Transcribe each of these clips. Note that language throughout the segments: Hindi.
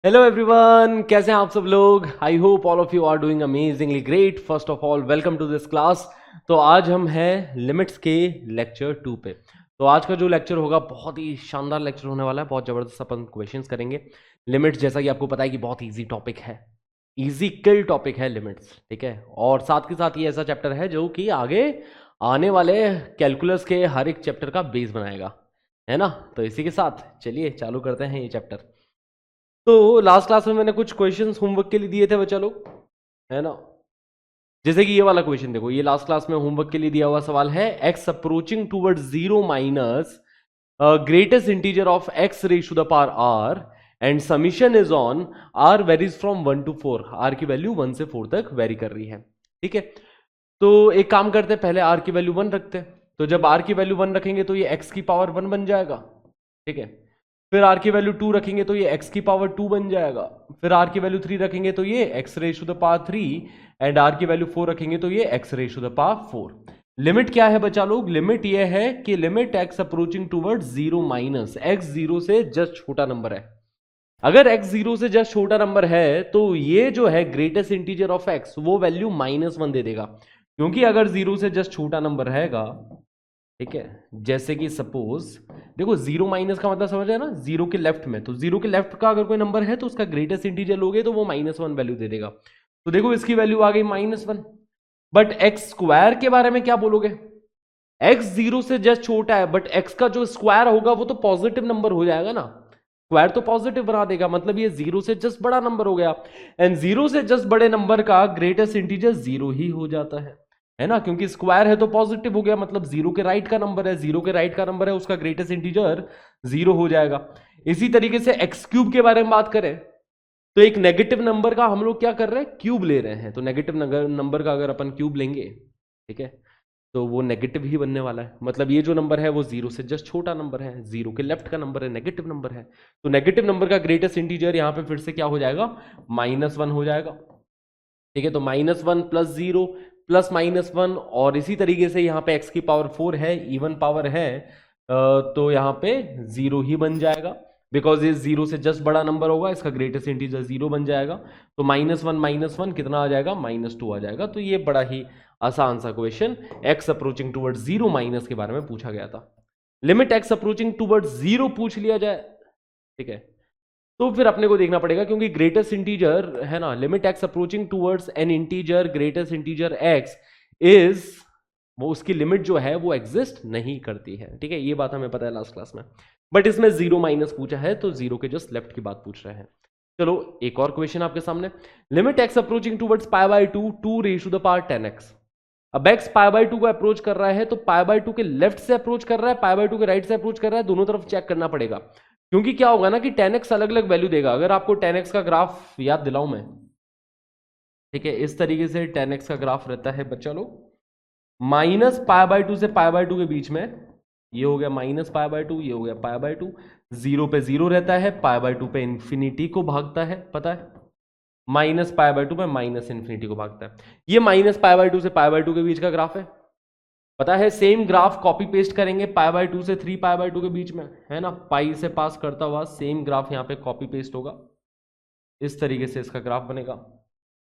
हेलो एवरीवन, कैसे हैं आप सब लोग। I hope all of you are doing amazingly great. First of all welcome to this class. तो आज हम हैं लिमिट्स के लेक्चर 2 पे। तो आज का जो लेक्चर होगा बहुत ही शानदार लेक्चर होने वाला है। बहुत ज़बरदस्त अपन क्वेश्चंस करेंगे। लिमिट्स जैसा कि आपको पता है कि बहुत ईजी टॉपिक है, ईजी किल टॉपिक है लिमिट्स, ठीक है। और साथ के साथ ये ऐसा चैप्टर है जो कि आगे आने वाले कैलकुलस के हर एक चैप्टर का बेस बनाएगा, है ना। तो इसी के साथ चलिए चालू करते हैं ये चैप्टर। तो लास्ट क्लास में मैंने कुछ क्वेश्चंस होमवर्क के लिए दिए थे बच्चा लोग, है ना। जैसे कि ये वाला क्वेश्चन देखो, ये लास्ट क्लास में होमवर्क के लिए दिया हुआ सवाल है। X approaching towards zero minus greatest integer of x raise to the power r and summation is on r varies from 1 to 4। R की वैल्यू 1 से 4 तक वेरी कर रही है, ठीक है। तो एक काम करते हैं, पहले आर की वैल्यू 1 रखते हैं। तो जब आर की वैल्यू 1 रखेंगे तो ये एक्स की पावर 1 बन जाएगा, ठीक है। फिर आर की वैल्यू 2 रखेंगे तो ये एक्स की पावर 2 बन जाएगा। फिर आर की वैल्यू 3 रखेंगे तो ये x raise to the power 3 and r की वैल्यू 4 रखेंगे तो ये x raise to the power 4। Limit क्या है बच्चा लोग? लिमिट ये है कि limit x approaching towards zero minus x zero से जस्ट छोटा नंबर है। अगर एक्स जीरो से जस्ट छोटा नंबर है तो ये जो है ग्रेटेस्ट इंटीजर ऑफ एक्स वो वैल्यू -1 दे देगा, क्योंकि अगर जीरो से जस्ट छोटा नंबर रहेगा, ठीक है। जैसे कि सपोज देखो, जीरो माइनस का मतलब समझ रहे हैं ना, जीरो के लेफ्ट में। तो जीरो के लेफ्ट का अगर कोई नंबर है तो उसका ग्रेटेस्ट इंटीजर लोगे तो वो -1 वैल्यू दे देगा। तो देखो इसकी वैल्यू आ गई -1। बट एक्स स्क्वायर के बारे में क्या बोलोगे? एक्स जीरो से जस्ट छोटा है, बट एक्स का जो स्क्वायर होगा वो तो पॉजिटिव नंबर हो जाएगा ना। स्क्वायर तो पॉजिटिव बना देगा, मतलब ये जीरो से जस्ट बड़ा नंबर हो गया। एंड जीरो से जस्ट बड़े नंबर का ग्रेटेस्ट इंटीजर जीरो ही हो जाता है ना, क्योंकि स्क्वायर है तो पॉजिटिव हो गया, मतलब जीरो के राइट का नंबर है, जीरो के राइट का नंबर है, उसका ग्रेटेस्ट इंटीजर जीरो हो जाएगा। इसी तरीके से एक्स क्यूब के बारे में बात करें तो एक नेगेटिव नंबर का हम लोग क्या कर रहे हैं, क्यूब ले रहे हैं। तो नेगेटिव नंबर का अगर अपन क्यूब लेंगे, ठीक है, तो वो नेगेटिव ही बनने वाला है। मतलब ये जो नंबर है वो जीरो से जस्ट छोटा नंबर है, जीरो के लेफ्ट का नंबर है, नेगेटिव नंबर है। तो नेगेटिव नंबर का ग्रेटेस्ट इंटीजर यहाँ पे फिर से क्या हो जाएगा, -1 हो जाएगा, ठीक है। तो -1 प्लस जीरो प्लस -1, और इसी तरीके से यहाँ पे x की पावर 4 है, इवन पावर है, तो यहाँ पे जीरो ही बन जाएगा, बिकॉज ये जीरो से जस्ट बड़ा नंबर होगा, इसका ग्रेटेस्ट इंटीजर जीरो बन जाएगा। तो -1 कितना आ जाएगा, -2 आ जाएगा। तो ये बड़ा ही आसान सा question x approaching towards zero minus के बारे में पूछा गया था। Limit x approaching towards zero पूछ लिया जाए, ठीक है, तो फिर अपने को देखना पड़ेगा, क्योंकि ग्रेटेस्ट इंटीजर है ना, limit x approaching towards an integer greatest integer x is, वो उसकी लिमिट जो है वो एग्जिस्ट नहीं करती है, ठीक है। ये बात हमें पता है लास्ट क्लास में। बट इसमें जीरो माइनस पूछा है तो जीरो के जस्ट लेफ्ट की बात पूछ रहे हैं। चलो एक और क्वेश्चन आपके सामने। Limit x approaching towards π/2 2 raise to the power 10x। अब एक्स π/2 को अप्रोच कर रहा है तो π/2 के लेफ्ट से अप्रोच कर रहा है, π/2 के राइट से अप्रोच कर रहा है, दोनों तरफ चेक करना पड़ेगा। क्योंकि क्या होगा ना कि 10x अलग अलग वैल्यू देगा। अगर आपको 10x का ग्राफ याद दिलाऊं मैं, ठीक है, इस तरीके से 10x का ग्राफ रहता है बच्चा लोग, -π/2 से π/2 के बीच में, ये हो गया -π/2, ये हो गया π/2, जीरो पे जीरो रहता है, π/2 पे इंफिनिटी को भागता है, पता है, -π/2 पे माइनस इंफिनिटी को भागता है। ये -π/2 से π/2 के बीच का ग्राफ है, पता है। सेम ग्राफ कॉपी पेस्ट करेंगे π/2 से 3π/2 के बीच में, है ना, पाई से पास करता हुआ सेम ग्राफ यहाँ पे कॉपी पेस्ट होगा, इस तरीके से इसका ग्राफ बनेगा।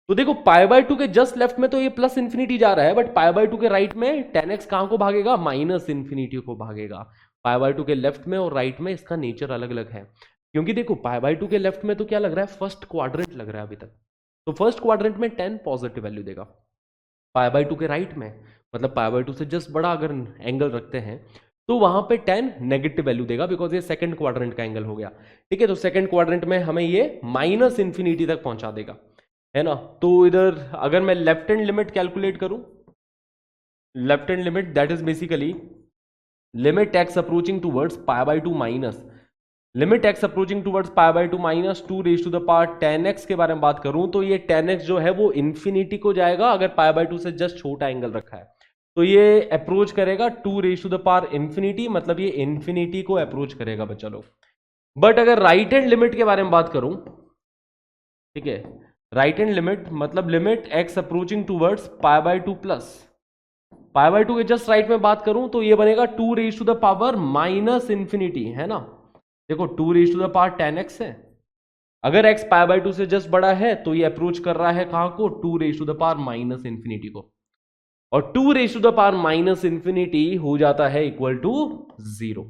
तो देखो π/2 के जस्ट लेफ्ट में तो ये प्लस इंफिनिटी जा रहा है, बट π/2 के राइट में 10x कहां को भागेगा, माइनस इंफिनिटी को भागेगा। π/2 के लेफ्ट में और राइट में इसका नेचर अलग अलग है, क्योंकि देखो π/2 के लेफ्ट में तो क्या लग रहा है, फर्स्ट क्वाड्रेंट लग रहा है अभी तक। तो फर्स्ट क्वाड्रेंट में 10 पॉजिटिव वैल्यू देगा। π/2 के राइट में, मतलब π/2 से जस्ट बड़ा अगर एंगल रखते हैं तो वहां पे 10 नेगेटिव वैल्यू देगा, बिकॉज ये सेकंड क्वाड्रेंट का एंगल हो गया, ठीक है। तो सेकंड क्वाड्रेंट में हमें ये माइनस इंफिनिटी तक पहुंचा देगा, है ना। तो इधर अगर मैं लेफ्ट हैंड लिमिट कैलकुलेट करूं, left hand limit that is basically limit x approaching towards π/2 minus limit x approaching towards π/2 minus 2 raise to the power 10x के बारे में बात करूं तो ये 10x जो है वो इंफिनिटी को जाएगा, अगर π/2 से जस्ट छोटा एंगल रखा है तो ये अप्रोच करेगा 2 raise to the power infinity, मतलब ये इंफिनिटी को अप्रोच करेगा बच्चा लोग। बट अगर राइट हैंड लिमिट के बारे में बात करूं, ठीक है, राइट हैंड लिमिट मतलब limit x approaching towards π/2 plus π/2 के जस्ट राइट में बात करूं तो ये बनेगा 2 raise to the power minus infinity, है ना। देखो 2 raise to the power 10x है, अगर x पाई बाई 2 से जस्ट बड़ा है तो ये अप्रोच कर रहा है कहां को, 2 raise to the power minus infinity को, और 2 raise to the power minus infinity हो जाता है इक्वल टू 0,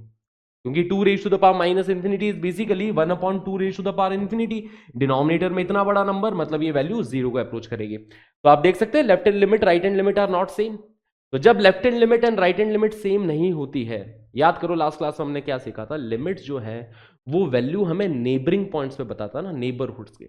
क्योंकि 2 raise to the power minus infinity is basically 1/2 raise to the power infinity. Denominator में इतना बड़ा नंबर, मतलब ये वैल्यू 0 को अप्रोच करेगी। तो आप देख सकते हैं left hand limit right hand limit are not same. तो जब left hand limit and right hand limit same नहीं होती है, याद करो लास्ट क्लास में हमने क्या सीखा था, लिमिट्स जो है वो वैल्यू हमें नेबरिंग पॉइंट्स पे बताता है ना, नेबरहुड्स के।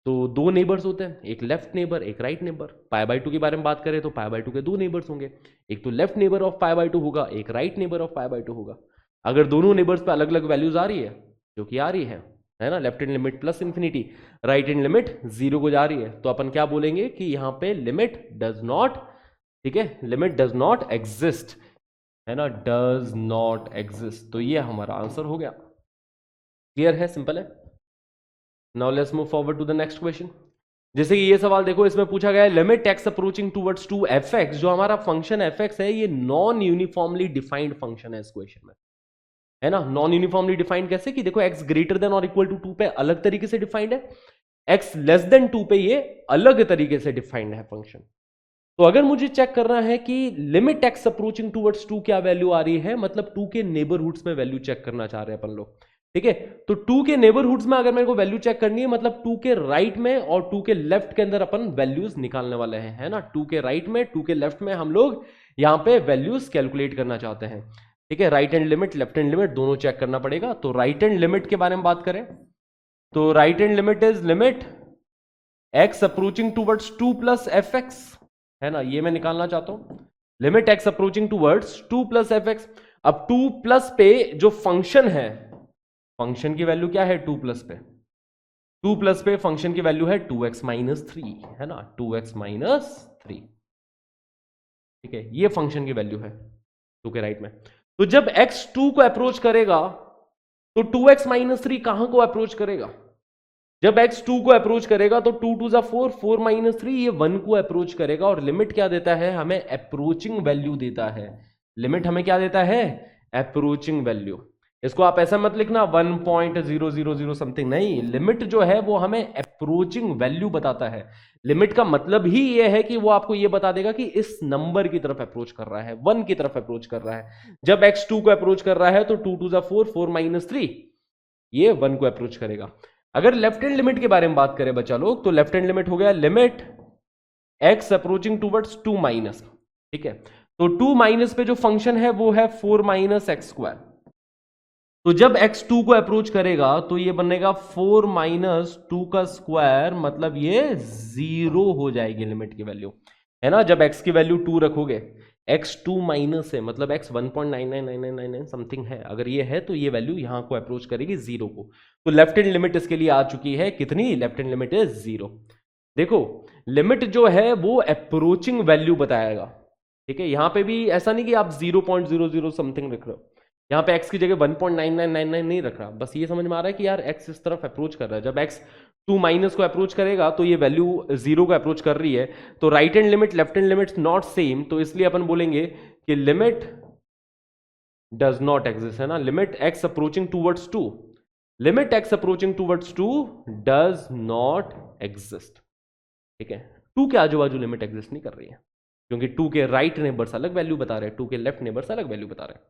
तो दो नेबर्स होते हैं, एक लेफ्ट नेबर एक राइट नेबर। पाई बाई 2 के बारे में बात करें तो पाई बाई 2 के दो नेबर्स होंगे, एक तो left neighbour of pi by 2 होगा, एक right neighbour of pi by 2 होगा। अगर दोनों नेबर्स पे अलग अलग वैल्यूज आ रही है, जो कि आ रही है ना, left hand limit plus infinity, right hand limit 0 को जा रही है, तो अपन क्या बोलेंगे कि यहां पे लिमिट डज नॉट, ठीक है, लिमिट डज नॉट एग्जिस्ट, है ना, डज नॉट एग्जिस्ट। तो ये हमारा आंसर हो गया। क्लियर है, सिंपल है। Now let's move forward to the next question. जैसे कि ये सवाल देखो, इसमें पूछा गया है limit x approaching towards 2 f x. जो हमारा फंक्शन एफ एक्स है ये नॉन यूनिफॉर्मली डिफाइंड फंक्शन है इस क्वेश्चन में, है ना। नॉन यूनिफॉर्मली डिफाइंड कैसे, कि देखो एक्स ग्रेटर देन और इक्वल टू 2 पे अलग तरीके से डिफाइंड है, एक्स लेस देन 2 पे ये अलग तरीके से डिफाइंड है फंक्शन। तो अगर मुझे चेक करना है कि लिमिट एक्स अप्रोचिंग टुवर्ड्स 2 क्या वैल्यू आ रही है, मतलब 2 के नेबरहुड्स में वैल्यू चेक करना चाह रहे हैं अपन लोग, ठीक है। तो 2 के नेबरहुड्स में अगर मेरे को वैल्यू चेक करनी है, मतलब 2 के राइट में और 2 के लेफ्ट के अंदर अपन वैल्यूज निकालने वाले हैं, है ना। 2 के राइट में 2 के लेफ्ट में हम लोग यहां पे वैल्यूज कैलकुलेट करना चाहते हैं, ठीक है। Right hand limit left hand limit दोनों चेक करना पड़ेगा। तो राइट हैंड लिमिट के बारे में बात करें तो right hand limit is limit x approaching towards 2 plus F x, है ना, ये मैं निकालना चाहता हूं। Limit x approaching towards 2 plus F x. अब 2 प्लस पे जो फंक्शन है, फंक्शन की वैल्यू क्या है 2 प्लस पे, 2 प्लस पे फंक्शन की वैल्यू है 2x माइनस 3, है ना, 2x माइनस 3, ठीक है। ये फंक्शन की वैल्यू है 2 के राइट में। तो जब x 2 को अप्रोच करेगा तो 2x माइनस 3 कहां को अप्रोच करेगा, जब x 2 को अप्रोच करेगा तो 2 2 4, 4 माइनस 3 ये 1 को अप्रोच करेगा। और लिमिट क्या देता है हमें, अप्रोचिंग वैल्यू देता है। लिमिट हमें क्या देता है, अप्रोचिंग वैल्यू। इसको आप ऐसा मत लिखना 1.000 समथिंग, नहीं, लिमिट जो है वो हमें अप्रोचिंग वैल्यू बताता है। लिमिट का मतलब ही ये है कि वो आपको ये बता देगा कि इस नंबर की तरफ अप्रोच कर रहा है, 1 की तरफ अप्रोच कर रहा है। जब x 2 को अप्रोच कर रहा है तो 2 2 4, 4 माइनस 3 ये 1 को अप्रोच करेगा। अगर लेफ्ट हैंड लिमिट के बारे में बात करें बच्चा लोग, तो लेफ्ट हैंड लिमिट हो गया limit x approaching towards 2 minus, ठीक है। तो 2 माइनस पे जो फंक्शन है वो है 4 माइनस एक्स स्क्वायर। तो जब x 2 को अप्रोच करेगा तो ये बनेगा 4 माइनस 2 का स्क्वायर, मतलब ये 0 हो जाएगी लिमिट की वैल्यू, है ना। जब x की वैल्यू 2 रखोगे, x 2 माइनस है मतलब x 1.999999 समथिंग है, अगर ये है तो ये वैल्यू यहां को अप्रोच करेगी 0 को। तो लेफ्ट हैंड लिमिट इसके लिए आ चुकी है कितनी, लेफ्ट हैंड लिमिट इज 0। देखो लिमिट जो है वो अप्रोचिंग वैल्यू बताएगा, ठीक है। यहां पे भी ऐसा नहीं कि आप 0.00 समथिंग रख रहे हो, यहां पे x की जगह 1.9999 नहीं रख रहा, बस ये समझ में आ रहा है कि यार x इस तरफ अप्रोच कर रहा है। जब x 2 माइनस को अप्रोच करेगा तो ये वैल्यू 0 को अप्रोच कर रही है। तो right hand limit left hand limit not same, तो इसलिए अपन बोलेंगे कि लिमिट डज नॉट एग्जिस्ट, है ना। Limit x approaching towards 2, limit x approaching towards 2 does not exist, ठीक है। 2 के आजू बाजू लिमिट एग्जिस्ट नहीं कर रही है, क्योंकि 2 के राइट नेबर्स अलग वैल्यू बता रहे हैं, 2 के लेफ्ट नेबर्स अलग वैल्यू बता रहे हैं।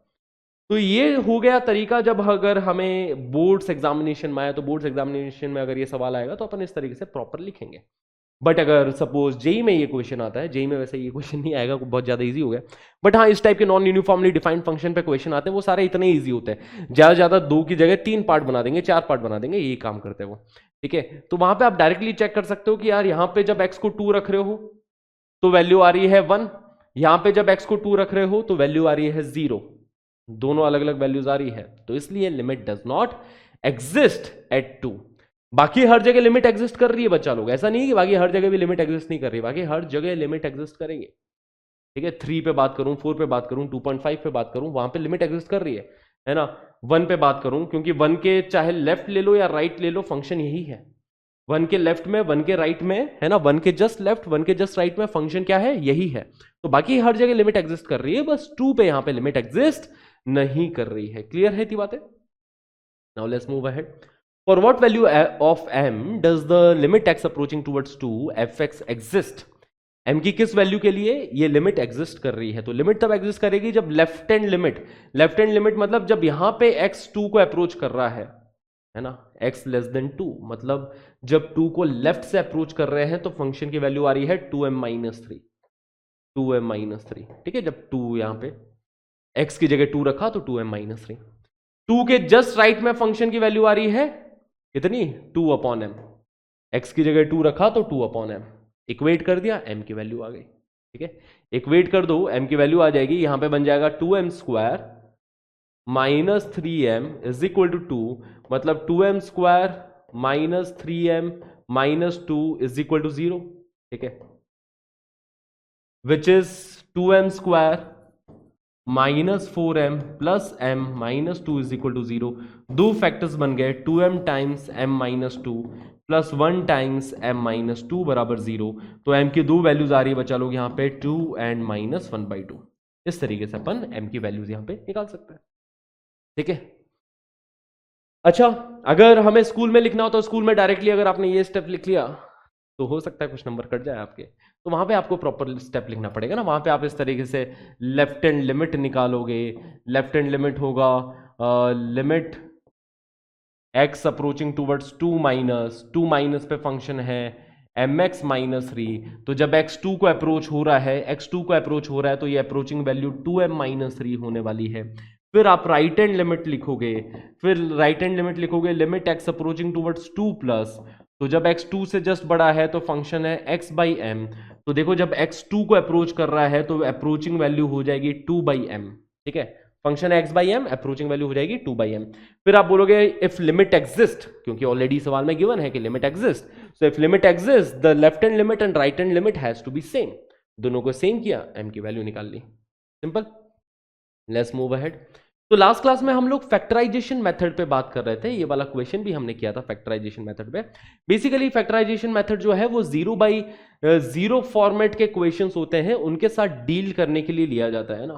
तो ये हो गया तरीका। जब अगर हमें बोर्ड्स एग्जामिनेशन में आया, तो बोर्ड्स एग्जामिनेशन में अगर ये सवाल आएगा तो अपन इस तरीके से प्रॉपर लिखेंगे। बट अगर सपोज जेई में ये क्वेश्चन आता है, जेई में वैसे ये क्वेश्चन नहीं आएगा, बहुत ज्यादा इजी हो गया, बट हाँ इस टाइप के नॉन यूनिफॉर्मली डिफाइंड फंक्शन पे क्वेश्चन आते हैं, वो सारे इतने इजी होते हैं, ज्यादा ज्यादा 2 की जगह 3 पार्ट बना देंगे, 4 पार्ट बना देंगे, यही काम करते हैं वो, ठीक है। तो वहां पे आप डायरेक्टली चेक कर सकते हो कि यार यहाँ पे जब एक्स को 2 रख रहे हो तो वैल्यू आ रही है 1, यहां पे जब एक्स को 2 रख रहे हो तो वैल्यू आ रही है 0, दोनों अलग अलग वैल्यूज आ रही है। तो इसलिए limit does not exist at 2। बाकी हर जगह लिमिट एग्जिस्ट कर रही है बच्चा लोग, ऐसा नहीं कि बाकी हर जगह भी लिमिट एग्जिस्ट नहीं कर रही, बाकी हर जगह लिमिट एग्जिस्ट करेंगे, ठीक है। 3 पे बात करूं, 4 पे बात करूं, 2.5 पे बात करूं, वहां पे लिमिट एग्जिस्ट कर रही है ना। 1 पे बात करूं, क्योंकि 1 के चाहे लेफ्ट ले लो या राइट ले लो, फंक्शन यही है। 1 के लेफ्ट में, 1 के राइट में, है ना, 1 के जस्ट लेफ्ट, 1 के जस्ट राइट में फंक्शन क्या है, यही है। तो बाकी हर जगह लिमिट एग्जिस्ट कर रही है, बस 2 पे यहां पे लिमिट एग्जिस्ट नहीं कर रही है। क्लियर है इतनी बातें। Now let's move ahead. For what value of m does the limit x approaching towards 2 fx exist. m की किस वैल्यू के लिए ये लिमिट एग्जिस्ट कर रही है? तो लिमिट तब एग्जिस्ट करेगी जब लेफ्ट हैंड लिमिट मतलब जब यहां पे x 2 को अप्रोच कर रहा है ना, x लेस देन 2, मतलब जब 2 को लेफ्ट से अप्रोच कर रहे हैं तो फंक्शन की वैल्यू आ रही है 2m-3, ठीक है। जब 2 यहां पे x की जगह 2 रखा तो 2m-3, 2 के जस्ट राइट में फंक्शन की वैल्यू आ रही है कितनी, 2/m, x की जगह 2 रखा तो 2/m, इक्वेट कर दिया, m की वैल्यू आ गई, ठीक है। इक्वेट कर दो, m की वैल्यू आ जाएगी, यहां पे बन जाएगा 2m² minus 3m is equal to 2, मतलब 2m² minus 3m minus 2 is equal to 0, ठीक है, which is 2m² minus 4m plus m minus 2 is equal to 0। दो फैक्टर्स बन गए, 2m times m minus 2 plus 1 times m minus 2 बराबर 0। तो m की दो वैल्यूज आ रही है बच्चा लोग यहाँ पे 2 एंड माइनस 1/2। इस तरीके से अपन m की वैल्यूज यहाँ पे निकाल सकते हैं, ठीक है। अच्छा, अगर हमें स्कूल में लिखना हो तो स्कूल में डायरेक्टली अगर आपने ये स्टेप लिख लिया तो हो सकता है कुछ नंबर कट जाए आपके, तो वहां पे आपको प्रॉपर स्टेप लिखना पड़ेगा ना। वहां पे आप इस तरीके से लेफ्ट हैंड लिमिट निकालोगे, लेफ्ट हैंड लिमिट होगा limit x approaching towards 2 minus पे फंक्शन है mx माइनस 3, तो जब x2 को अप्रोच हो रहा है तो ये अप्रोचिंग वैल्यू 2m-3 होने वाली है। फिर आप राइट हैंड लिमिट लिखोगे, limit x approaching towards 2 plus, तो जब x 2 से जस्ट बड़ा है तो फंक्शन है x/m, तो देखो जब x 2 को अप्रोच कर रहा है तो अप्रोचिंग वैल्यू हो जाएगी 2/m, ठीक है। फंक्शन है x/m, अप्रोचिंग वैल्यू हो जाएगी 2/m। फिर आप बोलोगे इफ लिमिट एग्जिस्ट, क्योंकि ऑलरेडी सवाल में गिवन है कि limit exist, so if limit exist the left hand limit and right hand limit has to be same. दोनों को सेम किया, m की वैल्यू निकाल ली, सिंपल। Let's move ahead. तो लास्ट क्लास में हम लोग फैक्टराइजेशन मेथड पे बात कर रहे थे, ये वाला क्वेश्चन भी हमने किया था फैक्टराइजेशन मेथड पे। बेसिकली फैक्टराइजेशन मेथड जो है वो 0/0 फॉर्मेट के क्वेश्चंस होते हैं, उनके साथ डील करने के लिए लिया जाता है ना,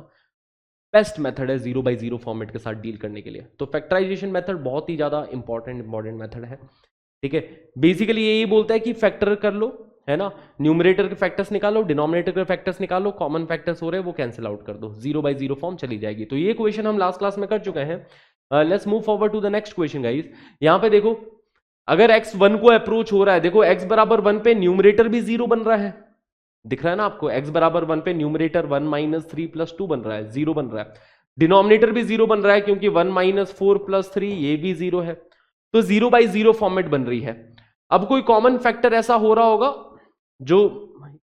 बेस्ट मेथड है 0/0 फॉर्मेट के साथ डील करने के लिए। तो फैक्टराइजेशन मेथड बहुत ही ज्यादा इंपॉर्टेंट मेथड है, ठीक है। बेसिकली यही बोलता है कि फैक्टर कर लो, है ना, न्यूमरेटर के फैक्टर्स निकालो, डिनोमिनेटर के फैक्टर्स निकालो, कॉमन फैक्टर्स हो रहे हैं वो कैंसिल आउट कर दो, 0/0 फॉर्म चली जाएगी। तो ये क्वेश्चन हम लास्ट क्लास में कर चुके हैं। Let's move forward to the next question guys. यहां पे देखो, अगर x 1 को अप्रोच हो रहा है, देखो x बराबर 1 पे न्यूमरेटर भी 0 बन रहा है, दिख रहा है ना आपको, x बराबर 1 पे न्यूमरेटर 1 माइनस 3 प्लस 2 बन रहा है, 0 बन रहा है। डिनोमिनेटर भी 0 बन रहा है क्योंकि 1 माइनस 4 प्लस 3 ये भी 0 है, तो 0/0 फॉर्मेट बन रही है। अब कोई कॉमन फैक्टर ऐसा हो रहा होगा जो,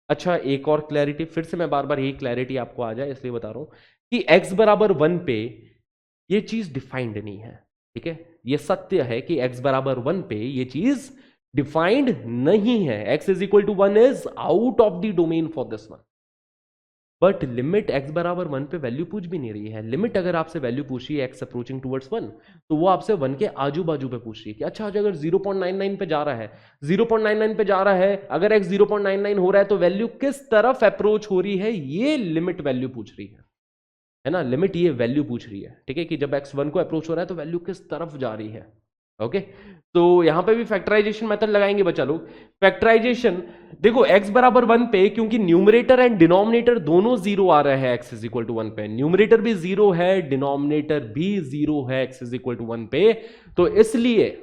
अच्छा एक और क्लैरिटी, फिर से मैं बार बार यही क्लैरिटी आपको आ जाए इसलिए बता रहा हूं कि x बराबर 1 पे ये चीज डिफाइंड नहीं है, ठीक है। ये सत्य है कि x बराबर 1 पे ये चीज डिफाइंड नहीं है, x is equal to 1 is out of the domain for this one. But limit x बराबर 1 पे वैल्यू पूछ भी नहीं रही है। लिमिट अगर आपसे वैल्यू पूछ रही है x अप्रोचिंग टुवर्ड्स 1, तो वो आपसे 1 के आजू बाजू पे पूछ रही है कि अच्छा अगर 0.99 पे जा रहा है, 0.99 पे जा रहा है, अगर x 0.99 हो रहा है तो वैल्यू किस तरफ अप्रोच हो रही है, ये लिमिट वैल्यू पूछ रही है ना, लिमिट ये वैल्यू पूछ रही है, ठीक है, कि जब x 1 को अप्रोच हो रहा है तो वैल्यू किस तरफ जा रही है। ओके, तो यहां पे भी फैक्टराइजेशन मेथड लगाएंगे बच्चा लोग। फैक्टराइजेशन देखो, x बराबर 1 पे क्योंकि न्यूमरेटर एंड डिनोमिनेटर दोनों 0 आ रहे हैं, x इज इक्वल टू 1 पे, न्यूमरेटर भी 0 है, डिनोमिनेटर भी 0 है x इज इक्वल टू 1 पे, तो इसलिए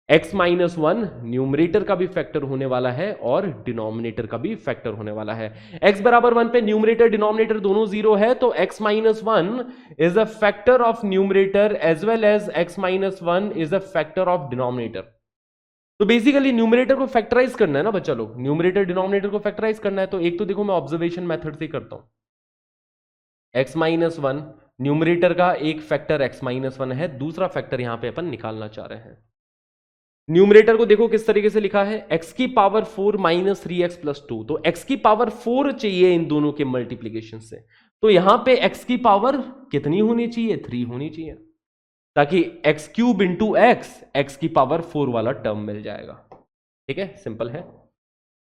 x माइनस 1 न्यूमरेटर का भी फैक्टर होने वाला है और डिनोमिनेटर का भी फैक्टर होने वाला है। x बराबर 1 पे न्यूमरेटर डिनोमिनेटर दोनों 0 है, तो x minus 1 is a factor of numerator as well as x minus 1 is a factor of denominator. तो बेसिकली न्यूमरेटर को फैक्टराइज करना है ना बच्चा लोग, न्यूमरेटर डिनोमिनेटर को फैक्टराइज करना है। तो एक तो देखो मैं ऑब्जर्वेशन मेथड से करता हूं, x माइनस 1 न्यूमरेटर का एक फैक्टर x माइनस 1 है, दूसरा फैक्टर यहां पे अपन निकालना चाह रहे हैं। न्यूमरेटर को देखो किस तरीके से लिखा है, x की पावर 4 माइनस 3x प्लस 2, तो x की पावर 4 चाहिए इन दोनों के मल्टीप्लीकेशन से, तो यहां पे x की पावर कितनी होनी चाहिए, 3 होनी चाहिए, ताकि x क्यूब इंटू x की पावर 4 वाला टर्म मिल जाएगा, ठीक है, सिंपल है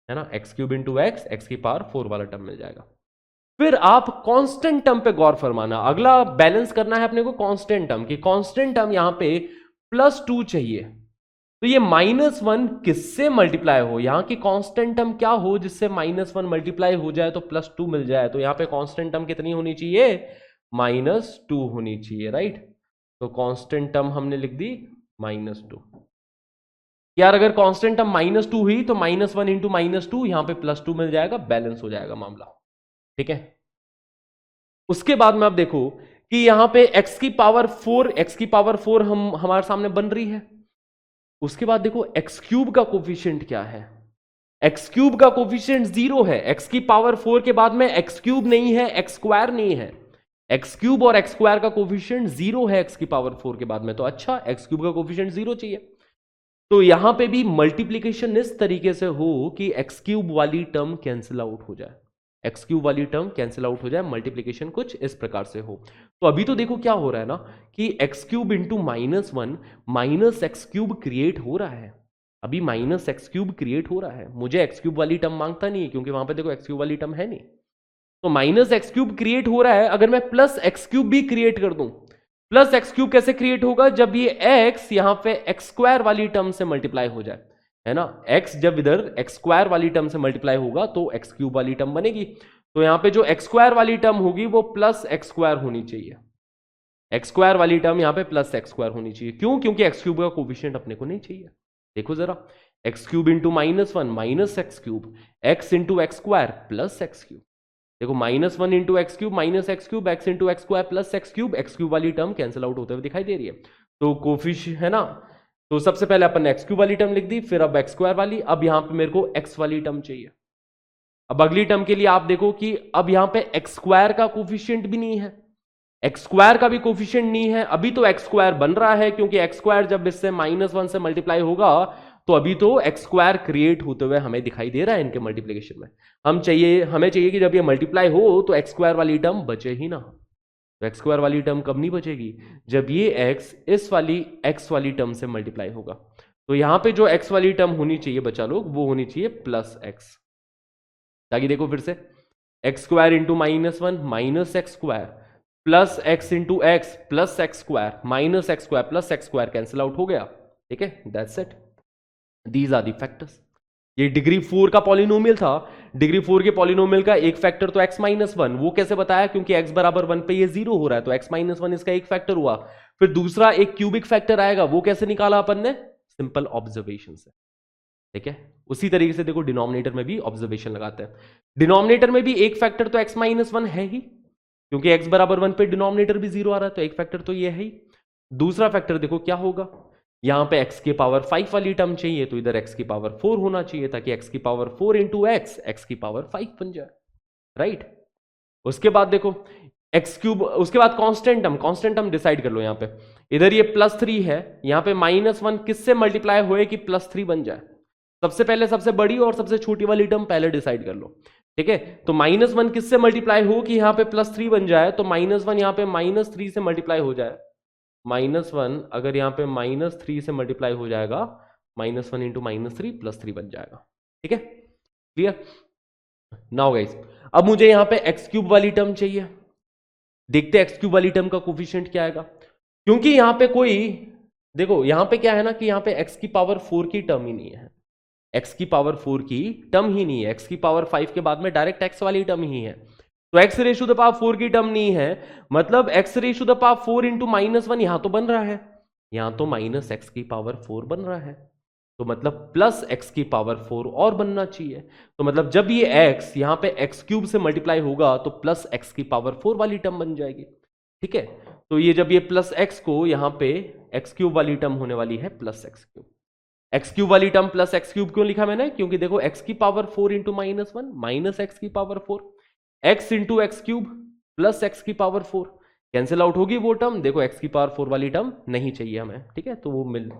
ना, x क्यूब इंटू x की पावर 4 वाला टर्म मिल जाएगा। फिर आप कांस्टेंट टर्म पे गौर फरमाना, अगला बैलेंस करना है अपने को कांस्टेंट टर्म की, कांस्टेंट टर्म यहां पे +2 चाहिए। तो ये -1 किससे मल्टीप्लाई हो, यहां की कांस्टेंट टर्म क्या हो जिससे -1 मल्टीप्लाई हो जाए तो +2 मिल जाए। तो यहां पे कांस्टेंट टर्म कितनी होनी चाहिए, -2 होनी चाहिए, राइट। तो कांस्टेंट टर्म हमने लिख दी -2। यार अगर कांस्टेंट टर्म -2 हुई तो -1 इंटू -2 यहां पे +2 मिल जाएगा, बैलेंस हो जाएगा मामला, ठीक है। उसके बाद में आप देखो कि यहां पे x की पावर 4 हमारे सामने बन रही है। उसके बाद देखो एक्स क्यूब का कोफिशिएंट क्या है, एक्स क्यूब का कोफिशिएंट 0 है। एक्स की पावर 4 के बाद में एक्स क्यूब नहीं है, एक्स स्क्वायर नहीं है। एक्स क्यूब और एक्स स्क्वायर का कोफिशिएंट 0 है एक्स की पावर 4 के बाद में, तो अच्छा एक्स क्यूब का कोफिशिएंट 0 चाहिए। तो यहां पे भी मल्टीप्लीकेशन इस तरीके से हो कि एक्स क्यूब वाली टर्म कैंसिल आउट हो जाए, एक्स क्यूब वाली टर्म कैंसिल आउट हो जाए, मल्टीप्लीकेशन कुछ इस प्रकार से हो। तो अभी तो देखो क्या हो रहा है ना कि x cube into -1 minus x cube create हो रहा है, अभी माइनस एक्स क्यूब क्रिएट हो रहा है। मुझे एक्स क्यूब वाली टर्म मांगता नहीं है क्योंकि वहां पे देखो एक्स क्यूब वाली टर्म है नहीं। तो माइनस एक्स क्यूब क्रिएट हो रहा है, अगर मैं प्लस एक्स क्यूब भी क्रिएट कर दूं, प्लस एक्स क्यूब कैसे क्रिएट होगा, जब ये एक्स यहां पे एक्स स्क्वायर वाली टर्म से मल्टीप्लाई हो जाए, है ना। एक्स जब इधर एक्स स्क्वायर वाली टर्म से मल्टीप्लाई होगा तो एक्स क्यूब वाली टर्म बनेगी। तो यहां पे जो एक्स स्क्वायर वाली टर्म होगी वो प्लस एक्स स्क्वायर होनी चाहिए, एक्स स्क्वायर वाली टर्म यहां पे प्लस एक्स स्क्वायर होनी चाहिए। क्यों, क्योंकि एक्स क्यूब का कोफिशिएंट अपने को नहीं चाहिए। देखो जरा, x cube into -1 minus x cube, x into x square plus x cube. देखो -1 into x cube minus x cube, x into x square plus x cube वाली टर्म कैंसिल आउट होते हुए दिखाई दे रही है। तो कोफिशिएंट है ना, तो सबसे पहले अपन ने एक्स क्यूब वाली टर्म लिख दी, फिर अब एक्स स्क्वायर वाली, अब यहां पे मेरे को एक्स वाली टर्म चाहिए। अब अगली टर्म के लिए आप देखो कि अब यहां पे एक्स स्क्वायर का कोफिशिएंट भी नहीं है, एक्स स्क्वायर का भी कोफिशिएंट नहीं है। अभी तो एक्स स्क्वायर बन रहा है क्योंकि एक्स स्क्वायर जब इससे -1 से मल्टीप्लाई होगा तो अभी तो एक्स स्क्वायर क्रिएट होते हुए हमें दिखाई दे रहा है इनके मल्टीप्लिकेशन में। हमें चाहिए कि जब ये मल्टीप्लाई हो तो एक्स स्क्वायर वाली टर्म बचे ही ना। तो एक्स स्क्वायर वाली टर्म कब नहीं बचेगी, जब ये एक्स इस वाली एक्स वाली टर्म से मल्टीप्लाई होगा। तो यहां पे जो एक्स वाली टर्म होनी चाहिए बच्चा लोग, वो होनी चाहिए प्लस एक्स। ताकि देखो फिर से, x square into -1 minus x square plus x into x plus x square minus x square plus x square cancel out हो गया, ठीक है। That's it, these are the factors. ये डिग्री 4 का पॉलिनोमियल था, डिग्री 4 के पॉलिनोमियल का एक फैक्टर तो x-1, वो कैसे बताया, क्योंकि x बराबर 1 पे ये 0 हो रहा है तो x-1 इसका एक फैक्टर हुआ। फिर दूसरा एक क्यूबिक फैक्टर आएगा, वो कैसे निकाला अपन ने, सिंपल ऑब्जर्वेशन से, ठीक है। उसी तरीके से देखो डिनोमिनेटर में भी ऑब्जर्वेशन लगाते हैं। डिनोमिनेटर में भी एक फैक्टर तो x-1 है ही, क्योंकि x बराबर 1 पे डिनोमिनेटर भी 0 आ रहा है तो एक फैक्टर तो ये है ही। दूसरा फैक्टर देखो क्या होगा, यहां पे x की पावर 5 वाली टर्म चाहिए तो इधर x की पावर 4 होना चाहिए, ताकि x की पावर 4 इंटू x की पावर 5 बन जाए, राइट। उसके बाद देखो एक्स क्यूब, उसके बाद कांस्टेंट टर्म डिसाइड कर लो। यहां पे इधर ये +3 है, यहां पे -1 किससे मल्टीप्लाई होए कि +3 बन जाए। सबसे पहले सबसे बड़ी और सबसे छोटी वाली टर्म पहले डिसाइड कर लो, ठीक है। तो -1 किससे मल्टीप्लाई हो कि यहां पे +3 बन जाए, तो -1 यहां पे -3 से मल्टीप्लाई हो जाए। -1 अगर यहां पे -3 से मल्टीप्लाई हो जाएगा, -1 इंटू -3 +3 बन जाएगा, ठीक है, क्लियर। नाउ गाइस, अब मुझे यहां पे एक्स क्यूब वाली टर्म चाहिए। देखते हैं एक्स क्यूब वाली टर्म का कोफिशिएंट क्या आएगा, क्योंकि यहां पे कोई, देखो यहां पे क्या है ना कि यहां पे एक्स की पावर 4 की टर्म ही नहीं है, एक्स की पावर 4 की टर्म ही नहीं है। एक्स की पावर 5 के बाद में डायरेक्ट एक्स वाली टर्म ही है, तो एक्स रेशु द पावर 4 की टर्म नहीं है, मतलब x Reshu the power 4 into -1 यहां तो बन रहा है, यहां तो माइनस एक्स की पावर 4 बन रहा है, तो मतलब प्लस एक्स की पावर 4 और बनना चाहिए। तो मतलब जब ये एक्स यहां पे एक्स क्यूब से मल्टीप्लाई होगा तो प्लस एक्स की पावर 4 वाली टर्म बन जाएगी, ठीक है। तो ये जब ये प्लस एक्स को यहां पे एक्स क्यूब वाली टर्म होने वाली है plus x cube. X cube वाली टर्म प्लस एक्स क्यूब क्यों लिखा मैंने, क्योंकि देखो एक्स की पावर 4 इंटू -1 माइनस एक्स की power 4, x into x cube plus x की पावर 4 कैंसिल आउट होगी वो टर्म। देखो एक्स की पावर 4 वाली टर्म नहीं चाहिए हमें, ठीक है, तो वो मिल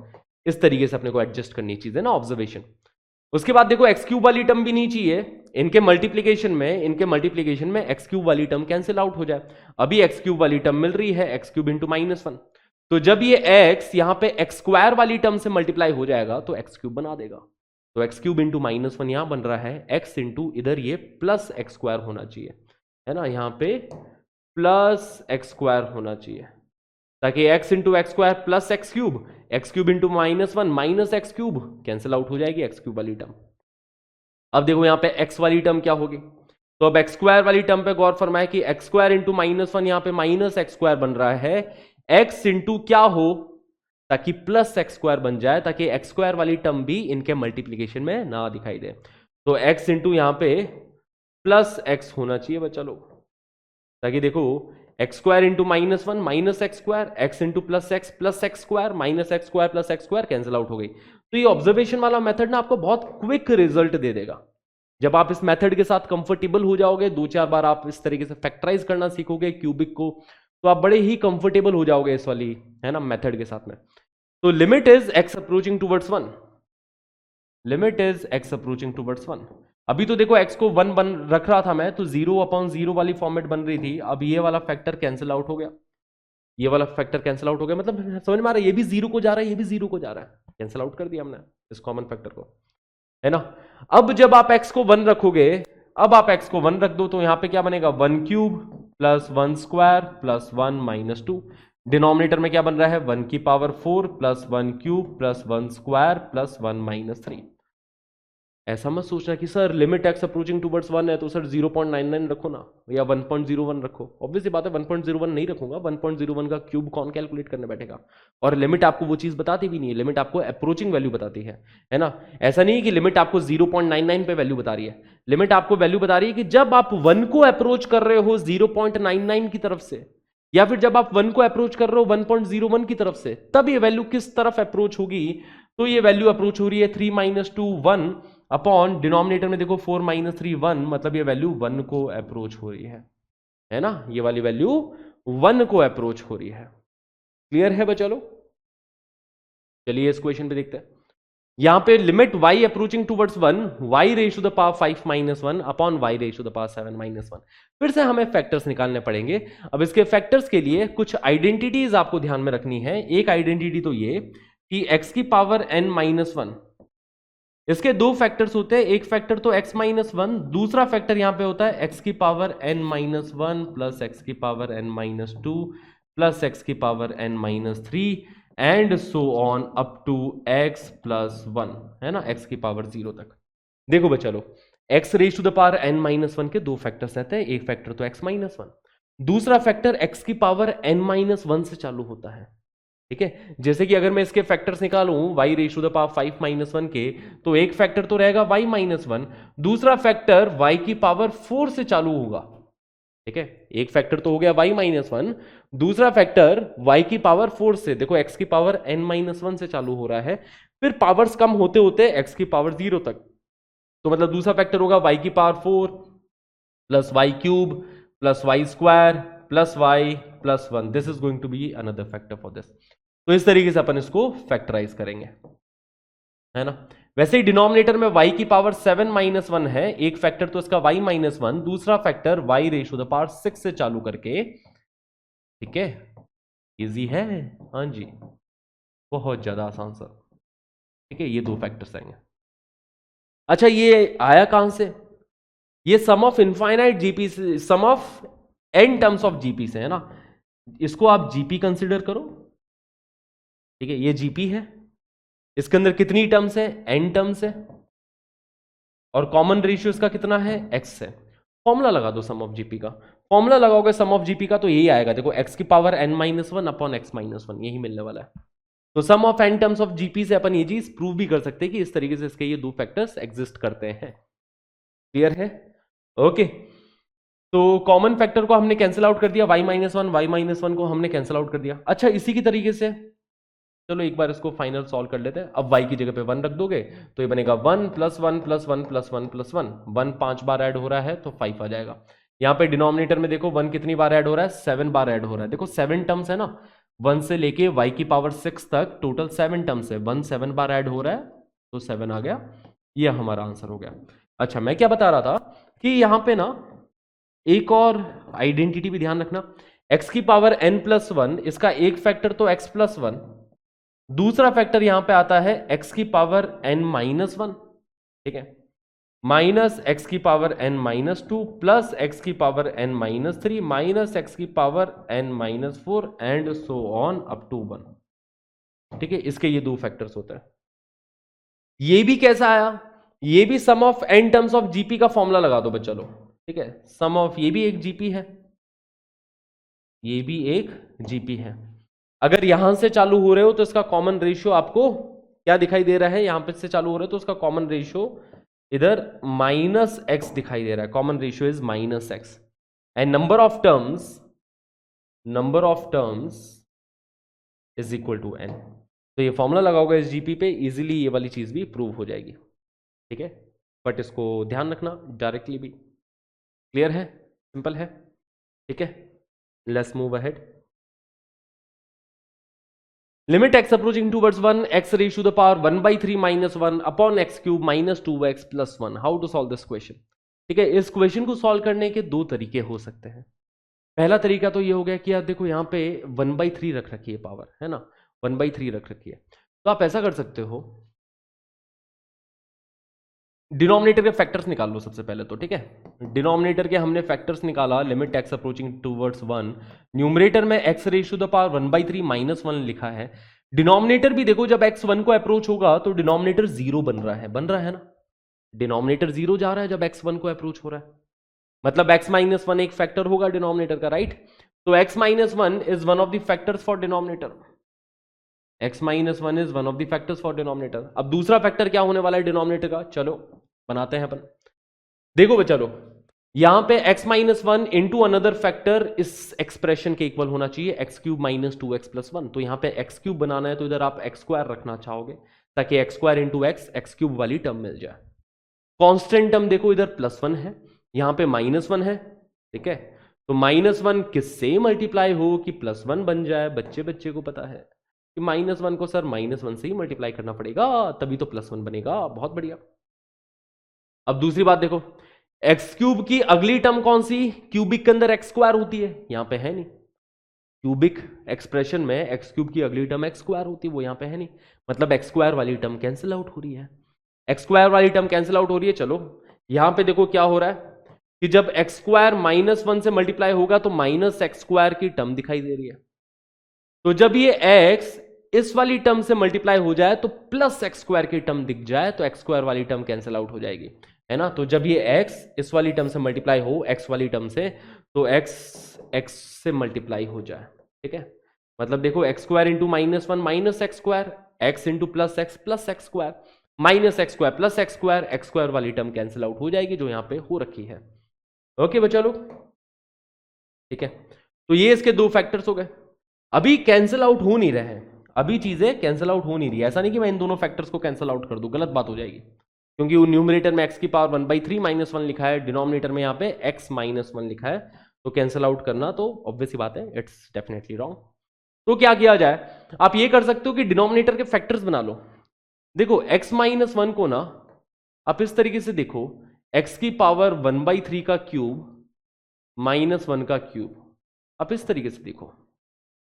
इस तरीके से अपने को एडजस्ट करनी चीजें ना, ऑब्जर्वेशन। उसके बाद देखो एक्स क्यूब वाली टर्म भी नहीं चाहिए, इनके मल्टीप्लीकेशन में एक्स क्यूब वाली टर्म कैंसिल आउट हो जाए। अभी एक्स क्यूब वाली टर्म मिल रही है, एक्स क्यूब इंटू -1, तो जब ये एक्स यहां पे एक्स स्क्वायर वाली टर्म से मल्टीप्लाई हो जाएगा तो एक्स क्यूब बना देगा। तो एक्स क्यूब इंटू -1 यहां बन रहा है, एक्स इंटू इधर ये प्लस एक्स स्क्वायर होना चाहिए, है ना, यहां पे प्लस एक्स स्क्वायर होना चाहिए, ताकि x into x square plus x cube into -1 minus x cube cancel out हो जाएगी एक्स क्यूब वाली टर्म। अब देखो यहां पे x वाली टर्म क्या होगी, तो अब एक्स स्क्वायर वाली टर्म पे गौर फरमाए कि एक्स स्क्वायर इंटू -1 यहां पे माइनस एक्स स्क्वायर बन रहा है, x इंटू क्या हो ताकि प्लस एक्स स्क्वायर बन जाए, ताकि एक्स स्क्वायर वाली टर्म भी इनके मल्टीप्लीकेशन में ना दिखाई दे। तो x इंटू यहां पे प्लस एक्स होना चाहिए बच्चा लोग, ताकि देखो x square into -1 minus x square, x into plus x square minus x square plus x square cancel out हो गई। तो ये ऑब्जर्वेशन वाला मेथड ना आपको बहुत क्विक रिजल्ट दे देगा। जब आप इस मेथड के साथ कंफर्टेबल हो जाओगे, 2-4 बार आप इस तरीके से फैक्टराइज करना सीखोगे क्यूबिक को, तो आप बड़े ही कंफर्टेबल हो जाओगे इस वाली है ना मेथड के साथ में। तो limit is x approaching towards 1, limit is x approaching towards 1। अभी तो देखो x को 1 बन रख रहा था मैं, तो 0/0 वाली फॉर्मेट बन रही थी। अब ये वाला फैक्टर कैंसिल आउट हो गया, ये वाला फैक्टर कैंसिल आउट हो गया, मतलब समझ में आ रहा है, ये भी 0 को जा रहा है, ये भी 0 को जा रहा है, कैंसिल आउट कर दिया हमने इस कॉमन फैक्टर को, है ना। अब जब आप x को 1 रखोगे, अब आप x को 1 रख दो, तो यहां पे क्या बनेगा 1 cube plus 1 square plus 1 minus 2। Denominator में क्या बन रहा है 1 की power 4 plus 1 cube plus 1 square plus 1 minus 3। ऐसा मत सोचना कि sir limit x approaching towards 1 है तो सर 0.99 रखो ना, या 1.01 रखो। ऑब्वियसली बात है 1.01 नहीं रखूंगा, 1.01 का क्यूब कौन कैलकुलेट करने बैठेगा। और लिमिट आपको वो चीज बताती भी नहीं है, लिमिट आपको अप्रोचिंग वैल्यू बताती है ना। ऐसा नहीं है कि लिमिट आपको 0.99 पे वैल्यू बता रही है, लिमिट आपको वैल्यू बता रही है कि जब आप 1 को अप्रोच कर रहे हो 0.99 की तरफ से, या फिर जब आप 1 को अप्रोच कर रहे हो 1.01 की तरफ से, तब ये वैल्यू किस तरफ अप्रोच होगी। तो ये वैल्यू अप्रोच हो रही है 3 - 2 1 अपॉन डिनोमिनेटर में देखो 4 - 3 1, मतलब ये वैल्यू 1 को अप्रोच हो रही है ना, ये वाली वैल्यू 1 को अप्रोच हो रही है। क्लियर है बच्चा लोग? चलिए इस क्वेश्चन पे देखते हैं। यहां पे limit y approaching towards 1 y raise to the power 5 - 1 upon y raise to the power 7 - 1। फिर से हमें फैक्टर्स निकालने पड़ेंगे। अब इसके फैक्टर्स के लिए कुछ आइडेंटिटीज आपको ध्यान में रखनी है। एक आइडेंटिटी तो ये कि x की पावर n - 1, इसके दो फैक्टर्स होते हैं, एक फैक्टर तो x - 1, दूसरा फैक्टर यहां पे होता है x की पावर n - 1 प्लस x की पावर n - 2 प्लस x की power n - 3 and so on up to x plus 1, है ना, x की पावर 0 तक। देखो बच्चा लोग, x raise to the power n - 1 के दो फैक्टर्स रहते हैं, एक फैक्टर तो x - 1, दूसरा फैक्टर x की पावर n - 1 से चालू होता है। ठीक है, जैसे कि अगर मैं इसके फैक्टर्स निकालूं y raise to the power 5 - 1 के, तो एक फैक्टर तो रहेगा y - 1, दूसरा फैक्टर y की पावर 4 से चालू होगा। ठीक है, एक फैक्टर तो हो गया y - 1, दूसरा फैक्टर y की पावर 4 से, देखो x की पावर n - 1 से चालू हो रहा है, फिर पावर्स कम होते होते x की पावर 0 तक, तो मतलब दूसरा फैक्टर होगा y की power 4 plus y cube plus y square plus y plus 1। This is going to be another factor for this. तो इस तरीके से अपन इसको फैक्टराइज करेंगे, है ना। वैसे ही डिनोमिनेटर में y की पावर 7 - 1 है, एक फैक्टर तो इसका y - 1, दूसरा factor y raise to the power 6 से चालू करके। ठीक है, इजी है, हाँ जी, बहुत ज्यादा आसान सर। ठीक है, ये दो फैक्टर्स आएंगे। अच्छा, ये आया कहां से? ये सम ऑफ इनफाइनाइट जीपी से, sum of n terms of GP से, है ना। इसको आप जीपी कंसिडर करो। ठीक है, ये जीपी है, इसके अंदर कितनी टर्म्स है, n टर्म्स है, और कॉमन रेशियो इसका कितना है, x है। फॉर्मूला लगा दो सम ऑफ जीपी का, फॉर्मूला लगाओगे सम ऑफ जीपी का तो यही आएगा, देखो x की पावर n - 1 अपॉन x - 1, यही मिलने वाला है। तो sum of n terms of GP से अपन ये चीज प्रूव भी कर सकते हैं कि इस तरीके से इसके ये दो फैक्टर्स एग्जिस्ट करते हैं। क्लियर है? ओके, तो कॉमन फैक्टर को हमने कैंसिल आउट कर दिया, y - 1 को हमने कैंसिल आउट कर दिया। अच्छा, इसी की तरीके से चलो एक बार इसको फाइनल सॉल्व कर लेते हैं। अब y की जगह पे 1 रख दोगे तो ये बनेगा 1 + 1 + 1 + 1 + 1, 1 5 बार ऐड हो रहा है तो 5 आ जाएगा। यहाँ पे डिनोमिनेटर में देखो 1 कितनी बार ऐड हो रहा है, 7 बार ऐड हो रहा है। देखो 7 टर्म्स है ना, 1 से लेके y की पावर 6 तक टोटल 7 टर्म्स है, 1 7 बार ऐड हो रहा है तो 7 आ गया, ये हमारा आंसर हो गया। अच्छा, मैं क्या बता रहा था कि यहाँ पे ना एक और आइडेंटिटी भी ध्यान रखना, x की पावर n + 1, इसका एक फैक्टर तो x + 1, दूसरा फैक्टर यहां पे आता है x की पावर n - 1। ठीक है, माइनस एक्स की power n minus 2 plus x की power n minus 3 minus x की power n minus 4 and so on up to 1। ठीक है, इसके ये दो फैक्टर्स होते हैं। ये भी कैसा आया, ये भी sum of n terms of GP का फॉर्मूला लगा दो बच्चा लोग। ठीक है, सम ऑफ, ये भी एक जीपी है, ये भी एक जीपी है। अगर यहां से चालू हो रहे हो तो इसका कॉमन रेशियो आपको क्या दिखाई दे रहा है, यहां पे से चालू हो रहे हो तो इसका कॉमन रेशियो इधर माइनस एक्स दिखाई दे रहा है, common ratio is minus x and number of terms is equal to n. तो ये फॉर्मूला लगाओगे इस जीपी पे, इजीली ये वाली चीज भी प्रूव हो जाएगी। ठीक है, बट इसको ध्यान रखना, डायरेक्टली भी क्लियर है, सिंपल है। ठीक है, let's move ahead. Limit x approaching towards 1 x raise to the power 1/3 minus 1 upon x cube minus 2x plus 1। How to solve this question. ठीक है, इस क्वेश्चन को सॉल्व करने के दो तरीके हो सकते हैं। पहला तरीका तो ये हो गया कि यार देखो यहाँ पे 1/3 रख रखी है पावर, है ना, 1/3 रख रखी है, तो आप ऐसा कर सकते हो, डिनोमिनेटर के फैक्टर्स निकाल लो सबसे पहले तो। ठीक है, डिनोमिनेटर के हमने फैक्टर्स निकाला, limit x approaching towards 1, numerator में x raise to the power 1/3 minus 1 लिखा है। डिनोमिनेटर भी देखो, जब x 1 को अप्रोच होगा तो डिनोमिनेटर 0 बन रहा है ना, डिनोमिनेटर 0 जा रहा है जब x 1 को अप्रोच हो रहा है, मतलब x माइनस 1 एक फैक्टर होगा डिनोमिनेटर का, राइट। तो x minus 1 is one of the factors for denominator, x minus 1 is one of the factors for denominator. अब दूसरा फैक्टर क्या होने वाला है डिनोमिनेटर का, चलो बनाते हैं अपन। देखो बच्चा लो, यहां पे x minus 1 into another factor इस एक्सप्रेशन के इक्वल होना चाहिए, x cube minus 2x plus 1। तो यहां पे एक्स क्यूब बनाना है तो इधर आप एक्स स्क्वायर रखना चाहोगे ताकि x square into x cube वाली टर्म मिल जाए। कांस्टेंट टर्म देखो इधर प्लस 1 है, यहां पे माइनस 1 है। ठीक है, तो माइनस 1 किससे मल्टीप्लाई हो कि प्लस 1 बन जाए, बच्चे को पता है कि माइनस 1 को सर माइनस 1 से ही मल्टीप्लाई करना पड़ेगा, तभी तो प्लस 1 बनेगा। बहुत बढ़िया। अब दूसरी बात देखो, एक्स क्यूब की अगली टर्म कौन सी, क्यूबिक के अंदर एक्स स्क्वायर होती है, यहां पे है नहीं। क्यूबिक एक्सप्रेशन में एक्स क्यूब की अगली टर्म एक्स स्क्वायर होती है, वो यहां पे है नहीं, मतलब एक्स स्क्वायर वाली टर्म कैंसिल आउट हो रही है, एक्स स्क्वायर वाली टर्म कैंसिल आउट हो रही है। चलो यहां पे देखो क्या हो रहा है कि जब एक्स स्क्वायर माइनस 1 से मल्टीप्लाई होगा तो माइनस एक्स स्क्वायर की टर्म दिखाई दे रही है। तो जब ये एक्स इस वाली टर्म से मल्टीप्लाई हो जाए तो प्लस एक्स स्क्वायर की टर्म दिख जाए तो एक्स स्क्वायर वाली टर्म कैंसिल आउट हो जाएगी, है ना। तो जब ये x इस वाली टर्म से मल्टीप्लाई हो एक्स वाली टर्म से, तो x से मल्टीप्लाई हो जाए। ठीक है, मतलब देखो x square into minus 1 minus x square, x into plus x square, minus x square plus x square वाली टर्म कैंसिल आउट हो जाएगी जो यहां पे हो रखी है। ओके बच्चा लोग, ठीक है, तो ये इसके दो फैक्टर्स हो गए। अभी कैंसिल आउट हो नहीं रहे हैं, अभी चीजें कैंसिल आउट हो नहीं रही है। ऐसा नहीं कि मैं इन दोनों फैक्टर्स को कैंसिल आउट कर दूं, गलत बात हो जाएगी, क्योंकि वो न्यूमरेटर में x की पावर 1/3 माइनस 1 लिखा है, डिनोमिनेटर में यहाँ पे x माइनस 1 लिखा है, तो कैंसिल आउट करना तो ऑब्वियस ही बात है, इट्स डेफिनेटली रॉन्ग। तो क्या किया जाए, आप ये कर सकते हो कि डिनोमिनेटर के फैक्टर्स बना लो। देखो x माइनस 1 को ना आप इस तरीके से देखो, x की पावर 1/3 का क्यूब माइनस 1 का क्यूब, आप इस तरीके से देखो,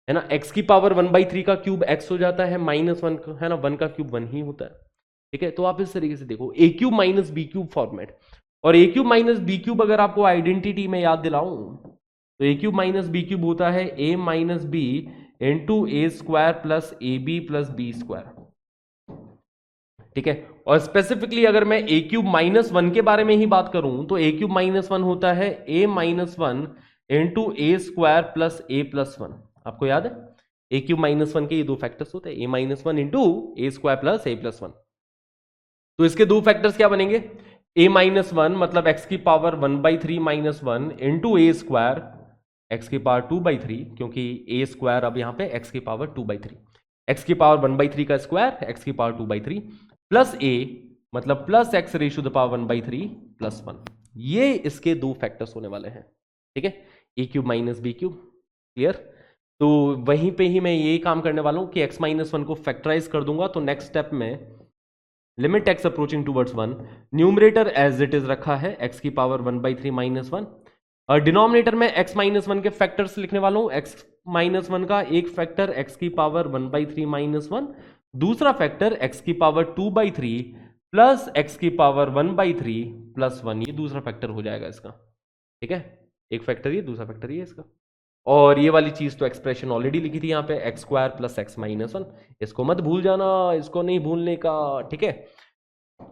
है ना। x की पावर 1/3 का क्यूब x हो जाता है, माइनस 1 है ना, 1 का क्यूब 1 ही होता है। ठीक है, तो आप इस तरीके से देखो a cube minus b cube format, और a cube minus b cube अगर आपको आइडेंटिटी में याद दिलाऊं तो a cube minus b cube होता है a minus b into a square plus a b plus b square. ठीक है, और स्पेसिफिकली अगर मैं ए क्यूब माइनस 1 के बारे में ही बात करूं तो ए क्यूब माइनस 1 होता है a minus 1 into a square plus A plus 1। आपको याद है ए क्यूब माइनस 1 के ये दो फैक्टर्स होते हैं, ए minus 1 into a square plus A plus 1। तो इसके दो फैक्टर्स क्या बनेंगे, a माइनस 1 मतलब x की power 1/3 minus 1 into a square x की पावर 2/3, क्योंकि a स्क्वायर अब यहां पे x की पावर 2/3, x की पावर 1/3 का स्क्वायर x की पावर 2/3 प्लस a मतलब plus x raise to the power 1/3 plus 1। ये इसके दो फैक्टर्स होने वाले हैं। ठीक है, a cube minus b cube, clear. तो वहीं पे ही मैं यही काम करने वाला हूं कि x माइनस 1 को फैक्टराइज कर दूंगा, तो नेक्स्ट स्टेप में limit x approaching towards 1, numerator as it is रखा है x की पावर 1/3 माइनस 1, और डिनोमिनेटर में x माइनस 1 के फैक्टर्स लिखने वाला हूं, x माइनस 1 का एक फैक्टर x की पावर 1/3 माइनस 1, दूसरा फैक्टर x की पावर 2/3 प्लस एक्स की पावर 1/3 प्लस 1, ये दूसरा फैक्टर हो जाएगा इसका। ठीक है, एक फैक्टर ये, दूसरा फैक्टर ये इसका। और ये वाली चीज तो एक्सप्रेशन ऑलरेडी लिखी थी यहाँ पे, x square plus x minus 1। इसको मत भूल जाना, इसको नहीं भूलने का। ठीक है,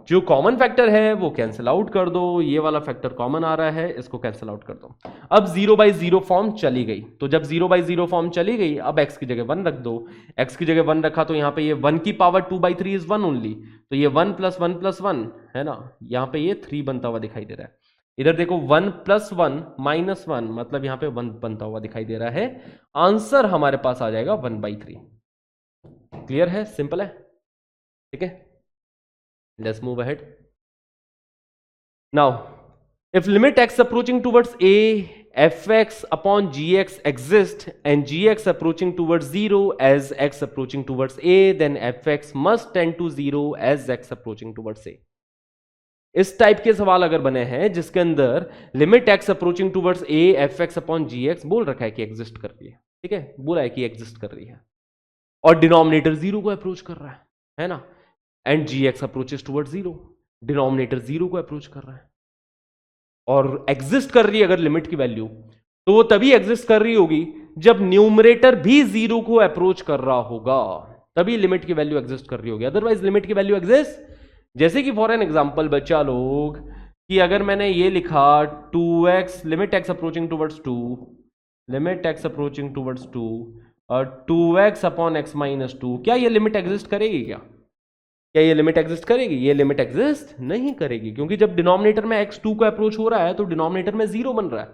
जो कॉमन फैक्टर है वो कैंसिल आउट कर दो, ये वाला फैक्टर कॉमन आ रहा है, इसको कैंसिल आउट कर दो। अब 0/0 फॉर्म चली गई, तो जब 0/0 फॉर्म चली गई, अब x की जगह 1 रख दो। x की जगह 1 रखा तो यहाँ पे ये 1 की पावर 2/3 इज 1 ओनली, तो ये 1 + 1 + 1 है ना, यहाँ पे ये 3 बनता हुआ दिखाई दे रहा है। इधर देखो 1 + 1 - 1, मतलब यहाँ पे 1 बनता हुआ दिखाई दे रहा है। आंसर हमारे पास आ जाएगा 1/3। क्लियर है, सिंपल है। ठीक है, let's move ahead. Now, if limit x approaching towards a, fx upon gx exists and gx approaching towards 0 as x approaching towards a, then fx must tend to 0 as x approaching towards a. इस टाइप के सवाल अगर बने हैं जिसके अंदर limit x approaching towards a fx upon gx बोल रखा है कि एग्जिस्ट कर रही है, ठीक है, बोला है कि एग्जिस्ट कर रही है, और डिनोमिनेटर 0 को अप्रोच कर रहा है ना, and gx approaches towards 0, denominator 0 को अप्रोच कर रहा है और एग्जिस्ट कर रही है अगर लिमिट की वैल्यू, तो वो तभी एग्जिस्ट कर रही होगी जब न्यूमरेटर भी 0 को अप्रोच कर रहा होगा, तभी लिमिट की वैल्यू एग्जिस्ट कर रही होगी, अदरवाइज लिमिट की वैल्यू एग्जिस्ट। जैसे कि फॉर एन एग्जांपल बच्चा लोग, कि अगर मैंने ये लिखा 2x limit x approaching towards 2, limit x approaching towards 2 और 2x अपॉन x माइनस 2, क्या ये लिमिट एग्जिस्ट करेगी? क्या ये लिमिट एग्जिस्ट करेगी? ये लिमिट एग्जिस्ट नहीं करेगी, क्योंकि जब डिनोमिनेटर में x2 को अप्रोच हो रहा है तो डिनोमिनेटर में 0 बन रहा है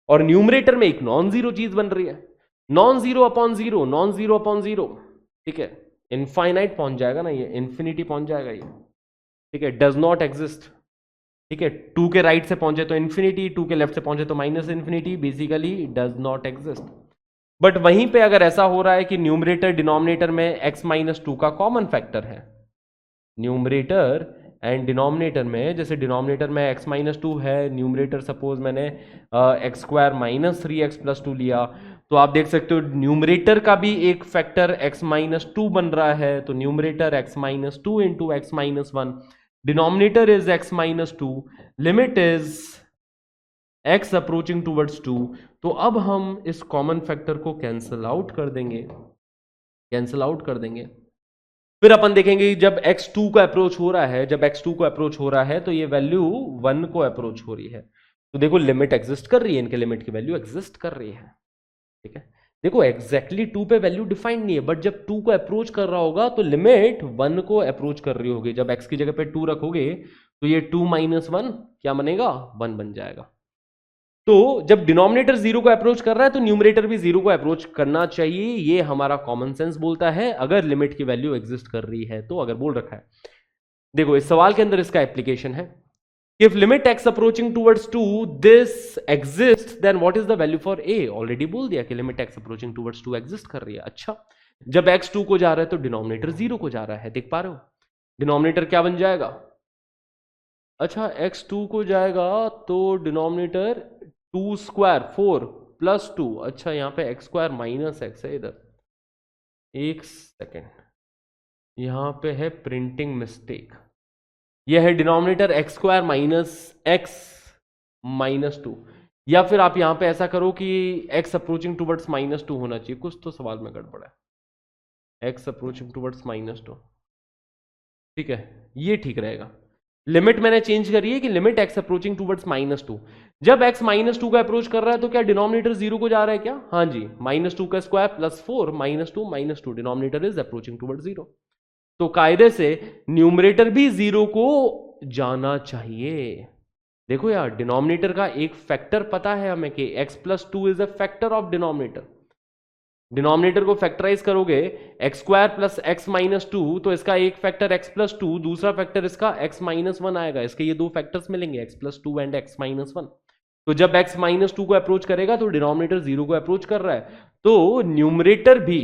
और न्यूमरेटर में एक नॉन जीरो चीज बन रही है। Non zero upon zero, non zero upon zero, ठीक है, इनफाइनाइट पहुंच जाएगा ना, ये इन्फिनिटी पहुंच जाएगा ये, ठीक है, डज नॉट एग्जिस्ट। ठीक है, 2 के राइट से पहुंचे तो इन्फिनिटी, 2 के लेफ्ट से पहुंचे तो minus infinity, basically does not exist. But वहीं पे अगर ऐसा हो रहा है कि न्यूमरेटर डिनोमिनेटर में x माइनस 2 का कॉमन फैक्टर है, न्यूमरेटर एंड डिनोमिनेटर में, जैसे डिनोमिनेटर में x माइनस 2 है, न्यूमरेटर सपोज मैंने x square minus 3x plus 2 लिया, तो आप देख सकते हो न्यूमरेटर का भी एक फैक्टर x माइनस 2 बन रहा है, तो numerator x minus 2 into x minus 1, denominator is x minus 2, limit is x approaching towards 2। तो अब हम इस कॉमन फैक्टर को कैंसिल आउट कर देंगे, कैंसिल आउट कर देंगे। फिर अपन देखेंगे जब x2 को अप्रोच हो रहा है, जब x2 को अप्रोच हो रहा है तो ये वैल्यू 1 को अप्रोच हो रही है, तो देखो लिमिट एग्जिस्ट कर रही है, इनके लिमिट की वैल्यू एग्जिस्ट कर रही है। ठीक है, देखो एग्जैक्टली 2 पे वैल्यू डिफाइंड नहीं है, बट जब 2 को अप्रोच कर रहा होगा तो लिमिट 1 को अप्रोच कर रही होगी। जब x की जगह पे 2 रखोगे तो ये 2 माइनस 1 क्या बनेगा? 1 बन जाएगा। तो जब डिनोमिनेटर 0 को अप्रोच कर रहा है तो न्यूमरेटर भी 0 को अप्रोच करना चाहिए, ये हमारा कॉमन सेंस बोलता है, अगर लिमिट की वैल्यू एग्जिस्ट कर रही है तो, अगर बोल रखा है। देखो इस सवाल के अंदर इसका एप्लीकेशन है, if limit x approaching towards 2 this exists then what is the value for a, already बोल दिया कि limit x approaching towards 2 exist कर रही है। अच्छा, जब x 2 को जा रहा है तो डिनोमिनेटर 0 को जा रहा है, देख पा रहे हो, डिनोमिनेटर क्या बन जाएगा? अच्छा, x 2 को जाएगा तो डिनोमिनेटर 2 स्क्वायर 4 प्लस 2, अच्छा यहाँ पे x स्क्वायर माइनस एक्स है, इधर एक सेकेंड, यहाँ पे है प्रिंटिंग मिस्टेक, यह है denominator x square minus x minus 2, या फिर आप यहां पे ऐसा करो कि x अप्रोचिंग टूवर्ड्स माइनस 2 होना चाहिए, कुछ तो सवाल में गड़बड़ है, x अप्रोचिंग टूवर्ड्स माइनस 2, ठीक है, ये ठीक रहेगा। लिमिट मैंने चेंज करी है कि limit x approaching towards minus 2, जब x माइनस 2 का अप्रोच कर रहा है तो क्या डिनोमिनेटर 0 को जा रहा है क्या? हाँ जी, माइनस 2 का square plus 4 minus 2 minus 2, denominator is approaching towards 0, तो कायदे से न्यूमरेटर भी 0 को जाना चाहिए। देखो यार, डिनोमिनेटर का एक फैक्टर पता है हमें कि x plus 2 is a factor of denominator, denominator को फैक्टराइज करोगे x square plus x minus 2, तो इसका एक फैक्टर x प्लस 2, दूसरा फैक्टर इसका x माइनस 1 आएगा, इसके ये दो फैक्टर्स मिलेंगे x plus 2 and x minus 1। तो जब x माइनस 2 को अप्रोच करेगा तो डिनोमिनेटर 0 को अप्रोच कर रहा है, तो न्यूमरेटर भी,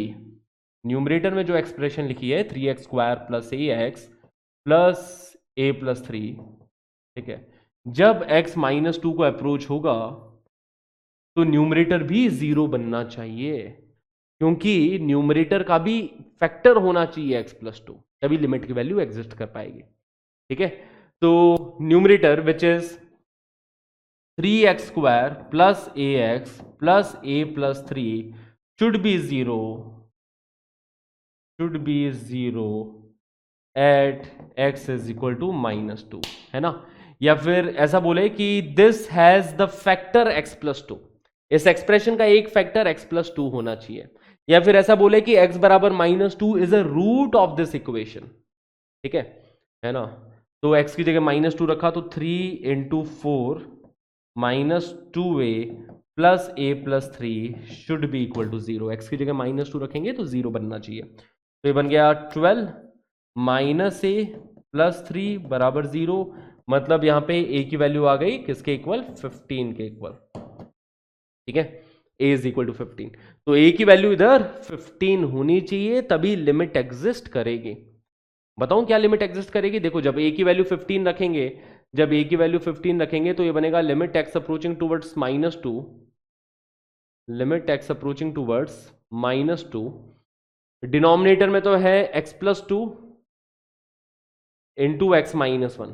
न्यूमरेटर में जो एक्सप्रेशन लिखी है 3x square plus ax plus a plus 3, ठीक है, जब x माइनस 2 को अप्रोच होगा तो न्यूमरेटर भी 0 बनना चाहिए, क्योंकि न्यूमरेटर का भी फैक्टर होना चाहिए x प्लस 2, तभी लिमिट की वैल्यू एग्जिस्ट कर पाएगी। ठीक है, तो numerator which is 3x² plus ax plus a plus 3 should be zero at x is equal to -2, है ना। या फिर ऐसा बोले कि this has the factor x plus 2, इस एक्सप्रेशन का एक फैक्टर x प्लस 2 होना चाहिए। या फिर ऐसा बोले कि x बराबर -2 is a root of this equation, ठीक है ना। तो x की जगह -2 रखा तो 3 × 4 -2a plus a plus 3 should be equal to 0। X की जगह -2 रखेंगे तो 0 बनना चाहिए। तो ये बन गया 12 माइनस a प्लस 3 बराबर 0। मतलब यहां पे a की वैल्यू आ गई किसके इक्वल, 15 के इक्वल, ठीक है। a इज इक्वल टू 15, तो a की वैल्यू इधर 15 होनी चाहिए, तभी लिमिट एग्जिस्ट करेगी। बताऊं क्या लिमिट एग्जिस्ट करेगी? देखो, जब a की वैल्यू 15 रखेंगे, जब a की वैल्यू 15 रखेंगे तो ये बनेगा limit x approaching towards -2, limit x approaching towards -2, denominator में तो है x plus 2 into x minus 1।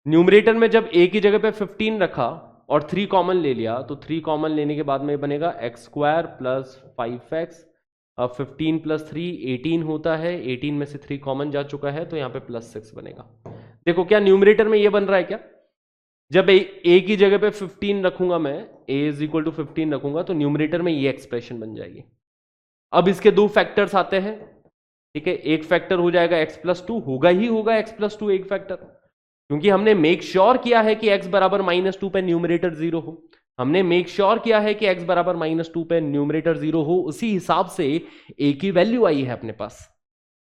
Numerator में जब a की जगह पे 15 रखा और 3 कॉमन ले लिया, तो 3 कॉमन लेने के बाद में बनेगा x² प्लस 5x। अब 15 प्लस 3 18 होता है, 18 में से 3 कॉमन जा चुका है, तो यहाँ पे प्लस 6 बनेगा। देखो क्या न्यूमरेटर में ये बन रहा है क्या? जब a की जगह पे 15 रखूंगा मैं, a इज इक्वल टू 15 रखूंगा, तो न्यूमरेटर में ये एक्सप्रेशन बन जाएगी। अब इसके दो फैक्टर्स आते हैं, ठीक है। एक फैक्टर हो जाएगा x प्लस 2, होगा ही होगा x प्लस 2 एक फैक्टर, क्योंकि हमने मेक श्योर किया है कि x बराबर -2 पे न्यूमरेटर 0 हो। हमने मेक श्योर किया है कि x बराबर -2 पे न्यूमरेटर 0 हो, उसी हिसाब से a की वैल्यू आई है अपने पास,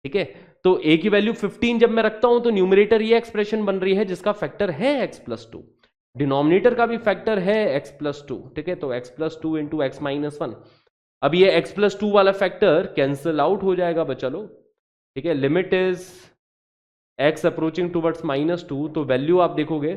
ठीक है। तो a की वैल्यू 15 जब मैं रखता हूं तो न्यूमरेटर ये एक्सप्रेशन बन रही है जिसका फैक्टर है x प्लस 2, डिनोमिनेटर का भी फैक्टर है x प्लस 2, ठीक है। तो x plus 2 into x minus 1। अब ये x प्लस 2 वाला फैक्टर कैंसिल आउट हो जाएगा बच्चा लोग, ठीक है। Limit is x approaching towards -2, तो वैल्यू आप देखोगे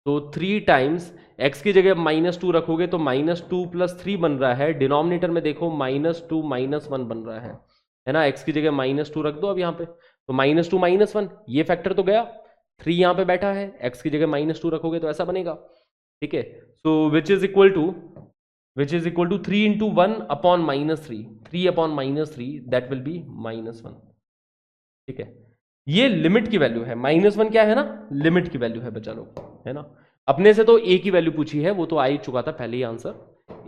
तो 3 टाइम्स x की जगह -2 रखोगे तो -2 प्लस 3 बन रहा है। डिनोमिनेटर में देखो -2 -1 बन रहा है ना। x की जगह -2 रख दो अब यहाँ पे, तो -2 -1 ये फैक्टर तो गया, 3 यहाँ पे बैठा है, x की जगह -2 रखोगे तो ऐसा बनेगा, ठीक है। So which is equal to 3 into 1 upon -3, 3 upon -3 that will be -1, ठीक है। ये लिमिट की वैल्यू है, -1 क्या है ना, लिमिट की वैल्यू है बच्चा लोग, है ना। अपने से तो a की वैल्यू पूछी है, वो तो आ ही चुका था पहले ही आंसर,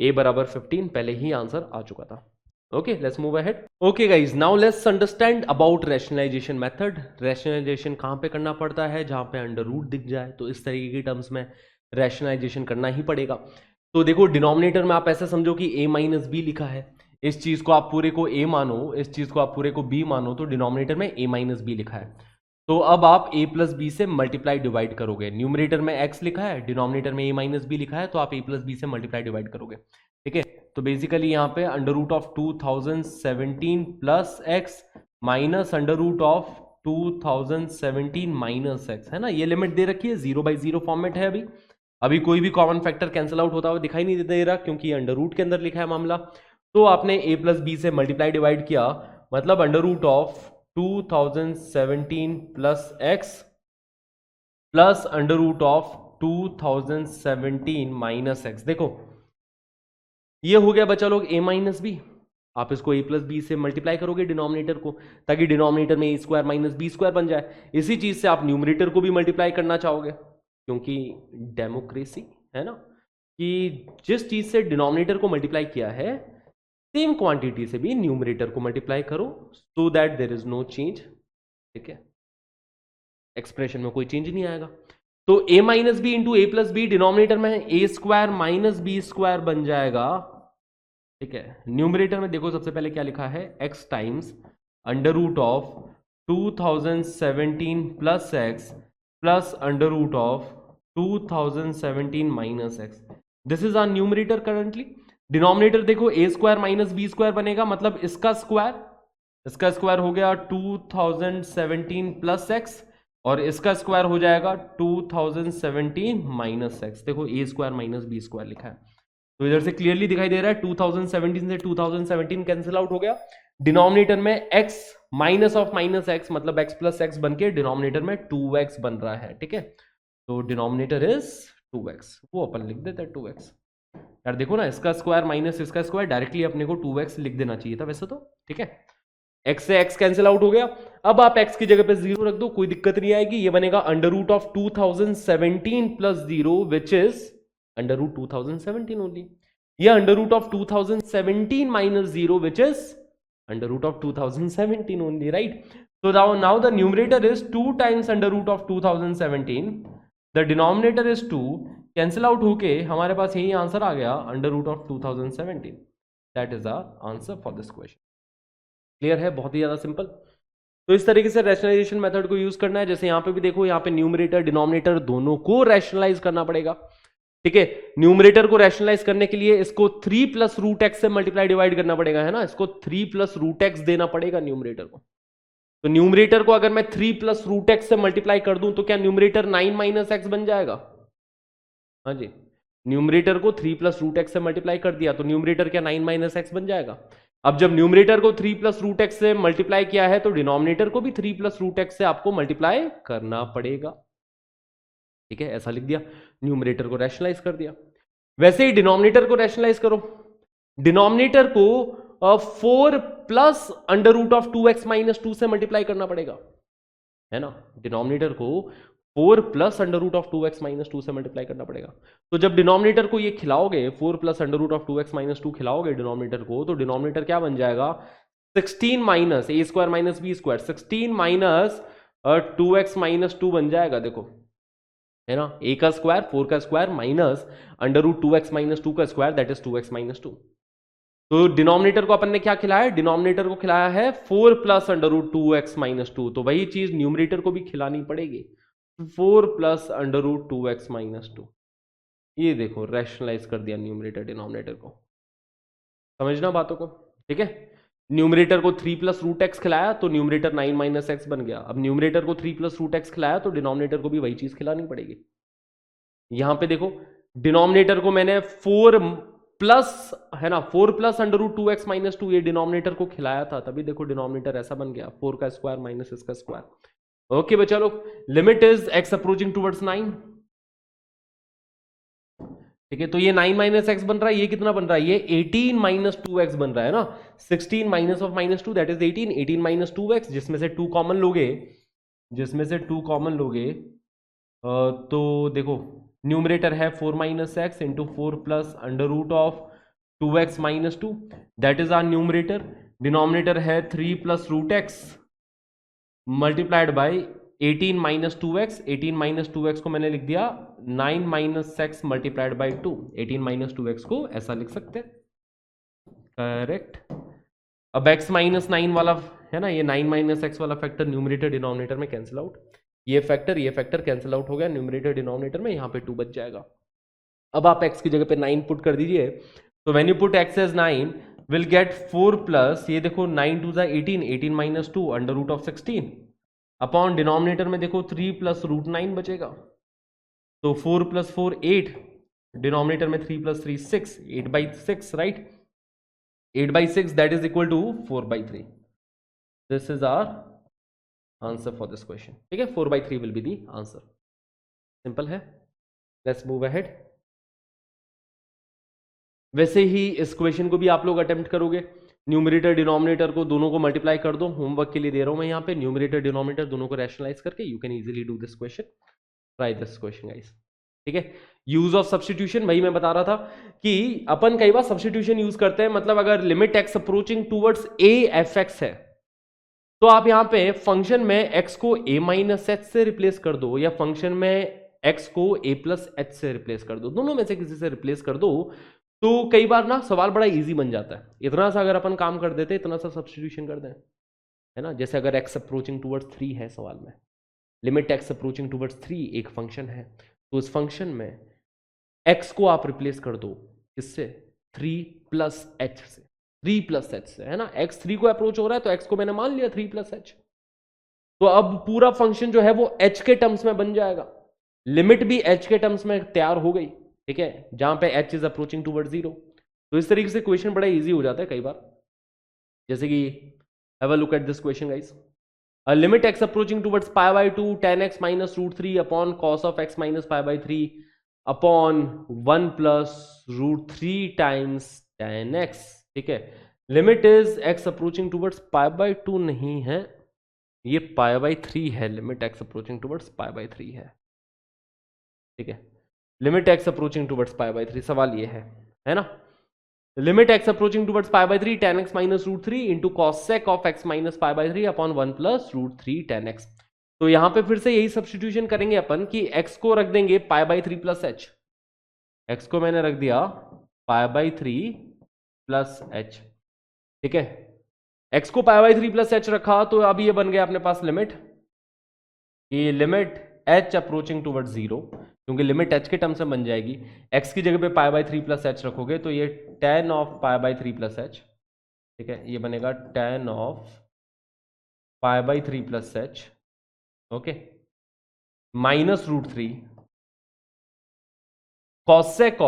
a बराबर 15 पहले ही आंसर आ चुका था। Okay, let's move ahead. Okay guys, now let's understand about rationalisation method. Rationalisation कहां पे करना पड़ता है? जहां पे अंडर रूट दिख जाए, तो इस तरीके की टर्म्स में रैशनलाइजेशन करना ही पड़ेगा। तो देखो, डिनोमिनेटर में आप ऐसा समझो कि a माइनस बी लिखा है, इस चीज को आप पूरे को a मानो, इस चीज को आप पूरे को b मानो, तो डिनोमिनेटर में a माइनस बी लिखा है। तो अब आप a प्लस बी से मल्टीप्लाई डिवाइड करोगे। न्यूमरेटर में x लिखा है, डिनोमिनेटर में a माइनस बी लिखा है, तो आप a प्लस बी से मल्टीप्लाई डिवाइड करोगे, ठीक है। तो बेसिकली यहाँ पे under root of 2017 plus x minus under root of 2017 minus x, है ना। ये लिमिट दे रखी है, 0/0 फॉर्मेट है। अभी कोई भी कॉमन फैक्टर कैंसिल आउट होता हुआ दिखाई नहीं दे रहा, क्योंकि अंडर रूट के अंदर लिखा है मामला। तो आपने a प्लस बी से मल्टीप्लाई डिवाइड किया, मतलब under root of 2017 plus x plus under root of 2017 minus x. देखो ये हो गया बच्चा लोग a माइनस बी। आप इसको a प्लस बी से मल्टीप्लाई करोगे डिनोमिनेटर को, ताकि डिनोमिनेटर में a² माइनस b² बन जाए। इसी चीज से आप न्यूमरेटर को भी मल्टीप्लाई करना चाहोगे, क्योंकि डेमोक्रेसी है ना, कि जिस चीज से डिनोमिनेटर को मल्टीप्लाई किया है सेम क्वांटिटी से भी न्यूमरेटर को मल्टीप्लाई करो, so that there is no change, ठीक है। एक्सप्रेशन में कोई चेंज नहीं आएगा। तो a minus b into a plus b, denominator में a² माइनस b² बन जाएगा, ठीक है। न्यूमरेटर में देखो सबसे पहले क्या लिखा है, x times under root of 2017 plus x plus under root of 2017 minus x. This is our numerator currently. Denominator देखो a² माइनस b² बनेगा, मतलब इसका स्क्वायर हो गया 2017 प्लस एक्स, और इसका स्क्वायर हो जाएगा 2017 माइनस एक्स। देखो a² माइनस b² लिखा है, तो इधर से क्लियरली दिखाई दे रहा है 2017 से 2017 कैंसिल आउट हो गया। डिनोमिनेटर में x minus of minus x मतलब एक्स प्लस एक्स बन के डिनोमिनेटर में 2x बन रहा है, ठीक है। तो डिनोमिनेटर इज 2x, वो अपन लिख देते हैं 2x। यार देखो ना, इसका स्क्वायर माइनस इसका स्क्वायर, डायरेक्टली अपने को 2x लिख देना चाहिए था वैसे तो, ठीक है। x से x कैंसिल आउट हो गया। अब आप x की जगह पे 0 रख दो, कोई दिक्कत नहीं आएगी। ये बनेगा under root of 2017 plus 0 which is under root 2017 only. ये under root of 2017 minus 0 which is under root of 2017 only, right? So now the numerator is 2 times under root of 2017, the denominator is 2, cancel out होके हमारे पास यही आंसर आ गया under root of 2017। that is our answer for this question। Clear है? बहुत ही ज्यादा सिंपल। तो इस तरीके से रैशनलाइजेशन मेथड को यूज करना है। जैसे यहां पे भी देखो, यहां पे न्यूमरेटर डिनोमिनेटर दोनों को रैशनलाइज करना पड़ेगा, ठीक है। न्यूमरेटर को रैशनलाइज करने के लिए इसको 3 प्लस रूट एक्स से मल्टीप्लाई डिवाइड करना पड़ेगा, है ना। इसको 3 प्लस रूट एक्स देना पड़ेगा न्यूमरेटर को। तो न्यूमरेटर को अगर मैं 3 प्लस रूट एक्स से मल्टीप्लाई कर दूं तो क्या न्यूमरेटर 9 माइनस एक्स बन जाएगा? हाँ जी, न्यूमरेटर को 3 प्लस रूट एक्स से मल्टीप्लाई कर दिया तो न्यूमरेटर क्या 9 माइनस एक्स बन जाएगा। अब जब न्यूमरेटर को 3 प्लस रूट एक्स से मल्टीप्लाई किया है तो डिनोमिनेटर को भी 3 प्लस रूट एक्स से आपको मल्टीप्लाई करना पड़ेगा, ठीक है। ऐसा लिख दिया, न्यूमरेटर को रैशनलाइज कर दिया। वैसे ही डिनोमिनेटर को रैशनलाइज करो। डिनोमिनेटर को 4 plus under root of 2x minus 2 से मल्टीप्लाई करना पड़ेगा, है ना। डिनोमिनेटर को 4 plus under root of 2x minus 2 से मल्टीप्लाई करना पड़ेगा। तो जब डिनोमिनेटर को ये खिलाओगे, 4 plus under root of 2x minus 2 खिलाओगे डिनोमिनेटर को, तो डिनोमिनेटर क्या बन जाएगा? 16 minus a square minus b square, 16 minus 2x minus 2 बन जाएगा, देखो, है ना। a का स्क्वायर 4 का square minus under root 2x minus 2 का square, that is 2x minus 2। तो डिनोमिनेटर को अपन ने क्या खिलाया? डिनोमिनेटर को खिलाया है 4 plus under root 2x minus 2। तो वही चीज न्यूमरेटर को भी खिलानी पड़ेगी, 4 plus under root 2x minus 2। ये देखो, रैशनलाइज कर दिया न्यूमरेटर डिनोमिनेटर को। समझना बातों को, ठीक है। न्यूमरेटर को 3 प्लस रूट एक्स खिलाया तो न्यूमरेटर 9 माइनस एक्स बन गया। अब न्यूमरेटर को 3 प्लस रूट एक्स खिलाया तो डिनोमिनेटर को भी वही चीज खिलानी पड़ेगी। यहां पे देखो, डिनोमिनेटर को मैंने 4 प्लस, है ना, 4 plus under root 2x minus 2 ये डिनोमिनेटर को खिलाया था, तभी देखो डिनोमिनेटर ऐसा बन गया, 4 का स्क्वायर माइनस इसका स्क्वायर। ओके बच्चा लोग, limit is x approaching towards 9, ठीक है। तो ये 9 माइनस एक्स बन रहा है, ये कितना बन रहा है? ये 18 माइनस 2x बन रहा है ना। 16 minus of minus 2 that is 18, 18 minus 2x, जिसमें से 2 कॉमन लोगे, जिसमें से 2 कॉमन लोगे तो देखो न्यूमरेटर है 4 minus x into 4 plus under root of 2x minus 2, that is our numerator. Denominator है 3 plus root x multiplied by 18 minus 2x, 18 minus 2x को मैंने लिख दिया 9 minus x multiplied by 2। 18 minus 2x को ऐसा लिख सकते हैं, करेक्ट। अब x माइनस 9 वाला है ना, ये 9 माइनस एक्स वाला फैक्टर न्यूमरेटर डिनोमिनेटर में कैंसिल आउट, ये फैक्टर कैंसिल आउट हो गया न्यूमरेटर डिनोमिनेटर में, यहाँ पे 2 बच जाएगा। अब आप x की जगह पे 9 पुट कर दीजिए, तो when you put x as 9 will get 4 plus, ये देखो 9 टू ज़ा 18, 18 minus 2 under root of 16 upon denominator में देखो 3 प्लस रूट 9 बचेगा, तो 4 प्लस 4 8, डिनोमिनेटर में 3 plus 3 6, 8 by 6, right, 8 by 6 that is equal to 4 by 3। This is our answer for this question, ठीक है। 4 by 3 will be the answer, simple है। Let's move ahead. वैसे ही इस क्वेश्चन को भी आप लोग अटेम्प्ट करोगे, न्यूमरेटर डिनोमिनेटर को दोनों को मल्टीप्लाई कर दो, होमवर्क के लिए दे रहा हूं मैं यहाँ पे, न्यूमरेटर डिनोमिनेटर दोनों को रैशनलाइज करके you can easily do this question, try this question guys, ठीक है। यूज ऑफ सब्स्टिट्यूशन, वही मैं बता रहा था कि अपन कई बार सब्स्टिट्यूशन यूज करते हैं, मतलब अगर limit x approaching towards A F x है तो आप यहाँ पे फंक्शन में x को a माइनस एच से रिप्लेस कर दो, या फंक्शन में x को a प्लस एच से रिप्लेस कर दो, दोनों में से किसी से रिप्लेस कर दो, तो कई बार ना सवाल बड़ा इजी बन जाता है। इतना सा अगर अपन काम कर देते, इतना सा सब्स्टिट्यूशन कर दें, है ना। जैसे अगर x अप्रोचिंग टूवर्ड्स 3 है सवाल में, लिमिट x अप्रोचिंग टूवर्ड्स 3 एक फंक्शन है, तो उस फंक्शन में x को आप रिप्लेस कर दो किससे? 3 प्लस एच से, 3 प्लस एच से, है ना। x 3 को अप्रोच हो रहा है तो x को मैंने मान लिया 3 प्लस एच, तो अब पूरा फंक्शन जो है वो h के टर्म्स में बन जाएगा, लिमिट भी h के टर्म्स में तैयार हो गई, ठीक है, जहां पे h इज अप्रोचिंग टूवर्ड 0। तो इस तरीके से क्वेश्चन बड़ा इजी हो जाता है कई बार। जैसे कि have a look at this question guys. Limit x approaching towards pi by 2 tan x minus root 3 upon cos of x minus pi by 3 upon 1 plus root 3 times tan x. ठीक है, limit is x approaching towards pi by 2 नहीं है, ये पाई बाई 3 है. Limit x approaching towards pi by 3 है. ठीक है, limit x approaching towards pi by 3, सवाल ये है ना. Limit x approaching towards pi by 3 tan x minus root 3 into cosec of x minus pi by 3 upon 1 plus root 3 tan x. तो यहां पे फिर से यही सब्स्टिट्यूशन करेंगे अपन कि x को रख देंगे पाई बाई 3 प्लस h. x को मैंने रख दिया पाई बाई 3 प्लस h. ठीक है, x को पाई बाई 3 प्लस h रखा तो अब ये बन गया अपने पास लिमिट, ये लिमिट h अप्रोचिंग टुवर्ड्स 0, क्योंकि लिमिट h के टर्म से बन जाएगी. x की जगह पे पाई बाई 3 प्लस h रखोगे तो ये tan of pi by 3 plus h. ठीक है, ये बनेगा tan of pi by 3 plus h. Okay, minus root 3 cosec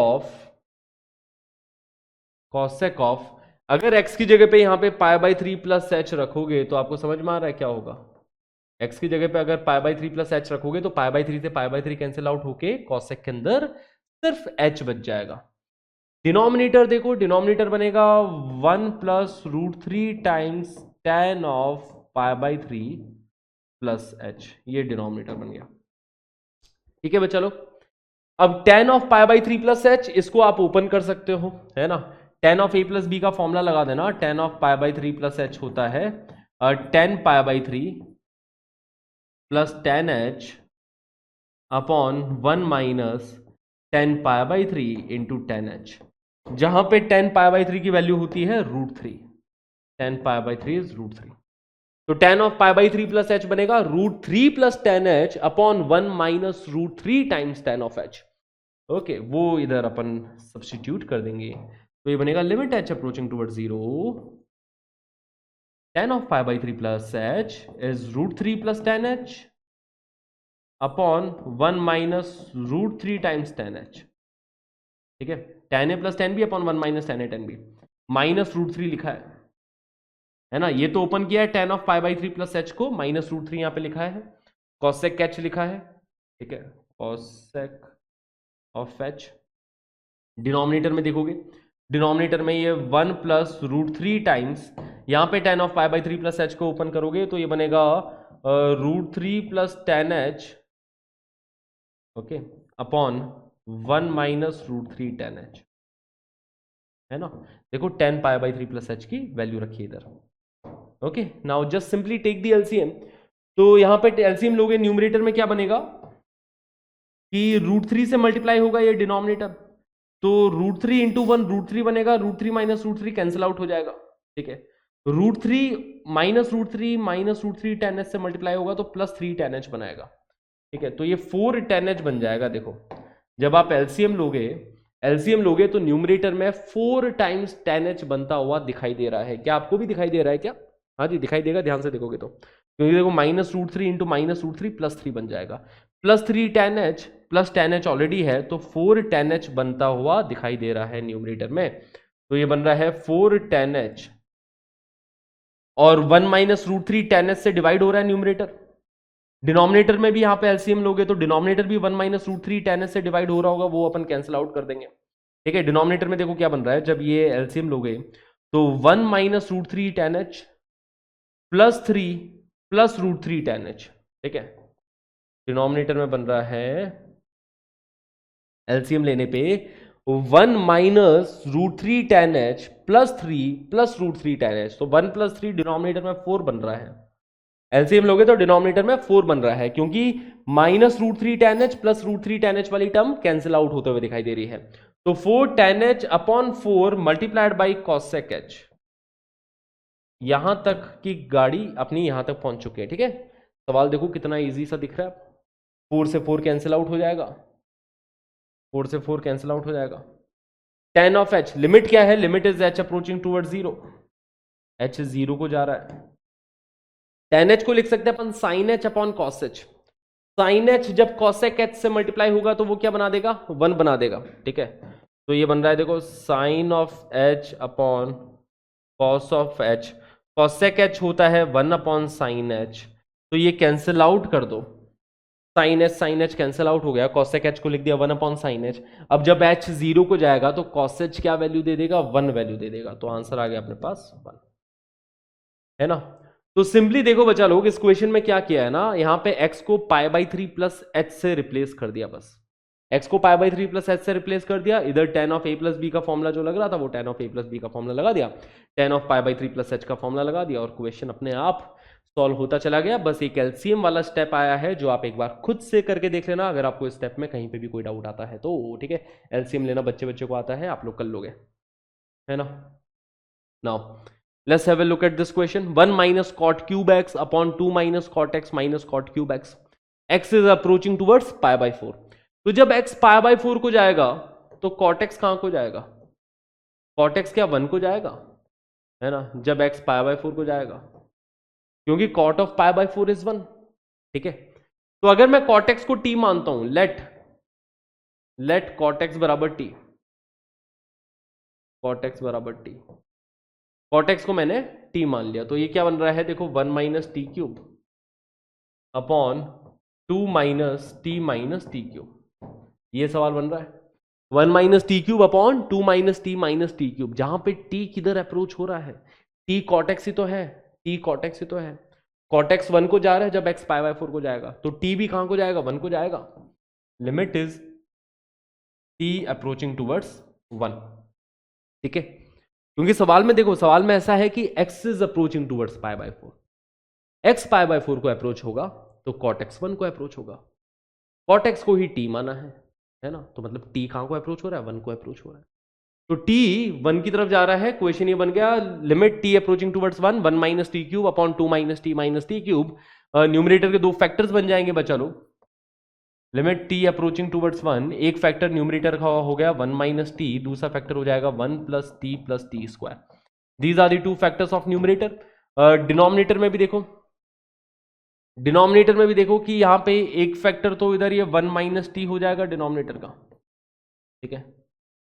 of अगर x की जगह पे यहां पे पाई बाई 3 प्लस h रखोगे तो आपको समझ में आ रहा है क्या होगा. x की जगह पे अगर पाई बाई 3 प्लस h रखोगे तो पाई बाई 3 से पाई बाई 3 कैंसिल आउट होके कॉसेक के अंदर सिर्फ h बच जाएगा. डिनोमिनेटर देखो, डिनोमिनेटर बनेगा 1 plus root 3 times tan of pi by 3 plus h. ये डिनोमिनेटर बन गया. ठीक है बच्चा लोग, अब tan of pi by 3 plus h इसको आप ओपन कर सकते हो, है ना. tan of a plus b का फॉर्मूला लगा देना. tan of pi by 3 plus h होता है tan pi by 3 plus tan h upon 1 minus tan pi by 3 into tan h, जहां पे tan पाई बाई 3 की वैल्यू होती है root 3. tan pi by 3 is root 3. तो tan of pi by 3 plus h बनेगा root 3 plus tan h upon 1 minus root 3 times tan of h. Okay, वो इधर अपन सब्स्टिट्यूट कर देंगे तो ये बनेगा limit h approaching towards 0 tan of pi by 3 plus h is root 3 plus tan h upon 1 minus root 3 times tan h. ठीक है, tan a plus tan b upon 1 minus tan a tan b, minus root 3 लिखा है ना. ये तो ओपन किया है tan of pi by 3 plus h को, माइनस रूट 3 यहां पे लिखा है, कॉसेक h लिखा है. ठीक है, कॉसेक ऑफ h. डिनोमिनेटर में देखोगे, डिनोमिनेटर में ये 1 प्लस रूट 3 टाइम्स, यहां पे tan of pi by 3 plus h को ओपन करोगे तो ये बनेगा root 3 plus tan h, okay, upon 1 minus root 3 tan h, है ना. देखो tan pi by 3 plus h की वैल्यू रखी इधर. Okay, now just simply take the LCM. तो यहां पे एलसीएम लोगे, न्यूमरेटर में क्या बनेगा कि रूट 3 से मल्टीप्लाई होगा ये डिनोमिनेटर, तो रूट 3 इंटू 1 रूट 3 बनेगा, root 3 minus root 3 cancel out हो जाएगा. ठीक है, root 3 minus root 3 tan h से मल्टीप्लाई होगा तो प्लस 3 tan h बनाएगा. ठीक है, तो ये 4 tan h बन जाएगा. देखो, जब आप एलसीएम लोगे तो न्यूमरेटर में 4 टाइम्स tan h बनता हुआ दिखाई दे रहा है. क्या आपको भी दिखाई दे रहा है क्या? हाँ जी, दिखाई देगा, ध्यान से देखोगे तो, क्योंकि देखो minus root 3 into minus root 3 plus 3 बन जाएगा. Plus 3 tan h plus tan h already है तो 4 tan h बनता हुआ दिखाई दे रहा है न्यूमरेटर में. तो ये बन रहा है 4 tan h और 1 माइनस रूट 3 tan h से डिवाइड हो रहा है न्यूमरेटर. डिनोमिनेटर में भी यहां पे एलसीएम लोगे तो डिनोमिनेटर भी 1 माइनस रूट 3 tan h से डिवाइड हो रहा होगा, वो अपन कैंसिल आउट कर देंगे. ठीक है, डिनोमिनेटर में देखो क्या बन रहा है, जब ये एलसीएम लोगे तो 1 minus root 3 tan h plus 3 plus root 3 tan h. ठीक है, डिनोमिनेटर में बन रहा है एलसीएम लेने पे 1 minus root 3 tan h plus 3 plus root 3 tan h. तो 1 प्लस 3 डिनोमिनेटर में 4 बन रहा है. एलसीएम लोगे तो डिनोमिनेटर में 4 बन रहा है, क्योंकि minus root 3 tan h plus root 3 tan h वाली टर्म कैंसिल आउट होते हुए दिखाई दे रही है. तो 4 tan h upon 4 multiplied by cosec h. यहां तक की गाड़ी अपनी यहां तक पहुंच चुके हैं. ठीक है, सवाल देखो कितना इजी सा दिख रहा है. 4 से 4 कैंसिल आउट हो जाएगा, 4 से 4 कैंसिल आउट हो जाएगा. tan ऑफ h, लिमिट क्या है, limit is h approaching toward 0, h 0 को जा रहा है. tan h को लिख सकते हैं अपन sin h upon cos h. sin h जब cosec h से मल्टीप्लाई होगा तो वो क्या बना देगा, 1 बना देगा. ठीक है, तो ये बन रहा है देखो sin of h upon cos of h. Cosec H होता है 1/sin h, तो ये कैंसिल आउट कर दो, sin h कैंसिल आउट हो गया, कॉसेक एच को लिख दिया 1/sin h। अब जब h 0 को जाएगा तो कॉस एच क्या वैल्यू दे देगा, 1 वैल्यू दे देगा, तो आंसर आ गया अपने पास 1, है ना। तो सिंपली देखो बच्चा लोग, इस क्वेश्चन में क्या किया है ना, यहाँ पे x को π/3 प्लस h से रिप्लेस कर दिया, बस x को π/3 प्लस h से रिप्लेस कर दिया, इधर tan of a plus b का फॉर्मूला जो लग रहा था वो tan of a plus b का फॉर्मूला लगा दिया, tan ऑफ π/3 प्लस h का फॉर्मूला लगा दिया, और क्वेश्चन अपने आप सॉल्व होता चला गया। बस एक एलसीएम वाला स्टेप आया है जो आप एक बार खुद से करके देख लेना, अगर आपको इस स्टेप में कहीं पे भी कोई डाउट आता है तो, ठीक है। एलसीएम लेना बच्चे बच्चे को आता है, आप लोग कर लोगे, है ना। Now let's have a look at this question. 1 minus cot cube x upon 2 minus cot x minus cot cube x. x is approaching towards π/4. तो जब x π/4 को जाएगा तो cot x कहां को जाएगा, cot x क्या 1 को जाएगा, है ना, जब x π/4 को जाएगा, क्योंकि cot of π/4 is 1, ठीक है। तो अगर मैं cot x को t मानता हूं, let cot x बराबर t, cot x बराबर t, cot x को मैंने t मान लिया, तो ये क्या बन रहा है, देखो 1 minus t cube upon 2 minus t cube, ये सवाल बन रहा है। 1 minus t cube upon 2 minus t cube, जहां पे t किधर अप्रोच हो रहा है, t cot x ही तो है, t cot x ही तो है, cot x 1 को जा रहा है, जब x π/4 को जाएगा तो t भी कहां को जाएगा, 1 को जाएगा, limit is t approaching towards 1, ठीक है। क्योंकि सवाल में देखो, सवाल में ऐसा है कि x is approaching towards π/4, x π/4 को अप्रोच होगा तो cot x 1 को अप्रोच होगा, cot x को ही t माना है ना, तो मतलब t कहां को अप्रोच हो रहा है, 1 को अप्रोच हो रहा है, तो t 1 की तरफ जा रहा है, क्वेश्चन ये बन गया, limit t approaching towards 1 minus t cube upon 2 minus t cube, numerator के दो फैक्टर्स बन जाएंगे बच्चा लोग, लिमिट t अप्रोचिंग टूवर्ड्स 1, एक फैक्टर न्यूमरेटर का हो गया 1 माइनस टी, दूसरा फैक्टर हो जाएगा 1 plus t square, these are the two factors of numerator. Denominator में भी देखो, डिनोमिनेटर में भी देखो कि यहां पे एक फैक्टर तो इधर ये 1 माइनस टी हो जाएगा डिनोमिनेटर का, ठीक है,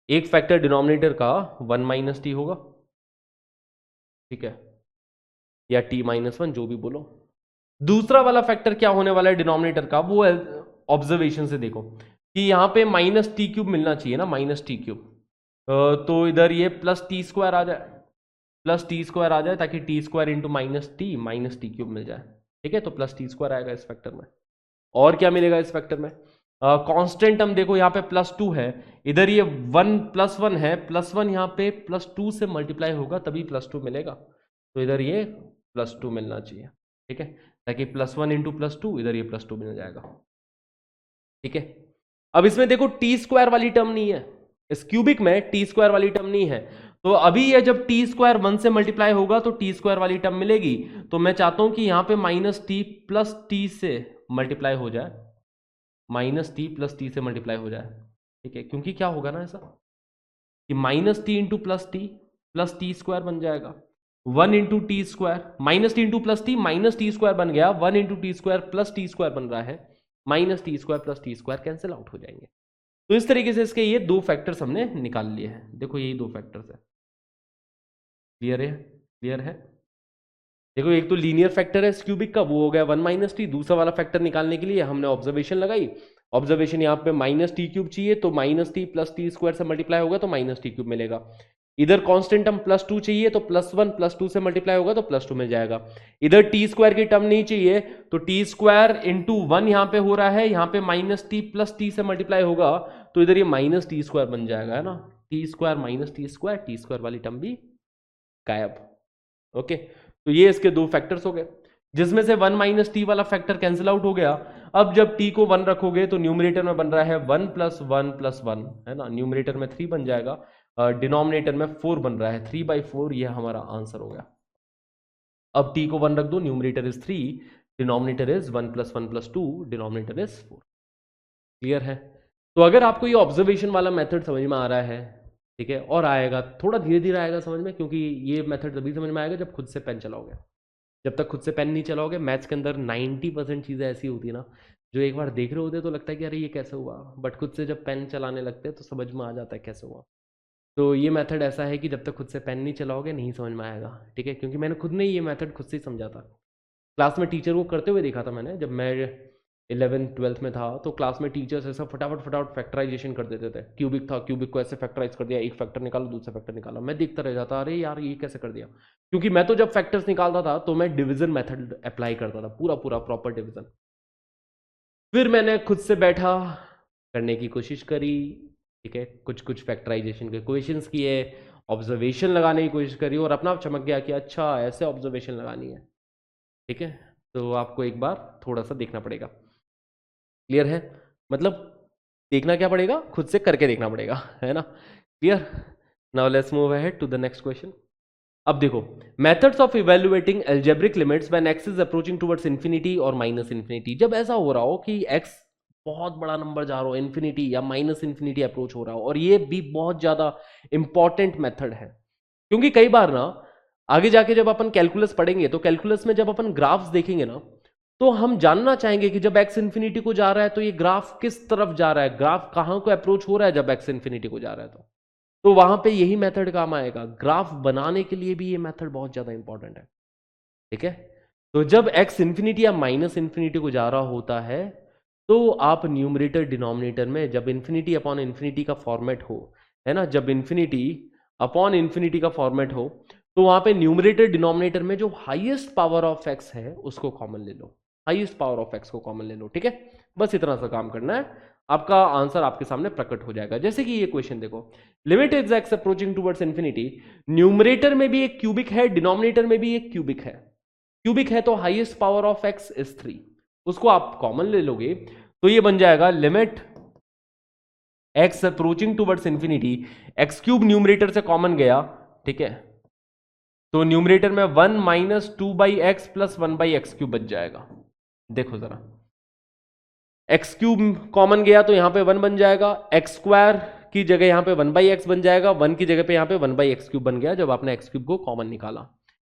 एक फैक्टर डिनोमिनेटर का 1 माइनस टी होगा, ठीक है, या t माइनस 1 जो भी बोलो। दूसरा वाला फैक्टर क्या होने वाला है डिनोमिनेटर का, वो ऑब्जर्वेशन से देखो कि यहां पे माइनस टी क्यूब मिलना चाहिए ना, माइनस टी क्यूब, तो इधर ये प्लस टी स्क्वायर आ जाए, प्लस टी स्क्वायर आ जाए, ताकि t square into minus t cube मिल जाए, ठीक है, तो प्लस टी स्क्वायर आएगा इस फैक्टर में। और क्या मिलेगा इस फैक्टर में, कांस्टेंट हम देखो यहाँ पे +2 है, इधर ये 1 + 1 है, +1 यहाँ पे +2 से मल्टीप्लाई होगा तभी +2 मिलेगा, तो इधर ये +2 मिलना चाहिए, ठीक है, ताकि +1 इंटू +2, इधर ये +2 मिल जाएगा, ठीक है। अब इसमें देखो टी स्क्वायर वाली टर्म नहीं है, इस क्यूबिक में टी स्क्वायर वाली टर्म नहीं है, तो अभी ये जब टी स्क्वायर 1 से मल्टीप्लाई होगा तो टी स्क्वायर वाली टर्म मिलेगी, तो मैं चाहता हूं कि यहां पे माइनस टी प्लस टी से मल्टीप्लाई हो जाए, माइनस टी प्लस टी से मल्टीप्लाई हो जाए, ठीक है, क्योंकि क्या होगा ना ऐसा कि minus T into plus t square बन जाएगा, 1 into T square, minus T into minus T square बन गया, 1 into T square plus t square बन रहा है, minus T square plus t square cancel out हो जाएंगे। तो इस तरीके से इसके ये दो फैक्टर्स हमने निकाल लिए हैं, देखो यही दो फैक्टर्स है, क्लियर है, क्लियर है। देखो एक तो लीनियर फैक्टर है क्यूबिक का, वो हो गया 1 माइनस टी, दूसरा वाला फैक्टर निकालने के लिए हमने ऑब्जर्वेशन लगाई, ऑब्जर्वेशन यहाँ पे माइनस टी क्यूब चाहिए, तो minus T plus t square से मल्टीप्लाई होगा तो माइनस टी क्यूब मिलेगा, इधर कांस्टेंट टर्म +2 चाहिए तो +1 +2 से मल्टीप्लाई होगा तो +2 मिल जाएगा, इधर टी स्क्वायर की टर्म नहीं चाहिए तो टी स्क्वायर इंटू 1 यहाँ पे हो रहा है, यहाँ पे माइनस टी प्लस टी से मल्टीप्लाई होगा तो इधर ये माइनस टी स्क्वायर बन जाएगा, है ना, T square minus T square वाली टर्म भी गायब, ओके। तो ये इसके दो फैक्टर्स हो गए, जिसमें से 1 माइनस टी वाला फैक्टर कैंसिल आउट हो गया। अब जब t को 1 रखोगे तो न्यूमरेटर में बन रहा है 1 + 1 + 1, है ना, न्यूमरेटर में 3 बन जाएगा, डिनोमिनेटर में 4 बन रहा है, 3/4 ये हमारा आंसर हो गया। अब t को 1 रख दो, numerator is 3, denominator is 1 + 1 + 2, denominator is 4, clear है। तो अगर आपको ये ऑब्जर्वेशन वाला मेथड समझ में आ रहा है, ठीक है, और आएगा थोड़ा धीरे धीरे आएगा समझ में, क्योंकि ये मेथड तभी समझ में आएगा जब खुद से पेन चलाओगे, जब तक खुद से पेन नहीं चलाओगे, मैथ्स के अंदर 90% चीज़ें ऐसी होती है ना, जो एक बार देख रहे होते तो लगता है कि अरे ये कैसे हुआ, बट खुद से जब पेन चलाने लगते हैं तो समझ में आ जाता है कैसे हुआ, तो ये मेथड ऐसा है कि जब तक खुद से पेन नहीं चलाओगे नहीं समझ में आएगा, ठीक है, क्योंकि मैंने खुद ने ये मेथड खुद से ही समझा था। क्लास में टीचर को करते हुए देखा था मैंने, जब मैं 11th-12th में था, तो क्लास में टीचर्स ऐसा फटाफट फटाफट फैक्टराइजेशन कर देते थे। क्यूबिक था, क्यूबिक को ऐसे फैक्टराइज कर दिया, एक फैक्टर निकालो, दूसरा फैक्टर निकालो। मैं देखता रह जाता, अरे यार ये कैसे कर दिया, क्योंकि मैं तो जब फैक्टर्स निकालता था तो मैं डिवीजन मेथड अप्लाई करता था, पूरा पूरा प्रॉपर डिवीजन। फिर मैंने खुद से बैठा, करने की कोशिश करी, ठीक है, कुछ कुछ फैक्टराइजेशन के क्वेश्चंस किए, ऑब्जर्वेशन लगाने की कोशिश करी, और अपना आप चमक गया कि अच्छा ऐसे ऑब्जर्वेशन लगानी है, ठीक है। तो आपको एक बार थोड़ा सा देखना पड़ेगा, क्लियर है, मतलब देखना क्या पड़ेगा, खुद से करके देखना पड़ेगा, है ना, clear. Now let's move ahead to the next question. अब देखो, methods of evaluating algebraic limits when x is approaching towards infinity और माइनस इंफिनिटी। जब ऐसा हो रहा हो कि x बहुत बड़ा नंबर जा रहा हो, इंफिनिटी या माइनस इंफिनिटी अप्रोच हो रहा हो, और ये भी बहुत ज्यादा इंपॉर्टेंट मेथड है, क्योंकि कई बार ना आगे जाके जब अपन कैलकुलस पढ़ेंगे, तो कैलकुलस में जब अपन ग्राफ्स देखेंगे ना, तो हम जानना चाहेंगे कि जब x इंफिनिटी को जा रहा है तो ये ग्राफ किस तरफ जा रहा है, ग्राफ कहां को अप्रोच हो रहा है जब x इंफिनिटी को जा रहा है। तो वहां पे यही मेथड काम आएगा। ग्राफ बनाने के लिए भी ये मेथड बहुत ज्यादा इंपॉर्टेंट है, ठीक है। तो जब x इंफिनिटी या माइनस इंफिनिटी को जा रहा होता है, तो आप न्यूमरेटर डिनोमिनेटर में, जब इंफिनिटी अपॉन इंफिनिटी का फॉर्मेट हो, है ना, जब इंफिनिटी अपॉन इंफिनिटी का फॉर्मेट हो, तो वहां पे न्यूमरेटर डिनोमिनेटर में जो हाईएस्ट पावर ऑफ x है उसको कॉमन ले लो, हाईएस्ट पावर ऑफ x को कॉमन ले लो, ठीक है। बस इतना सा काम करना है, आपका आंसर आपके सामने प्रकट हो जाएगा। जैसे कि ये क्वेश्चन देखो, limit is x approaching towards infinity, numerator में भी एक क्यूबिक है, डिनोमिनेटर में भी एक क्यूबिक है। क्यूबिक है तो highest power of x is 3, उसको आप कॉमन ले लोगे, तो ये बन जाएगा limit x approaching towards infinity, x cube numerator से कॉमन गया, ठीक है, तो न्यूमरेटर में 1 minus 2/x plus 1/x cube बच जाएगा। देखो जरा, एक्स क्यूब कॉमन गया तो यहां पे 1 बन जाएगा, एक्स स्क्वायर की जगह यहां पे 1/x बन जाएगा, 1 की जगह पे यहां पे 1/x क्यूब बन गया जब आपने एक्स क्यूब को कॉमन निकाला।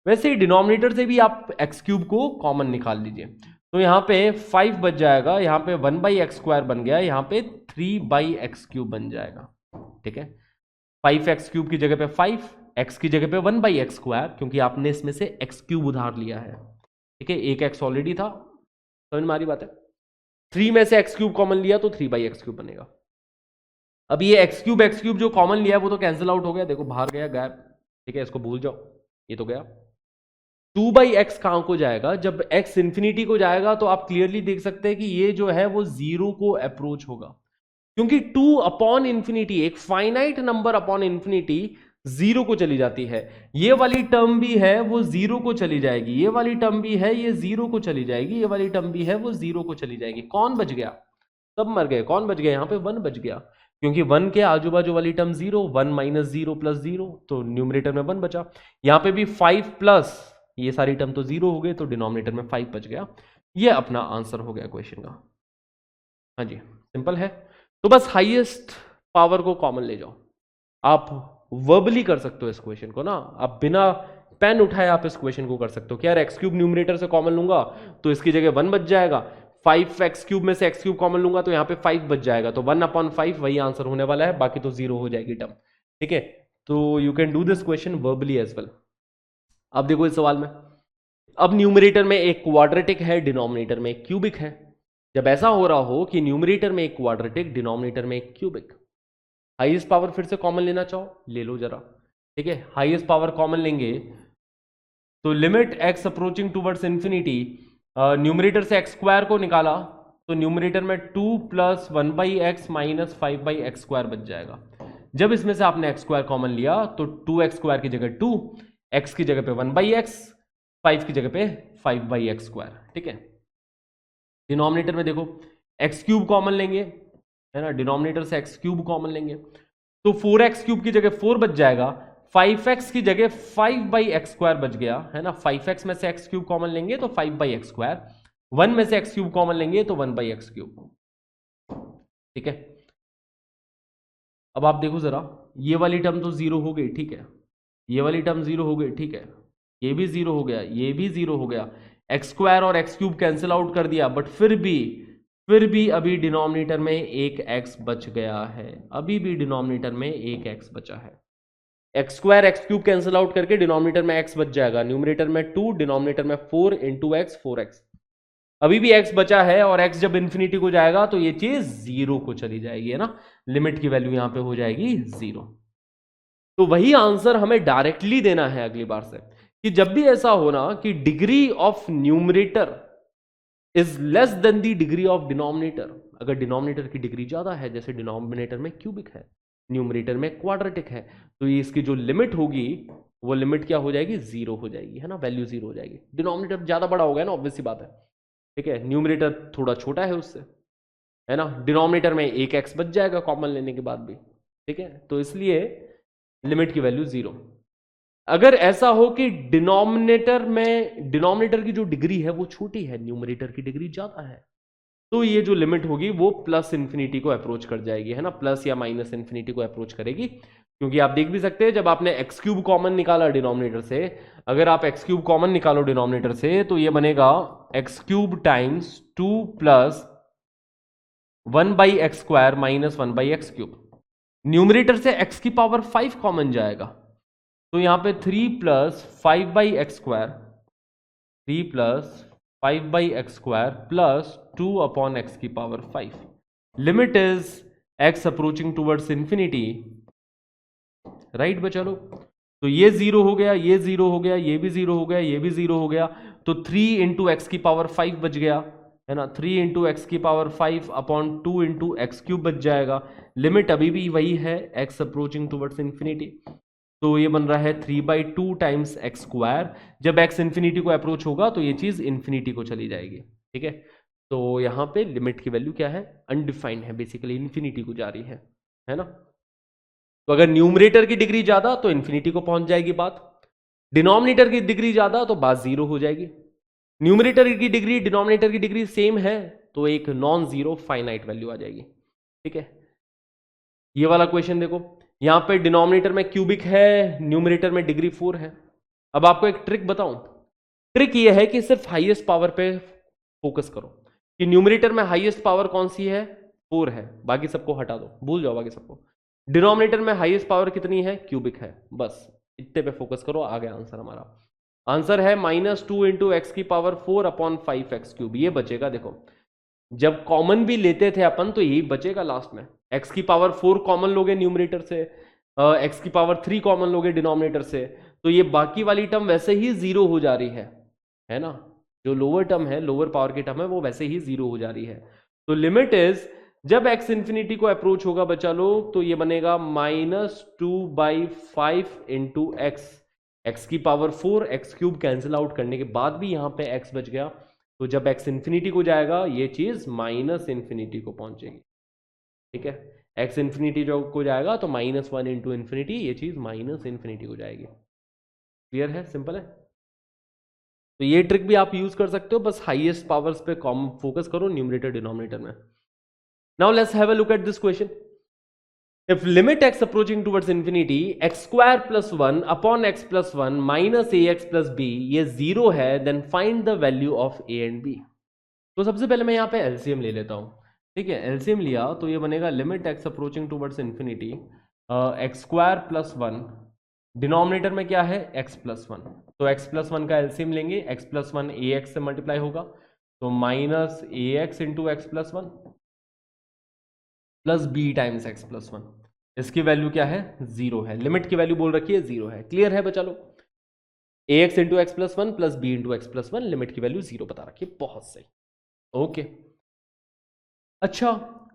वैसे ही डिनोमिनेटर से भी आप एक्स क्यूब को कॉमन निकाल लीजिए, तो यहां पे 5 बच जाएगा, यहां पे 1/x स्क्वायर बन गया, यहां पे 3/x क्यूब बन जाएगा, ठीक है। 5x क्यूब की जगह पे 5, x की जगह पे 1/x स्क्वायर, क्योंकि आपने इसमें से x क्यूब उधार लिया है, ठीक है, एक x ऑलरेडी था, समझ में आ रही बात है। 3 में से एक्स क्यूब कॉमन लिया तो 3/x क्यूब बनेगा। अब ये एक्स क्यूब जो कॉमन लिया है वो तो कैंसिल आउट हो गया, देखो बाहर गया, गायब, ठीक है, इसको भूल जाओ, ये तो गया। 2/x कहां को जाएगा, जब x इंफिनिटी को जाएगा तो आप क्लियरली देख सकते हैं कि ये जो है वो 0 को अप्रोच होगा, क्योंकि 2 अपॉन इंफिनिटी, एक फाइनाइट नंबर अपॉन इंफिनिटी 0 को चली जाती है। ये वाली टर्म भी है वो 0 को चली जाएगी, ये वाली टर्म भी है ये 0 को चली जाएगी, ये वाली टर्म भी है वो 0 को चली जाएगी। कौन बच गया, सब मर गए, कौन बच गया, यहां पे 1 बच गया, क्योंकि 1 के आजू बाजू वाली टर्म 0, 1 माइनस 0 प्लस 0, तो न्यूमरेटर में 1 बचा। यहां पे भी 5 प्लस ये सारी टर्म तो 0 हो गए, तो डिनोमिनेटर में 5 बच गया। ये अपना आंसर हो गया क्वेश्चन का। हाँ जी, सिंपल है। तो बस हाईएस्ट पावर को कॉमन ले जाओ। आप वर्बली कर सकते हो इस क्वेश्चन को ना, आप बिना पेन उठाए आप इस क्वेश्चन को कर सकते हो कि यार एक्स क्यूब न्यूमरेटर से कॉमन लूंगा तो इसकी जगह 1 बच जाएगा, 5x क्यूब में से एक्स क्यूब कॉमन लूंगा तो यहाँ पे 5 बच जाएगा, तो 1/5 वही आंसर होने वाला है, बाकी तो 0 हो जाएगी टर्म, ठीक है। तो you can do this question verbally as well. अब देखो इस सवाल में, अब न्यूमरेटर में एक क्वाड्रेटिक है, डिनोमिनेटर में एक क्यूबिक है। जब ऐसा हो रहा हो कि न्यूमरेटर में एक क्वाड्रेटिक, डिनोमिनेटर में एक क्यूबिक, हाईएस्ट पावर फिर से कॉमन लेना चाहो ले लो जरा, ठीक है। हाईएस्ट पावर कॉमन लेंगे तो limit x approaching towards infinity, numerator से एक्स स्क्वायर को निकाला तो न्यूमरेटर में 2 plus 1/x minus 5/x square बच जाएगा। जब इसमें से आपने एक्स स्क्वायर कॉमन लिया तो 2x स्क्वायर की जगह 2, x की जगह पे 1/x, 5 की जगह पे 5/x स्क्वायर, ठीक है। डिनोमिनेटर में देखो एक्स क्यूब कॉमन लेंगे, है ना, डिनोमिनेटर से एक्स क्यूब कॉमन लेंगे तो 4x क्यूब की जगह 4 बच जाएगा, 5x की जगह 5/x स्क्वायर बच गया, है ना। 5x में से एक्स क्यूब कॉमन लेंगे तो 5/x स्क्वायर, 1 में से एक्स क्यूब कॉमन लेंगे तो 1/x क्यूब, ठीक है। अब आप देखो जरा, ये वाली टर्म तो 0 हो गई, ठीक है, ये वाली टर्म 0 हो गई, ठीक है, ये भी 0 हो गया, ये भी 0 हो गया, एक्स स्क्वायर और एक्स क्यूब कैंसिल आउट कर दिया, बट फिर भी अभी डिनोमिनेटर में एक x बच गया है, अभी भी डिनोमिनेटर में एक x बचा है, x square x cube cancel out करके डिनोमिनेटर में एक्स बच जाएगा, न्यूमरेटर में 2, डिनोमिनेटर में 4 इंटू एक्स 4x। अभी भी x बचा है और x जब इन्फिनिटी को जाएगा तो ये चीज 0 को चली जाएगी, है ना, लिमिट की वैल्यू यहां पे हो जाएगी 0। तो वही आंसर हमें डायरेक्टली देना है अगली बार से कि जब भी ऐसा होना कि degree of numerator is less than the degree of denominator, अगर डिनोमिनेटर की डिग्री ज्यादा है, जैसे डिनोमिनेटर में क्यूबिक है, न्यूमरेटर में क्वाड्रेटिक है, तो ये इसकी जो लिमिट होगी वो लिमिट क्या हो जाएगी, 0 हो जाएगी, है ना, वैल्यू 0 हो जाएगी। डिनोमिनेटर ज्यादा बड़ा होगा ना, ऑब्वियस सी बात है, ठीक है, न्यूमरेटर थोड़ा छोटा है उससे, है ना, डिनोमिनेटर में एक एक्स बच जाएगा कॉमन लेने के बाद भी, ठीक है, तो इसलिए लिमिट की वैल्यू 0। अगर ऐसा हो कि डिनोमिनेटर की जो डिग्री है वो छोटी है, न्यूमरेटर की डिग्री ज्यादा है, तो ये जो लिमिट होगी वो प्लस इन्फिनिटी को अप्रोच कर जाएगी, है ना, प्लस या माइनस इन्फिनिटी को अप्रोच करेगी। क्योंकि आप देख भी सकते हैं जब आपने एक्स क्यूब कॉमन निकाला डिनोमिनेटर से, अगर आप एक्स क्यूब कॉमन निकालो डिनोमिनेटर से तो ये बनेगा x cube times 2 plus 1 by x square minus 1 by x cube. Numerator से एक्स की पावर 5 कॉमन जाएगा, तो यहां पे 3 plus 5 by x square, 3 plus 5 by x square plus 2 upon x की power 5। Limit is x approaching towards infinity, right बच्चा लोग। तो ये 0 हो गया, ये 0 हो गया, ये भी 0 हो गया, ये भी 0 हो गया, तो 3 इंटू एक्स की पावर 5 बच गया, है ना, 3 इंटू एक्स की power 5 upon 2 into x cube बच जाएगा। लिमिट अभी भी वही है, एक्स अप्रोचिंग टूवर्ड्स इंफिनिटी, तो ये बन रहा है 3/2 टाइम्स एक्स स्क्वायर। जब एक्स इन्फिनिटी को अप्रोच होगा तो ये चीज इन्फिनिटी को चली जाएगी, ठीक है। तो यहां पे लिमिट की वैल्यू क्या है, अनडिफाइंड है, बेसिकली इन्फिनिटी को जा रही है ना। तो अगर न्यूमरेटर की डिग्री ज्यादा तो इन्फिनिटी को पहुंच जाएगी बात, डिनोमिनेटर की डिग्री ज्यादा तो बात 0 हो जाएगी। न्यूमरेटर की डिग्री डिनोमिनेटर की डिग्री सेम है तो एक नॉन जीरो फाइनाइट वैल्यू आ जाएगी, ठीक है। ये वाला क्वेश्चन देखो, यहां पे डिनोमिनेटर में क्यूबिक है, न्यूमरेटर में डिग्री 4 है। अब आपको एक ट्रिक बताऊं, ट्रिक ये है कि सिर्फ हाईएस्ट पावर पे फोकस करो कि न्यूमरेटर में हाईएस्ट पावर कौन सी है, 4 है, बाकी सबको हटा दो, भूल जाओ बाकी सबको। डिनोमिनेटर में हाईएस्ट पावर कितनी है, क्यूबिक है, बस इतने पे फोकस करो, आ गया आंसर हमारा। आंसर है -2 इंटू एक्स की पावर 4 अपॉन 5 एक्स क्यूब। ये बचेगा, देखो जब कॉमन भी लेते थे अपन तो यही बचेगा लास्ट में, एक्स की पावर 4 कॉमन लोगे न्यूमरेटर से, एक्स की पावर 3 कॉमन लोगे डिनोमिनेटर से, तो ये बाकी वाली टर्म वैसे ही 0 हो जा रही है ना, जो लोअर टर्म है, लोअर पावर की टर्म है, वो वैसे ही 0 हो जा रही है। तो लिमिट इज, जब x इन्फिनिटी को अप्रोच होगा बच्चा लोग, तो ये बनेगा -2/5 इंटू एक्स की power 4, x cube cancel out करने के बाद भी यहां पे x बच गया, तो जब x इन्फिनिटी को जाएगा ये चीज माइनस इन्फिनिटी को पहुंचेगी, ठीक है। x इन्फिनिटी जो को जाएगा तो -1 इंटू इन्फिनिटी, ये चीज माइनस इन्फिनिटी को जाएगी। क्लियर है, सिंपल है। तो ये ट्रिक भी आप यूज कर सकते हो, बस हाईएस्ट पावर्स पे कॉम फोकस करो न्यूमरेटर डिनोमिनेटर में। Now let's have a look at this question. If limit x approaching towards infinity, x square plus 1 upon x plus 1 minus ax plus b ये 0 है, then find the value of a and b। तो सबसे पहले मैं यहाँ पे LCM ले लेता हूँ, ठीक है। LCM लिया तो ये बनेगा limit x approaching towards infinity, x square plus 1, denominator में क्या है x plus 1, तो x plus 1 का LCM लेंगे, x plus 1 ax से मल्टीप्लाई होगा, तो minus ax into x plus 1 plus b times x plus 1, इसकी वैल्यू क्या है, 0 है, लिमिट की वैल्यू बोल रखी है 0 है। क्लियर है बच्चा लोग, ax into x plus 1 plus b into x plus 1, limit की वैल्यू 0 बता रखी है, बहुत सही, ओके। अच्छा,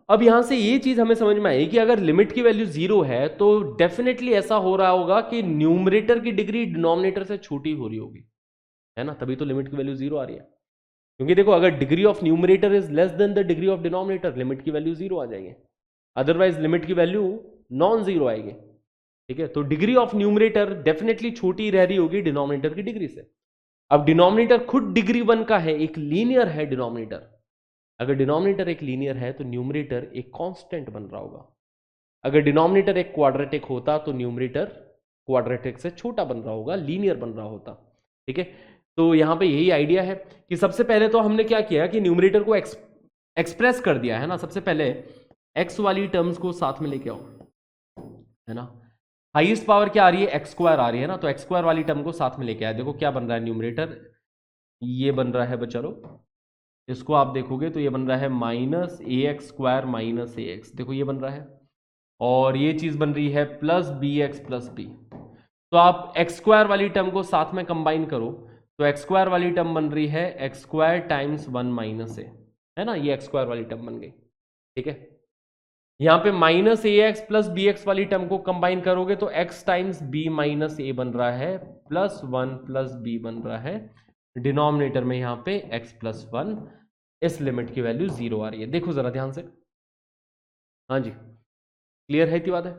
अब यहां से ये चीज हमें समझ में आई कि अगर लिमिट की वैल्यू 0 है तो डेफिनेटली ऐसा हो रहा होगा कि न्यूमरेटर की डिग्री डिनोमिनेटर से छोटी हो रही होगी, है ना, तभी तो लिमिट की वैल्यू 0 आ रही है। क्योंकि देखो अगर degree of numerator is less than the degree of denominator, limit की वैल्यू 0 आ जाएगी, अदरवाइज लिमिट की वैल्यू नॉन जीरो आएगी, ठीक है। तो डिग्री ऑफ न्यूमरेटर डेफिनेटली छोटी रह रही होगी डिनोमिनेटर की डिग्री से। अब डिनोमिनेटर खुद डिग्री 1 का है, एक लीनियर है डिनोमिनेटर, अगर डिनोमिनेटर एक लीनियर है तो न्यूमरेटर एक कांस्टेंट बन रहा होगा। अगर डिनोमिनेटर एक क्वाड्रेटिक होता तो न्यूमरेटर क्वाड्रेटिक से छोटा बन रहा होगा, लीनियर बन रहा होता, ठीक है। तो यहां पे यही आइडिया है कि सबसे पहले तो हमने क्या किया कि न्यूमरेटर को एक्सप्रेस कर दिया है ना, सबसे पहले एक्स वाली टर्म्स को साथ में लेके आओ, है ना, हाईएस्ट पावर क्या आ रही है, एक्स स्क्वायर आ रही है ना, तो एक्स स्क्वायर वाली टर्म को साथ में लेके आए। देखो क्या बन रहा है न्यूमरेटर, ये बन रहा है बच्चा लोग, इसको आप देखोगे तो ये बन रहा है minus a x square minus a x, देखो ये बन रहा है, और ये चीज बन रही है plus b x plus b. तो आप एक्स स्क्वायर वाली टर्म को साथ में कंबाइन करो, तो एक्स स्क्वायर वाली टर्म बन रही है x square times one minus a, है ना, ये एक्स स्क्वायर वाली टर्म बन गई। ठीक है, यहां पे minus a x plus b x वाली टर्म को कंबाइन करोगे तो एक्स टाइम्स बी माइनस ए बन रहा है, प्लस वन प्लस बी बन रहा है, डिनोमिनेटर में यहां पे एक्स प्लस वन, इस लिमिट की वैल्यू 0 आ रही है। देखो जरा ध्यान से, हाँ जी, क्लियर है, इतनी बात है।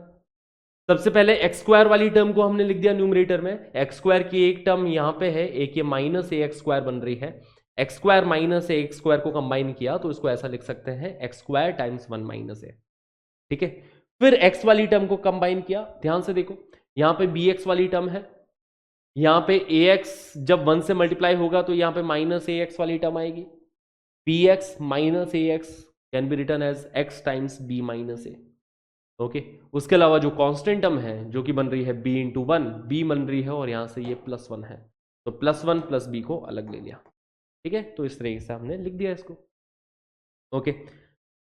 सबसे पहले एक्स स्क्वायर वाली टर्म को हमने लिख दिया न्यूमरेटर में, एक्स स्क्वायर की एक टर्म यहां पे है, एक ये माइनस ए एक्स स्क्वायर बन रही है, x square minus a x square को कंबाइन किया तो इसको ऐसा लिख सकते हैं x square times one minus a. ठीक है, फिर एक्स वाली टर्म को कंबाइन किया, ध्यान से देखो, यहां पे बी एक्स वाली टर्म है, यहां पे ए एक्स जब वन से मल्टीप्लाई होगा तो यहां पे माइनस ए एक्स वाली टर्म आएगी, p x minus a x can be written as x times b minus a. Okay, उसके अलावा जो कांस्टेंट टर्म है जो कि बन रही है बी इंटू वन, बी बन रही है और यहां से ये प्लस वन है, तो प्लस वन प्लस बी को अलग ले लिया। ठीक है, तो इस तरीके से हमने लिख दिया इसको। Okay,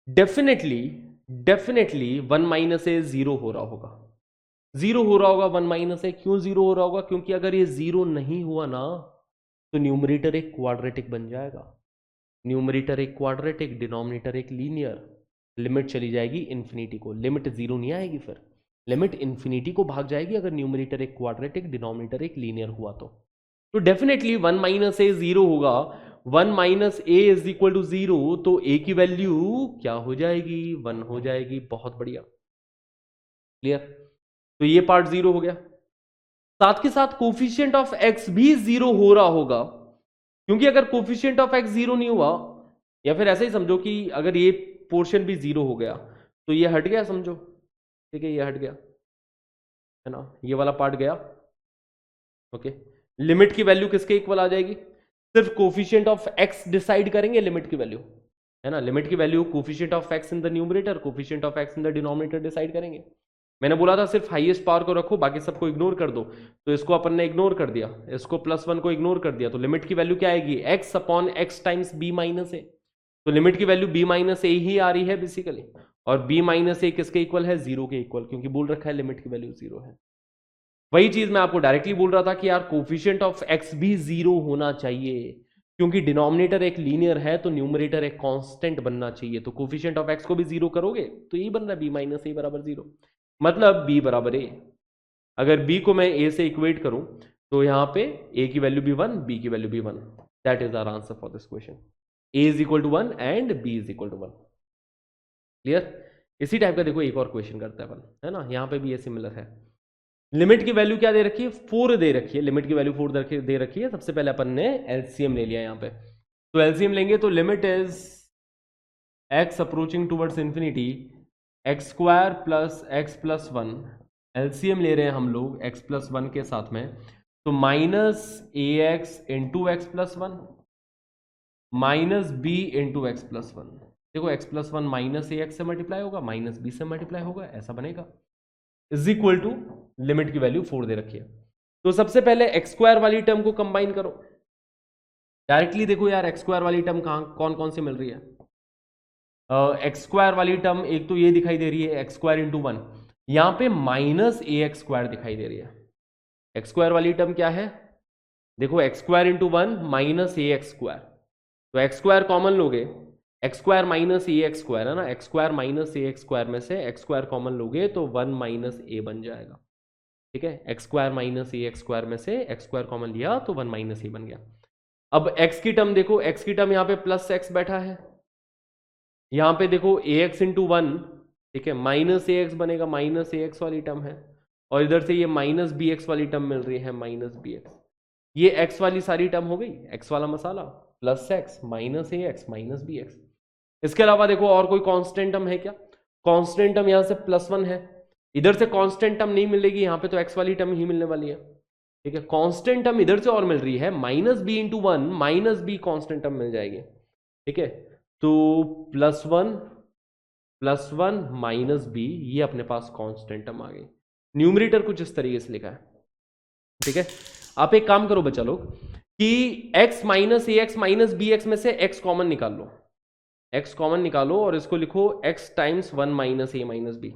definitely definitely one minus a zero हो रहा होगा, जीरो हो रहा होगा वन माइनस ए। क्यों जीरो हो रहा होगा, क्योंकि अगर ये जीरो नहीं हुआ ना तो न्यूमरेटर एक क्वाड्रेटिक बन जाएगा, न्यूमरेटर एक क्वाड्रेटिक, डिनोमिनेटर एक लीनियर, लिमिट चली जाएगी इन्फिनिटी को, लिमिट जीरो नहीं आएगी, फिर लिमिट इन्फिनिटी को भाग जाएगी अगर न्यूमरेटर एक क्वाड्रेटिक डिनोमिनेटर एक लीनियर हुआ तो definitely one minus a zero होगा, one minus a is equal to zero, तो ए की वैल्यू क्या हो जाएगी, वन हो जाएगी। बहुत बढ़िया, क्लियर, तो ये पार्ट जीरो हो गया। साथ के साथ कोफिशिएंट ऑफ एक्स भी जीरो हो रहा होगा, क्योंकि अगर कोफिशिएंट ऑफ एक्स जीरो नहीं हुआ, या फिर ऐसे ही समझो कि अगर ये पोर्शन भी जीरो हो गया तो ये हट गया, समझो, ठीक है, ये हट गया, है ना, ये वाला पार्ट गया। ओके, लिमिट की वैल्यू किसके इक्वल आ जाएगी, सिर्फ कोफिशिएंट ऑफ एक्स डिसाइड करेंगे लिमिट की वैल्यू, है ना, लिमिट की value coefficient of x in the numerator, coefficient of x in the denominator decide करेंगे। मैंने बोला था सिर्फ हाईएस्ट पावर को रखो, बाकी सबको इग्नोर कर दो, तो इसको अपन ने इग्नोर कर दिया, इसको प्लस वन को इग्नोर कर दिया, तो लिमिट की वैल्यू क्या आएगी, x upon x times b minus a, तो लिमिट की वैल्यू बी माइनस ए ही आ रही है बेसिकली, और बी माइनस ए किसके इक्वल है, जीरो के इक्वल, क्योंकि बोल रखा है लिमिट की वैल्यू जीरो है। वही चीज मैं आपको डायरेक्टली बोल रहा था कि यार कोफिशिएंट ऑफ एक्स भी जीरो होना चाहिए, क्योंकि डिनोमिनेटर एक लीनियर है तो न्यूमरेटर एक कांस्टेंट बनना चाहिए, तो कोफिशिएंट ऑफ एक्स को भी जीरो करोगे तो यही बन रहा है बी माइनस ए बराबर जीरो, मतलब बी बराबर ए। अगर बी को मैं ए से इक्वेट करूं तो यहां पे ए की वैल्यू भी वन, बी की वैल्यू भी one, that is our answer for this question, a is equal to one and b is equal to one. Clear, इसी टाइप का देखो एक और क्वेश्चन करते हैं अपन, है ना, यहां पे भी ये सिमिलर है। लिमिट की वैल्यू क्या दे रखी है, 4 दे रखी है, लिमिट की वैल्यू 4 दे रखी है। सबसे पहले अपन ने एलसीएम ले लिया यहां पे, तो एलसीएम लेंगे तो limit is x approaching towards infinity x square plus x plus one, LCM ले रहे हैं हम लोग एक्स प्लस वन के साथ में, तो minus a x into x plus one minus b into x plus one. देखो x plus one minus a x से मल्टीप्लाई होगा, माइनस बी से मल्टीप्लाई होगा, ऐसा बनेगा, इज इक्वल टू लिमिट की वैल्यू 4 दे रखी है। तो सबसे पहले एक्स स्क्वायर वाली टर्म को कंबाइन करो डायरेक्टली, देखो यार एक्स स्क्वायर वाली टर्म कहां कौन कौन सी मिल रही है, एक्स स्क्वायर वाली टर्म एक तो ये दिखाई दे रही है एक्स स्क्वायर इंटू वन, यहां पे माइनस ए एक्स स्क्वायर दिखाई दे रही है। एक्स स्क्वायर वाली टर्म क्या है, देखो x square into one minus a x square, तो एक्स स्क्वायर कॉमन लोगे, x square minus a x square है ना, x square minus a x square में से एक्स स्क्वायर कॉमन लोगे तो वन माइनस ए बन जाएगा। ठीक है, x square minus a x square में से एक्स स्क्वायर कॉमन लिया तो वन माइनस ए बन गया। अब एक्स की टर्म देखो, एक्स की टर्म यहां पे प्लस एक्स बैठा है, यहां पे देखो ए एक्स इंटू वन, ठीक है, माइनस ए एक्स बनेगा, माइनस ए एक्स वाली टर्म है, और इधर से ये माइनस बी एक्स वाली टर्म मिल रही है, माइनस बी एक्स, ये एक्स वाली सारी टर्म हो गई, एक्स वाला मसाला, plus x minus a x minus b x. इसके अलावा देखो और कोई कांस्टेंट टर्म है क्या, कांस्टेंट टर्म यहां से प्लस वन है, इधर से कांस्टेंट टर्म नहीं मिलेगी, यहां पे तो एक्स वाली टर्म ही मिलने वाली है। ठीक है, कांस्टेंट टर्म इधर से और मिल रही है, minus b into one minus b constant term मिल जाएगी। ठीक है, तो प्लस वन माइनस बी, ये अपने पास कांस्टेंट टर्म आ गई। न्यूमरेटर कुछ इस तरीके से लिखा है, ठीक है। आप एक काम करो बच्चा लोग कि x minus a x minus b x में से x कॉमन निकाल लो, x कॉमन निकालो और इसको लिखो x times 1 minus a minus b,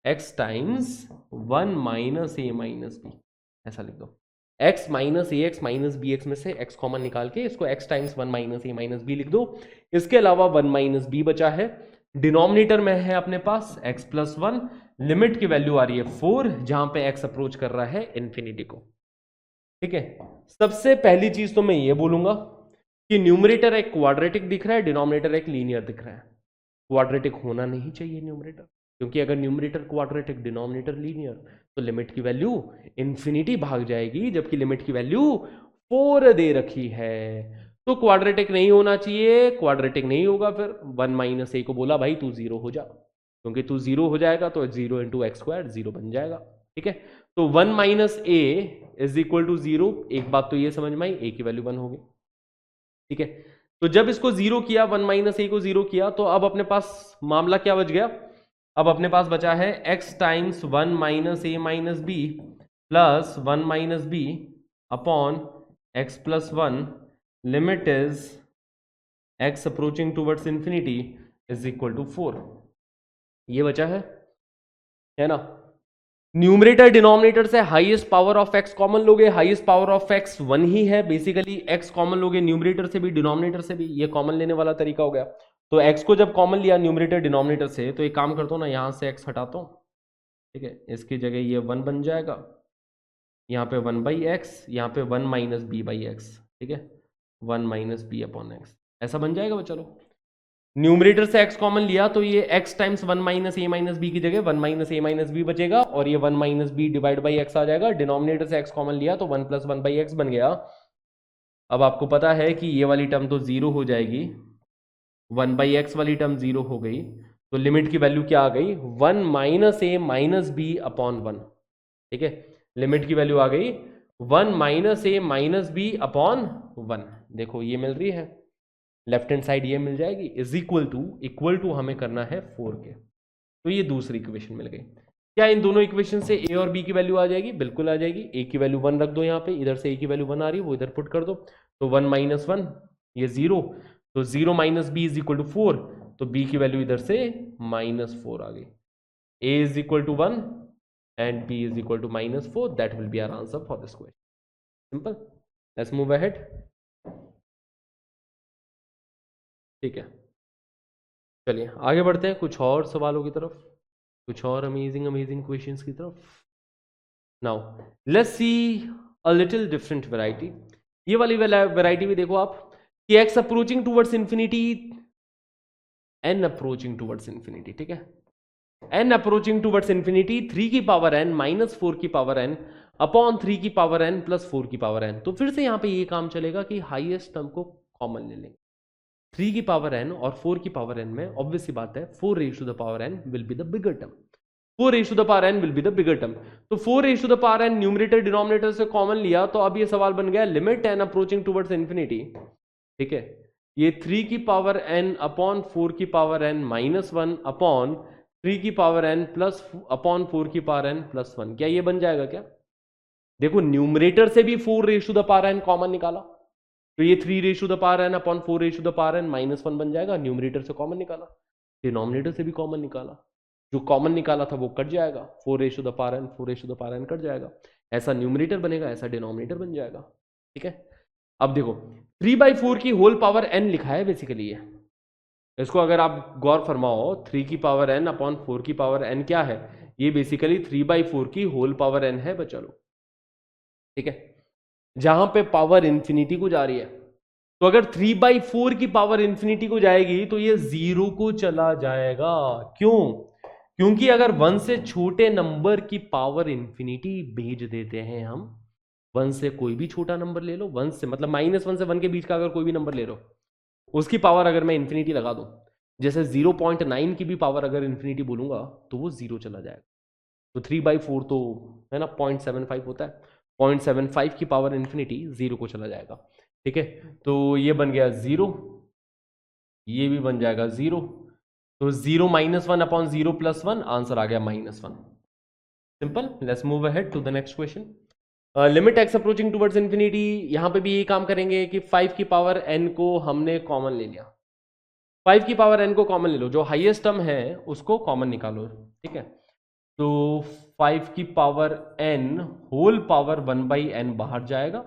x times 1 minus a minus b, ऐसा लिख दो। x minus a x minus b x में से x कॉमन निकाल के इसको x times 1 minus a minus b लिख दो। इसके अलावा 1 माइनस बी बचा है, डिनोमिनेटर में है अपने पास x प्लस 1, लिमिट की वैल्यू आ रही है 4 जहां पे x अप्रोच कर रहा है इंफिनिटी को, ठीक है। सबसे पहली चीज तो मैं ये बोलूंगा कि न्यूमरेटर एक क्वाड्रेटिक दिख रहा है, डिनोमिनेटर एक लीनियर दिख रहा है। क्वाड्रेटिक होना नहीं चाहिए न्यूमरेटर, क्योंकि अगर न्यूमरेटर क्वाड्रेटिक डिनोमिनेटर लीनियर तो लिमिट की वैल्यू इंफिनिटी भाग जाएगी, जबकि लिमिट की वैल्यू 4 दे रखी है। तो क्वाड्रेटिक नहीं होना चाहिए, क्वाड्रेटिक नहीं होगा फिर 1 माइनस ए को बोला भाई तू 0 हो जा, क्योंकि तू 0 हो जाएगा तो 0 इंटू एक्स स्क्वायर 0 बन जाएगा, ठीक है। तो 1 minus a is equal to 0, एक बात तो ये समझ में आई, ए की वैल्यू 1 होगी, ठीक है। तो जब इसको 0 किया, 1 माइनस ए को 0 किया, तो अब अपने पास मामला क्या बच गया, अब अपने पास बचा है x times 1 minus a minus b plus 1 minus b upon x plus 1, limit is x approaching towards infinity is equal to 4, ये बचा है ना। न्यूमरेटर डिनोमिनेटर से highest power of x common लोगे, हाईएस्ट पावर ऑफ x 1 ही है, बेसिकली x कॉमन लोगे न्यूमरेटर से भी डिनोमिनेटर से भी, ये कॉमन लेने वाला तरीका हो गया। तो x को जब कॉमन लिया न्यूमरेटर डिनोमिनेटर से, तो एक काम करता हूं ना, यहां से x हटाता हूं, ठीक है, इसकी जगह ये 1 बन जाएगा, यहाँ पे 1 बाई एक्स, यहाँ पे 1 माइनस बी बाई एक्स, ठीक है, 1 माइनस बी अपॉन एक्स, ऐसा बन जाएगा। चलो न्यूमरेटर से x कॉमन लिया तो ये x times 1 minus a minus B की जगह 1 माइनस ए माइनस बी बचेगा, और ये 1 minus b divide by x आ जाएगा। डिनोमिनेटर से x कॉमन लिया तो 1 प्लस 1 बाई एक्स बन गया। अब आपको पता है कि ये वाली टर्म तो 0 हो जाएगी, 1 बाई एक्स वाली टर्म 0 हो गई, तो लिमिट की वैल्यू क्या आ गई, 1 minus a minus b upon 1, ठीक है। लिमिट की वैल्यू आ गई 1 minus a minus b upon 1, देखो ये मिल रही है, लेफ्ट हैंड साइड ये मिल जाएगी, इज इक्वल टू हमें करना है 4 के, तो ये दूसरी इक्वेशन मिल गई। क्या इन दोनों इक्वेशन से ए और बी की वैल्यू आ जाएगी, बिल्कुल आ जाएगी। ए की वैल्यू 1 रख दो यहाँ पे, इधर से ए की वैल्यू 1 आ रही है वो इधर पुट कर दो, तो 1 माइनस 1 ये 0, तो 0 minus b is equal to 4, तो बी की वैल्यू इधर से -4 आ गई। A is equal to 1 and b is equal to -4, that will be our answer for this question. Simple, let's move ahead, ठीक है। चलिए आगे बढ़ते हैं कुछ और सवालों की तरफ, कुछ और अमेजिंग क्वेश्चंस की तरफ। Now let's see a little different variety. ये वाली वैरायटी भी देखो आप कि x approaching towards infinity, n approaching towards infinity, ठीक है, n अप्रोचिंग टुवर्ड्स इंफिनिटी 3 की पावर n माइनस 4 की पावर n अपॉन 3 की पावर n प्लस 4 की पावर n। तो फिर से यहां पे ये काम चलेगा कि हाईएस्ट टर्म को कॉमन ले लेंगे, 3 की पावर n और 4 की पावर n में ऑब्वियस सी बात है 4 raise to the power n will be the bigger term, 4 raise to the power n will be the bigger term. तो 4 raise to the power n numerator denominator से कॉमन लिया, तो अब ये सवाल बन गया limit n approaching towards infinity, ठीक है, ये 3 की पावर n अपॉन 4 की पावर n माइनस 1 अपॉन 3 की पावर n प्लस अपॉन 4 की पावर n प्लस 1, क्या ये बन जाएगा क्या? देखो न्यूमरेटर से भी 4 raise to the power n common निकाला, तो ये 3 raise to the power n upon 4 raise to the power n minus 1 बन जाएगा। न्यूमरेटर से कॉमन निकाला, डिनोमिनेटर से भी कॉमन निकाला, जो कॉमन निकाला था वो कट जाएगा, 4 raise to the power n 4 raise to the power n cut जाएगा, ऐसा न्यूमरेटर बनेगा, ऐसा डिनोमिनेटर बन जाएगा, ठीक है। अब देखो 3/4 की होल पावर n लिखा है बेसिकली, ये इसको अगर आप गौर फरमाओ 3 की पावर n अपॉन 4 की पावर n क्या है, ये बेसिकली 3/4 की होल पावर n है बच्चा लोग, ठीक है, जहां पे पावर इंफिनिटी को जा रही है। तो अगर 3/4 की पावर इंफिनिटी को जाएगी तो ये 0 को चला जाएगा, क्यों? क्योंकि अगर 1 से छोटे नंबर की पावर इंफिनिटी भेज देते हैं हम, 1 से कोई भी छोटा नंबर ले लो, 1 से मतलब -1 से 1 के बीच का अगर कोई भी नंबर ले लो, उसकी पावर अगर मैं इंफिनिटी लगा दूं, जैसे 0.9 की भी पावर अगर इंफिनिटी बोलूंगा तो वो 0 चला जाएगा। तो 3/4 तो है ना 0.75 होता है, 0.75 की पावर इंफिनिटी 0 को चला जाएगा, ठीक है। तो ये बन गया 0, ये भी बन जाएगा 0, तो 0 -1 अपॉन 0 + 1, आंसर आ गया -1, simple. Let's move ahead to the next question. Limit x approaching towards infinity. यहां पे भी यही काम करेंगे कि 5 की पावर n को हमने कॉमन ले लिया. 5 की पावर n को कॉमन ले लो, जो हाईएस्ट टर्म है उसको कॉमन निकालो. ठीक है, तो 5 की power n whole power 1/n बाहर जाएगा,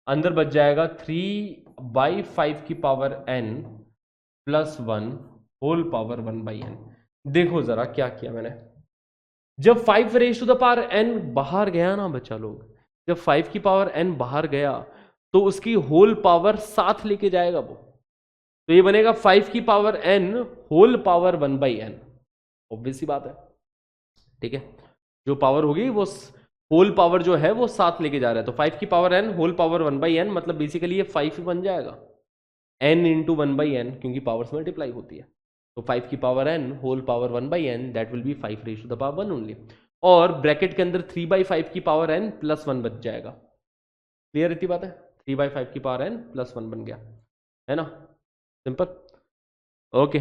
अंदर बच जाएगा 3/5 की power n plus 1 whole power 1/n. देखो जरा क्या किया मैंने. जब 5 raise to the power n बाहर गया ना बच्चा लोग, जब 5 की पावर n बाहर गया तो उसकी होल पावर साथ लेके जाएगा वो. तो ये बनेगा 5 की power n whole power 1/n. Obvious सी बात है. ठीक है, जो पावर होगी वो होल पावर जो है वो साथ लेके जा रहा है. तो 5 की power n whole power 1/n मतलब बेसिकली ये 5 ही बन जाएगा, n इंटू 1/n, क्योंकि पावर्स मल्टीप्लाई होती है. तो 5 की power n whole power 1/n that will be 5 raise to the power 1 only. और ब्रैकेट के अंदर 3/5 की पावर n प्लस 1 बच जाएगा. क्लियर इतनी बात है. 3/5 की पावर n प्लस 1 बन गया, है ना. सिंपल. ओके,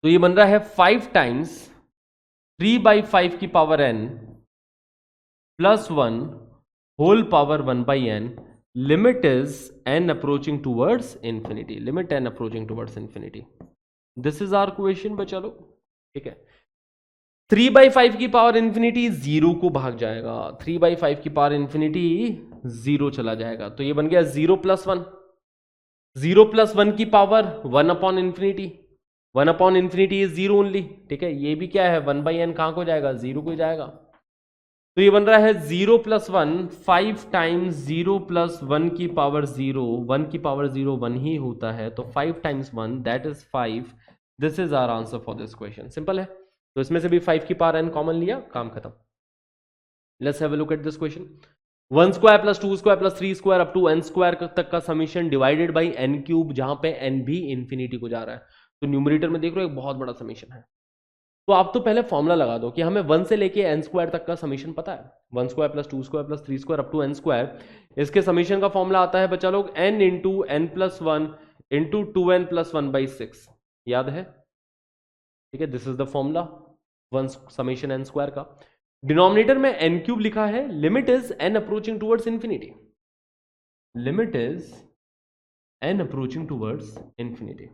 तो ये बन रहा है 5 टाइम्स 3/5 की power n plus 1 whole power 1/n. Limit is n approaching towards infinity. Limit n approaching towards infinity. This is our question बच्चा लोग. ठीक है, 3/5 की पावर इंफिनिटी 0 को भाग जाएगा. 3/5 की पावर इंफिनिटी 0 चला जाएगा. तो ये बन गया 0 प्लस 1. 0 प्लस 1 की power 1 upon infinity. 1 upon infinity is 0 only. ठीक है, ये भी क्या है 1/n कहां को जाएगा, 0 को जाएगा. तो ये बन रहा है 0 प्लस 1. 5 टाइम्स 0 प्लस 1 की पावर 0. 1 की पावर 0 1 ही होता है, तो 5 times 1 that is 5. This is our answer for this question. Simple है. तो इसमें से भी 5 की पावर n कॉमन लिया, काम खत्म. Let's have a look at this question. 1 square plus 2 square plus 3 square up to n square तक का summation divided by n cube, जहां पे n भी इंफिनिटी को जा रहा है. तो न्यूमरेटर में देख रहे हो एक बहुत बड़ा समीशन है. तो आप तो पहले फॉर्मूला लगा दो कि हमें 1 से लेके n स्क्वायर तक का समीशन पता है. 1 square plus 2 square plus 3 square up to n square. इसके समीशन का फॉर्मूला आता है बच्चा लोग n into n plus 1 into 2n plus 1/6. याद है. ठीक है, this is the formula 1 summation n square का. डिनोमिनेटर में n क्यूब लिखा है. Limit is n approaching towards infinity. Limit is n approaching towards infinity.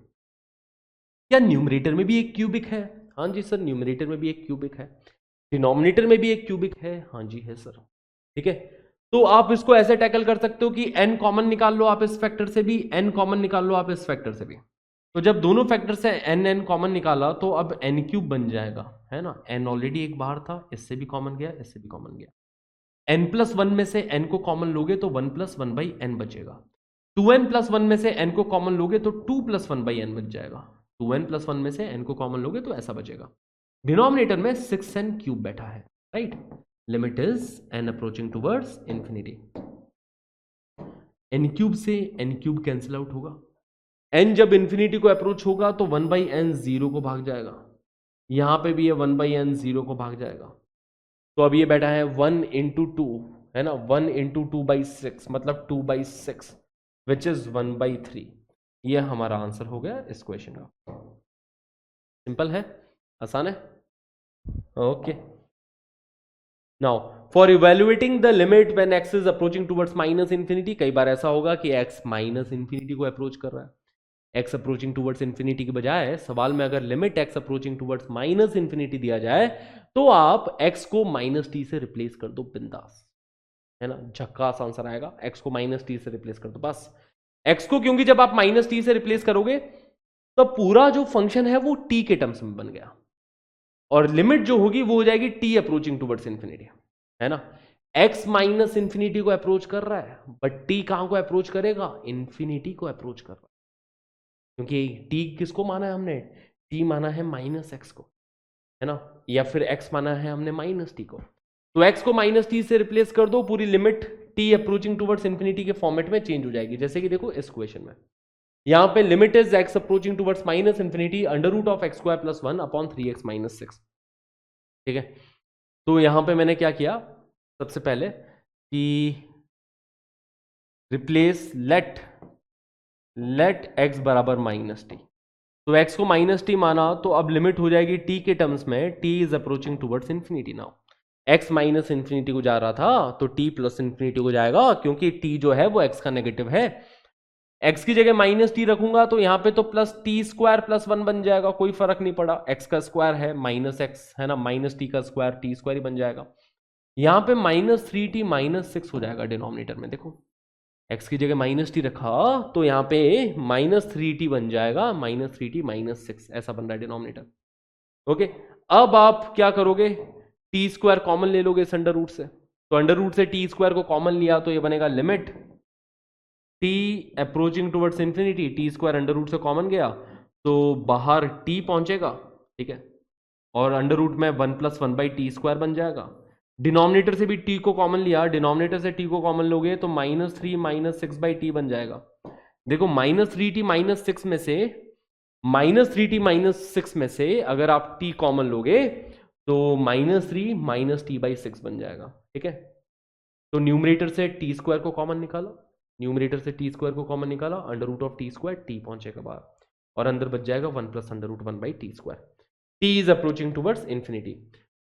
क्या न्यूमरेटर में भी एक क्यूबिक है? हाँ जी सर, न्यूमरेटर में भी एक क्यूबिक है. डिनोमिनेटर में भी एक क्यूबिक है. हाँ जी है सर. ठीक है, तो आप इसको ऐसे टैकल कर सकते हो कि n कॉमन निकाल लो आप इस फैक्टर से भी, n कॉमन निकाल लो आप इस फैक्टर से भी. तो जब दोनों फैक्टर से n कॉमन निकाला तो अब n क्यूब बन जाएगा, है ना. n ऑलरेडी एक बाहर था, इससे भी कॉमन गया, इससे भी कॉमन गया. n प्लस 1 में से n को कॉमन लोगे तो 1 प्लस 1/n बचेगा. 2n प्लस 1 में से n को कॉमन लोगे तो 2 प्लस 1/n बच जाएगा. 2n प्लस 1 में से n को कॉमन लोगे तो ऐसा बचेगा. डिनोमिनेटर में 6n क्यूब बैठा है, right. Limit is n approaching towards infinity. n cube से n क्यूब कैंसिल आउट होगा. n जब इंफिनिटी को अप्रोच होगा तो 1/n 0 को भाग जाएगा. यहां पे भी ये 1/n 0 को भाग जाएगा. तो अब ये बैठा है 1 इंटू 2, है ना. 1 इंटू 2/6 मतलब 2/6 विच इज 1/3. ये हमारा आंसर हो गया इस क्वेश्चन का. सिंपल है, आसान है. Okay, now for evaluating the limit when x is approaching towards minus infinity. कई बार ऐसा होगा कि x माइनस इंफिनिटी को अप्रोच कर रहा है. x अप्रोचिंग टुवर्ड्स इंफिनिटी के बजाय सवाल में अगर limit x approaching towards minus infinity दिया जाए तो आप x को माइनस टी से रिप्लेस कर दो, बिंदास, है ना. झक्कास आंसर आएगा. x को माइनस टी से रिप्लेस कर दो बस. x को, क्योंकि जब आप माइनस टी से रिप्लेस करोगे तो पूरा जो फंक्शन है वो t के टर्म्स में बन गया, और लिमिट जो होगी वो हो जाएगी t अप्रोचिंग टुवर्ड्स इंफिनिटी, है ना. x माइनस इंफिनिटी को अप्रोच कर रहा है, बट t कहां को अप्रोच करेगा, इंफिनिटी को अप्रोच कर रहा है. क्योंकि t किसको माना है हमने, t माना है माइनस x को, है ना, या फिर x माना है हमने माइनस t को. तो x को माइनस t से रिप्लेस कर दो, पूरी limit t approaching towards infinity के फॉर्मेट में चेंज हो जाएगी. जैसे कि देखो इस क्वेश्चन में यहां पे limit is x approaching towards minus infinity under root of x square plus 1 upon 3x minus 6. ठीक है, तो यहां पे मैंने क्या किया, सबसे पहले कि रिप्लेस लेट x बराबर माइनस टी. तो x को माइनस टी माना तो अब लिमिट हो जाएगी t के टर्म्स में, t is approaching towards infinity. Now x minus infinity को जा रहा था तो t प्लस इन्फिनिटी को जाएगा, क्योंकि t जो है वो x का नेगेटिव है। x की जगह माइनस टी रखूंगा तो यहां पे तो प्लस टी स्क्वायर प्लस 1 बन जाएगा, कोई फर्क नहीं पड़ा, x का स्क्वायर है माइनस एक्स है ना, माइनस टी का स्क्वायर टी स्क्वायर ही बन जाएगा। यहां पे माइनस 3t माइनस 6 हो जाएगा डिनोमिनेटर में। देखो x की जगह माइनस टी रखा तो यहाँ पे माइनस 3t बन जाएगा, माइनस 3t माइनस 6 ऐसा बन रहा है डिनोमिनेटर। ओके, अब आप क्या करोगे, टी स्क्वायर कॉमन ले लोगे इस अंडर रूट से, तो अंडर रूट से टी स्क्वायर को कॉमन लिया तो ये बनेगा limit t approaching towards infinity, t square under root से कॉमन गया तो बाहर टी पहुंचेगा, ठीक है, और अंडर रूट में 1 प्लस 1 बाई टी स्क्वायर बन जाएगा। डिनोमिनेटर से भी टी को कॉमन लिया, डिनोमिनेटर से टी को कॉमन लोगे तो माइनस 3 माइनस 6 बाई टी बन जाएगा। देखो माइनस 3t माइनस 6 में से, माइनस 3t माइनस 6 में से अगर आप t कॉमन लोगे तो माइनस 3 माइनस टी बाई 6 बन जाएगा, ठीक है। तो न्यूमरेटर से टी स्क्वायर को कॉमन निकाला, न्यूमरेटर से टी स्क्वायर को कॉमन निकाला, under root of t square t पहुंचेगा बाहर और अंदर बच जाएगा 1 plus under root 1 by t square. T is approaching towards infinity,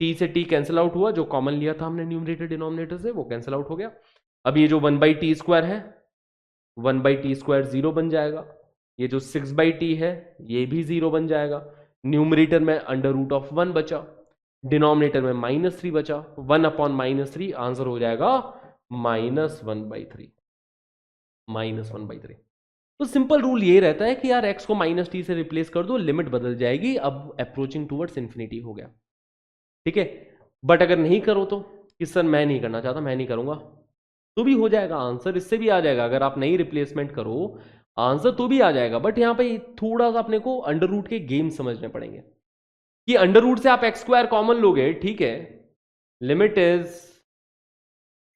t से टी कैंसिल आउट हुआ, जो कॉमन लिया था हमने न्यूमरेटर डिनोमिनेटर से वो कैंसिल आउट हो गया। अब ये जो 1 बाई टी स्क्वायर है, 1 बाई टी स्क्वायर 0 बन जाएगा, ये जो 6 बाई टी है ये भी 0 बन जाएगा। न्यूमरेटर में अंडर रूट ऑफ 1 बचा, डिनोमिनेटर में माइनस 3 बचा, 1 अपॉन माइनस 3 आंसर हो जाएगा माइनस 1 बाई 3, माइनस 1 बाई 3। तो सिंपल रूल ये रहता है कि यार x को माइनस टी से रिप्लेस कर दो, लिमिट बदल जाएगी, अब अप्रोचिंग टुवर्ड्स इंफिनिटी हो गया, ठीक है। बट अगर नहीं करो तो कि सर मैं नहीं करना चाहता, मैं नहीं करूंगा, तो भी हो जाएगा आंसर, इससे भी आ जाएगा। अगर आप नई रिप्लेसमेंट करो आंसर तो भी आ जाएगा, बट यहां पे थोड़ा सा अपने को अंडर रूट के गेम समझने पड़ेंगे कि अंडर रूट से आप एक्स स्क्वायर कॉमन लोगे, ठीक है, limit is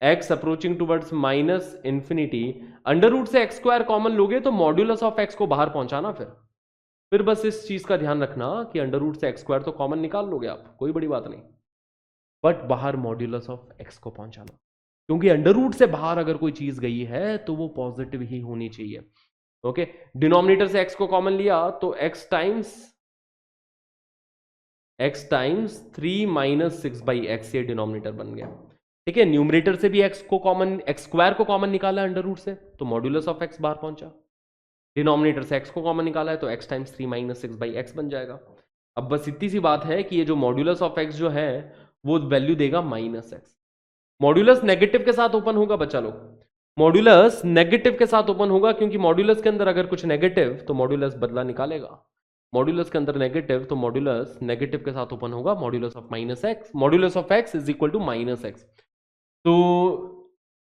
x approaching towards minus infinity, under root से एक्स स्क्वायर कॉमन लोगे तो मॉड्यूलस ऑफ एक्स को बाहर पहुंचाना, फिर बस इस चीज का ध्यान रखना कि अंडर रूट से एक्स स्क्वायर तो कॉमन निकाल लोगे आप, कोई बड़ी बात नहीं, बट बाहर मॉड्यूलस ऑफ एक्स को पहुंचाना, क्योंकि अंडर रूट से बाहर अगर कोई चीज गई है तो वो पॉजिटिव ही होनी चाहिए। ओके, डिनोमिनेटर से एक्स को कॉमन लिया तो x times 3 minus 6 by x, ये डिनोमिनेटर बन गया, ठीक है। न्यूमरेटर से भी एक्स स्क्वायर को कॉमन निकाला अंडर रूट से तो मॉड्यूलस ऑफ एक्स बाहर पहुंचा, डिनोमिनेटर से एक्स को कॉमन निकाला है तो x times 3 minus 6 by x बन जाएगा। अब बस इतनी सी बात है कि ये जो मॉड्यूलस ऑफ एक्स जो है वो वैल्यू देगा माइनस एक्स। मॉड्यूलस नेगेटिव के साथ ओपन होगा बच्चा लोग, मॉड्यूलस नेगेटिव के साथ ओपन होगा, क्योंकि मॉड्यूलस के अंदर अगर कुछ नेगेटिव तो मॉड्यूलस बदला निकालेगा, मॉड्यूलस के अंदर नेगेटिव तो मॉड्यूलस नेगेटिव के साथ ओपन होगा, modulus of minus x, modulus of x is equal to minus x. तो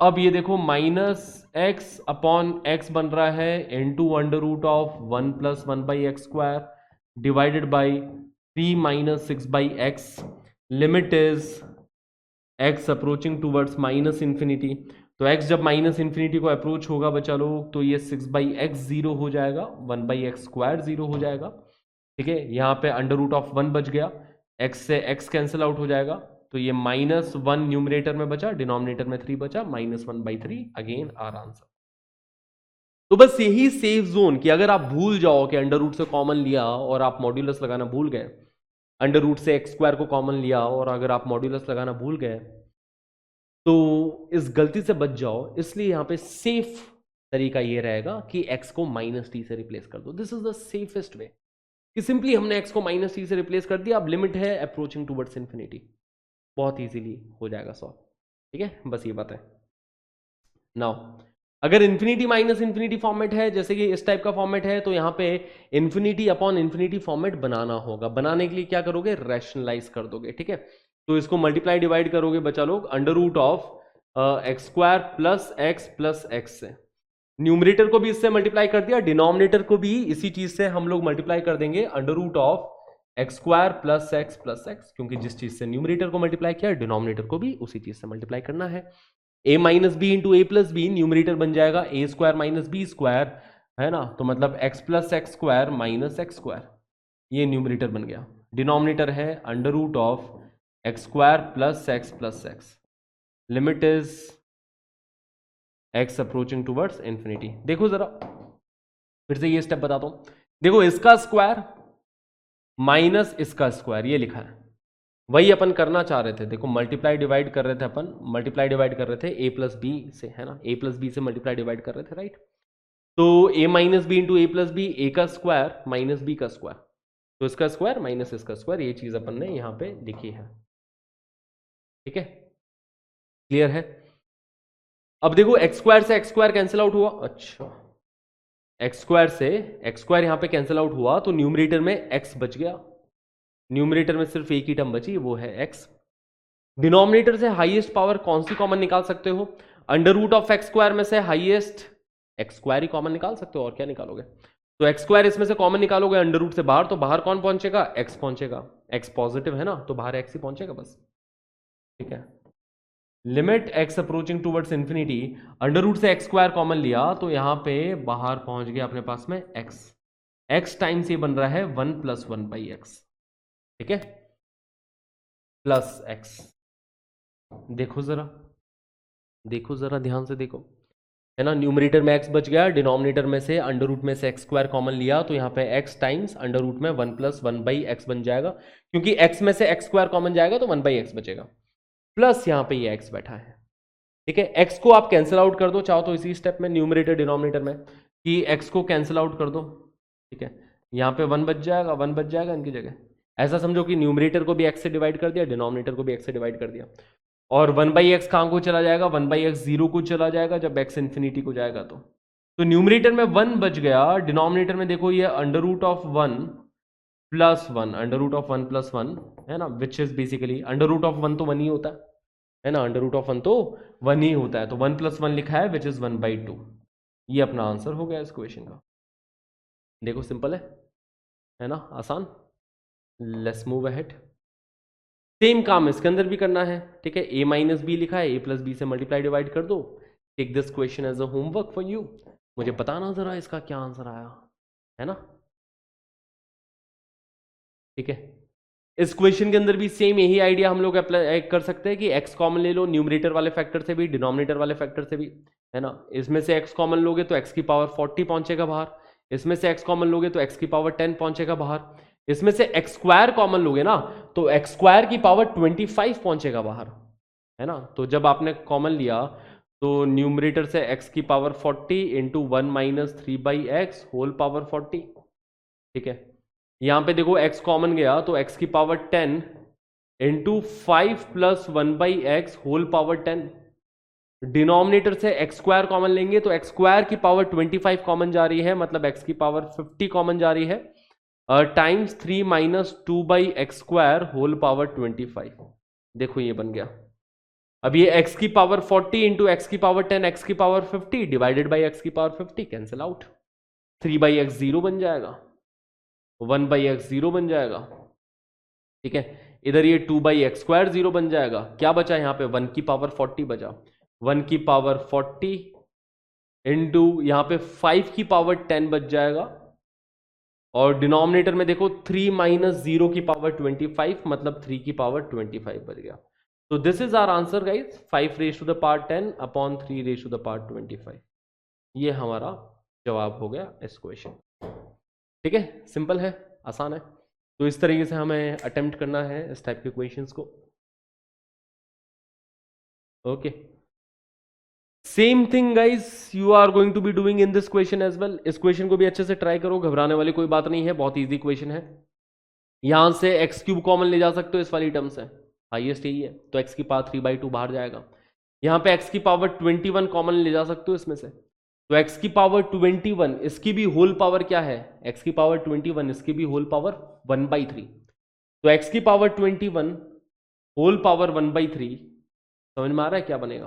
अब ये देखो माइनस एक्स अपॉन एक्स बन रहा है into under root of 1 plus 1 by x square divided by 3 minus 6 by x, limit is x approaching towards minus infinity, तो x जब माइनस इंफिनिटी को अप्रोच होगा बच्चा लोग तो ये 6 बाई एक्स 0 हो जाएगा, 1 बाई एक्स स्क्वायर 0 हो जाएगा, ठीक है। यहाँ पे अंडर रूट ऑफ 1 बच गया, x से x कैंसिल आउट हो जाएगा, तो ये माइनस 1 न्यूमरेटर में बचा, डिनोमिनेटर में 3 बचा, minus 1 by 3 again our answer. तो बस यही सेफ जोन कि अगर आप भूल जाओ कि अंडर रूट से कॉमन लिया और आप मॉड्यूलस लगाना भूल गए, अंडर रूट से एक्स स्क्वायर को कॉमन लिया और अगर आप मॉड्यूलस लगाना भूल गए तो इस गलती से बच जाओ, इसलिए यहां पे सेफ तरीका ये रहेगा कि x को माइनस टी से रिप्लेस कर दो। This is the safest way कि सिंपली हमने x को माइनस टी से रिप्लेस कर दिया, अब लिमिट है अप्रोचिंग टुवर्ड्स इंफिनिटी, बहुत इजीली हो जाएगा सॉल्व, ठीक है। बस ये बात है। नाउ अगर इन्फिनिटी माइनस इन्फिनिटी फॉर्मेट है, जैसे कि इस टाइप का फॉर्मेट है, तो यहाँ पे इन्फिनिटी अपॉन इन्फिनिटी फॉर्मेट बनाना होगा। बनाने के लिए क्या करोगे, रैशनलाइज कर दोगे, ठीक है। तो इसको मल्टीप्लाई डिवाइड करोगे बच्चा लोग under root of x square plus x से, न्यूमरेटर को भी इससे मल्टीप्लाई कर दिया, डिनोमिनेटर को भी इसी चीज से हम लोग मल्टीप्लाई कर देंगे under root of x square plus x, क्योंकि जिस चीज से न्यूमरेटर को मल्टीप्लाई किया डिनोमिनेटर को भी उसी चीज से मल्टीप्लाई करना है। a minus b into a plus b, numerator बन जाएगा a square minus b square, है ना, तो मतलब x plus x square minus x square, ये न्यूमरेटर बन गया। डिनोमिनेटर है under root of x square plus x, limit is x approaching towards infinity. देखो जरा फिर से ये स्टेप बताता हूं, देखो इसका स्क्वायर माइनस इसका स्क्वायर ये लिखा है, वही अपन करना चाह रहे थे। देखो मल्टीप्लाई डिवाइड कर रहे थे अपन, मल्टीप्लाई डिवाइड कर रहे थे ए प्लस बी से, है ना, ए प्लस बी से मल्टीप्लाई डिवाइड कर रहे थे, राइट। तो ए minus b into a plus B, ए का स्क्वायर माइनस बी का स्क्वायर, तो इसका स्क्वायर माइनस इसका स्क्वायर, ये चीज अपन ने यहां पे लिखी है। ठीक है, क्लियर है। अब देखो एक्स स्क्वायर से एक्स स्क्वायर कैंसिल आउट हुआ, अच्छा एक्स स्क्वायर से एक्स स्क्वायर यहां पे कैंसिल आउट हुआ, तो न्यूमरेटर में एक्स बच गया, न्यूमरेटर में सिर्फ एक ही टर्म बची, वो है एक्स। डिनोमिनेटर से हाईएस्ट पावर कौन सी कॉमन निकाल सकते हो, under root of x square में से हाईएस्ट एक्स स्क्वायर ही कॉमन निकाल सकते हो, और क्या निकालोगे। तो एक्स स्क्वायर इसमें से कॉमन निकालोगे अंडर रूट से बाहर, तो बाहर कौन पहुंचेगा, एक्स पहुंचेगा, एक्स पॉजिटिव है ना, तो बाहर एक्स ही पहुंचेगा बस। ठीक है, limit x approaching towards infinity, under root से एक्स स्क्वायर कॉमन लिया, तो यहां पे बाहर पहुंच गया अपने पास में एक्स, एक्स टाइम्स ये बन रहा है 1 + 1 / x। ठीक है, प्लस एक्स, देखो जरा, देखो जरा ध्यान से देखो, है ना, न्यूमरेटर में x बच गया, डिनोमिनेटर में से अंडर रूट में से एक्स स्क्वायर कॉमन लिया, तो यहाँ पे x टाइम्स अंडर रूट में 1 + 1 / x बन जाएगा, क्योंकि x में से एक्स स्क्वायर कॉमन जाएगा तो 1/x बचेगा, प्लस यहाँ पे ये x बैठा है। ठीक है, x को आप कैंसिल आउट कर दो, चाहो तो इसी स्टेप में न्यूमरेटर डिनोमिनेटर में, कि x को कैंसिल आउट कर दो। ठीक है, यहाँ पे 1 बच जाएगा, 1 बच जाएगा इनकी जगह, ऐसा समझो कि न्यूमरेटर को भी x से डिवाइड कर दिया, डिनोमिनेटर को भी x से डिवाइड कर दिया, और 1/x कहाँ को चला जाएगा, 1/x 0 को चला जाएगा जब x इन्फिनिटी को जाएगा, तो न्यूमरेटर में 1 बच गया, डिनोमिनेटर में देखो ये under root of 1 + 1, under root of 1 + 1 है ना, which is basically under root of 1 तो 1 ही होता है ना, अंडर रूट ऑफ 1 तो 1 ही होता है, तो 1 + 1 लिखा है विच इज 1/2। ये अपना आंसर हो गया इस क्वेश्चन का। देखो सिंपल है ना, आसान। लेट्स मूव अहेड, सेम काम इसके अंदर भी करना है। ठीक है, a - b लिखा है, a + b से मल्टीप्लाई डिवाइड कर दो, take this question as a homework for you, मुझे बताना जरा इसका क्या आंसर आया, है ना। ठीक है, इस क्वेश्चन के अंदर भी सेम यही आइडिया हम लोग अप्लाई कर सकते हैं कि x कॉमन ले लो, न्यूमरेटर वाले फैक्टर से भी, डिनोमिनेटर वाले फैक्टर से भी, है ना। इसमें से x कॉमन लोगे तो x की पावर 40 पहुंचेगा बाहर, इसमें से x कॉमन लोगे तो x की पावर 10 पहुंचेगा बाहर, इसमें से एक्स स्क्वायर कॉमन लोगे ना तो एक्स स्क्वायर की पावर 25 पहुंचेगा बाहर, है ना। तो जब आपने कॉमन लिया तो न्यूमरेटर से x की power 40 into 1 - 3/x whole power 40। ठीक है, यहां पे देखो x कॉमन गया तो x की power 10 into 5 + 1/x whole power 10। Denominator से एक्स स्क्वायर कॉमन लेंगे तो एक्स स्क्वायर की पावर 25 कॉमन जा रही है, मतलब x की पावर 50 कॉमन जा रही है, टाइम्स 3 - 2/x² होल पावर 25। देखो ये बन गया। अब ये x की पावर 40 इंटू एक्स की पावर 10, x की पावर 50 डिवाइडेड बाई x की पावर 50, कैंसिल आउट, 3/x 0 बन जाएगा, 1/x 0 बन जाएगा। ठीक है, इधर ये 2/x² 0 बन जाएगा, क्या बचा यहाँ पे 1 की पावर 40 बचा, 1 की पावर 40 इंटू यहाँ पे 5 की पावर 10 बच जाएगा, और डिनोमिनेटर में देखो 3 - 0 की पावर 25, मतलब 3 की पावर 25 बच गया। तो this is our answer guys, 5 raised to the power 10 upon 3 raised to the power 25। ये हमारा जवाब हो गया इस क्वेश्चन। ठीक है, सिंपल है, आसान है। तो इस तरीके से हमें अटेम्प्ट करना है इस टाइप के क्वेश्चंस को। Okay, same thing guys you are going to be doing in this question as well. इस क्वेश्चन को भी अच्छे से ट्राई करो, घबराने वाली कोई बात नहीं है, बहुत इजी क्वेश्चन है। यहां से x³ कॉमन ले जा सकते हो इस वाली टर्म से, हाईएस्ट यही है, तो x की पावर 3/2 बाहर जाएगा। यहां पे x की पावर 21 कॉमन ले जा सकते हो इसमें से, तो x की पावर 21 इसकी भी होल पावर क्या है, x की पावर 21 इसकी भी होल पावर 1/3, तो x की पावर 21 होल पावर 1/3, समझ में आ रहा है क्या बनेगा,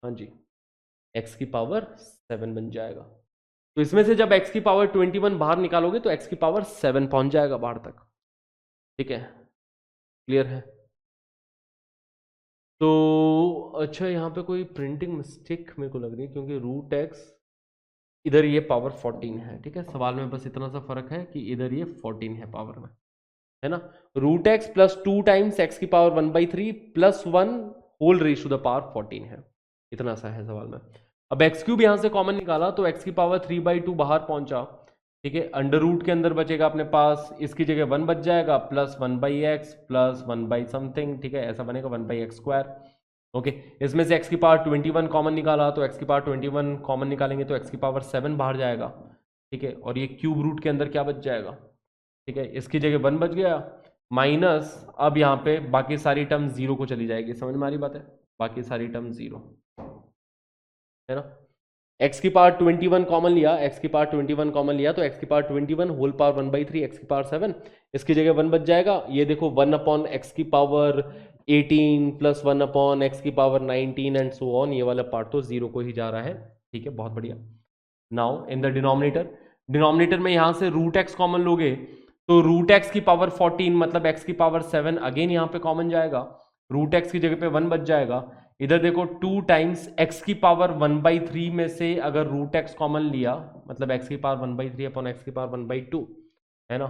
हाँ जी, x की पावर 7 बन जाएगा। तो इसमें से जब x की पावर 21 बाहर निकालोगे तो x की पावर 7 पहुंच जाएगा बाहर तक। ठीक है, क्लियर है। तो अच्छा, यहाँ पे कोई प्रिंटिंग मिस्टेक मेरे को लग रही है, क्योंकि √x इधर ये पावर 14 है। ठीक है, सवाल में बस इतना सा फर्क है कि इधर ये 14 है पावर में, है ना। √x + 2 टाइम्स x की power 1/3 + 1 whole raise to the power 14 है, इतना सा है सवाल में। अब x³ यहां से कॉमन निकाला तो x की पावर 3/2 बाहर पहुंचा, ठीक है, अंडर रूट के अंदर बचेगा अपने पास, इसकी जगह 1 बच जाएगा, प्लस 1/x प्लस 1 समथिंग, ठीक है, ऐसा बनेगा 1/x²। ओके, इसमें से x की पावर 21 कॉमन निकाला, तो x की पावर 21 कॉमन निकालेंगे तो x की पावर 7 बाहर जाएगा। ठीक है, और ये क्यूब रूट के अंदर क्या बच जाएगा, ठीक है, इसकी जगह 1 बच गया, माइनस अब यहाँ पे बाकी सारी टर्म 0 को चली जाएगी। समझ में आ रही बात है, बाकी सारी टर्म 0 है ना। x की पावर 21 कॉमन लिया, x की पावर 21 कॉमन लिया, तो x की पावर 21 होल पावर 1/3 x की पावर 7, इसकी जगह 1 बच जाएगा। ये देखो 1/x की पावर 18 प्लस 1/x की पावर 19 एंड सो ऑन, ये वाला पार्ट तो 0 को ही जा रहा है। ठीक है, बहुत बढ़िया। Now in the denominator, denominator में यहां से रूट एक्स कॉमन लोगे तो रूट एक्स की पावर 14 मतलब x की पावर 7 अगेन यहाँ पे कॉमन जाएगा, रूट एक्स की जगह पे 1 बच जाएगा। इधर देखो 2 टाइम्स x की पावर 1/3 में से अगर रूट एक्स कॉमन लिया मतलब x की पावर 1/3 अपॉन x की पावर 1/2 है ना,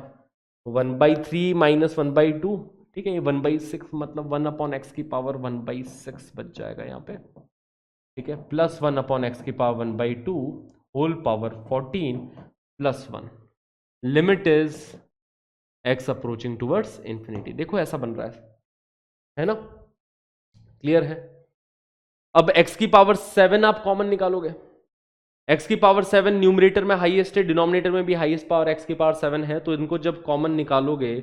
1/3 माइनस 1/2, ठीक है, ये 1/6 मतलब 1/x की पावर 1/6 बच जाएगा यहाँ पे। ठीक है, प्लस 1/x की power 1/2 whole power 14 plus 1, limit is x approaching towards infinity. देखो ऐसा बन रहा है ना, क्लियर है। अब x की पावर 7 आप कॉमन निकालोगे, x की पावर 7 न्यूमरेटर में हाईएस्ट है, डिनोमिनेटर में भी हाईएस्ट पावर x की पावर 7 है, तो इनको जब कॉमन निकालोगे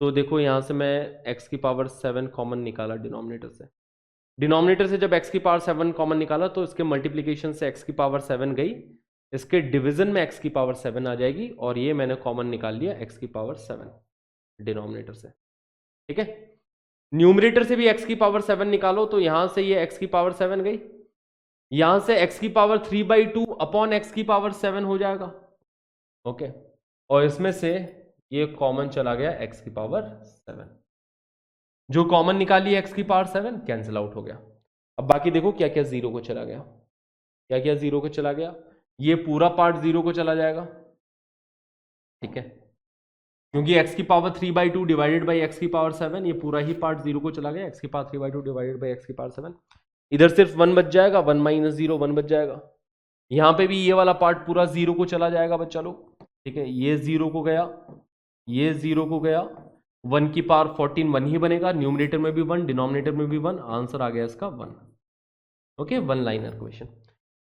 तो देखो यहां से मैं x की पावर 7 कॉमन निकाला डिनोमिनेटर से, डिनोमिनेटर से जब x की पावर 7 कॉमन निकाला तो इसके मल्टीप्लीकेशन से x की पावर 7 गई, इसके डिवीजन में x की पावर 7 आ जाएगी, और ये मैंने कॉमन निकाल लिया x की पावर 7 डिनोमिनेटर से। ठीक है, न्यूमरेटर से भी x की पावर 7 निकालो तो यहां से ये x की पावर 7 गई, यहां से x की पावर 3/2 अपॉन x की पावर 7 हो जाएगा। ओके, और इसमें से ये कॉमन चला गया x की पावर 7, जो कॉमन निकाली x की पावर 7 कैंसिल आउट हो गया। अब बाकी देखो क्या क्या 0 को चला गया, क्या क्या 0 को चला गया, ये पूरा पार्ट 0 को चला जाएगा। ठीक है, क्योंकि x की पावर 3/2 डिवाइडेड बाई x की पावर 7, ये पूरा ही पार्ट 0 को चला गया, x की पावर 3/2 डिवाइडेड बाई x की पावर 7, इधर सिर्फ 1 बच जाएगा, 1 माइनस 0 1 बच जाएगा, यहां पे भी ये वाला पार्ट पूरा 0 को चला जाएगा बच्चा लोग। ठीक है, ये 0 को गया, ये 0 को गया, 1 की पावर 14 1 ही बनेगा, न्यूमरेटर में भी 1 डिनोमिनेटर में भी 1, आंसर आ गया इसका 1। Okay, 1 liner question.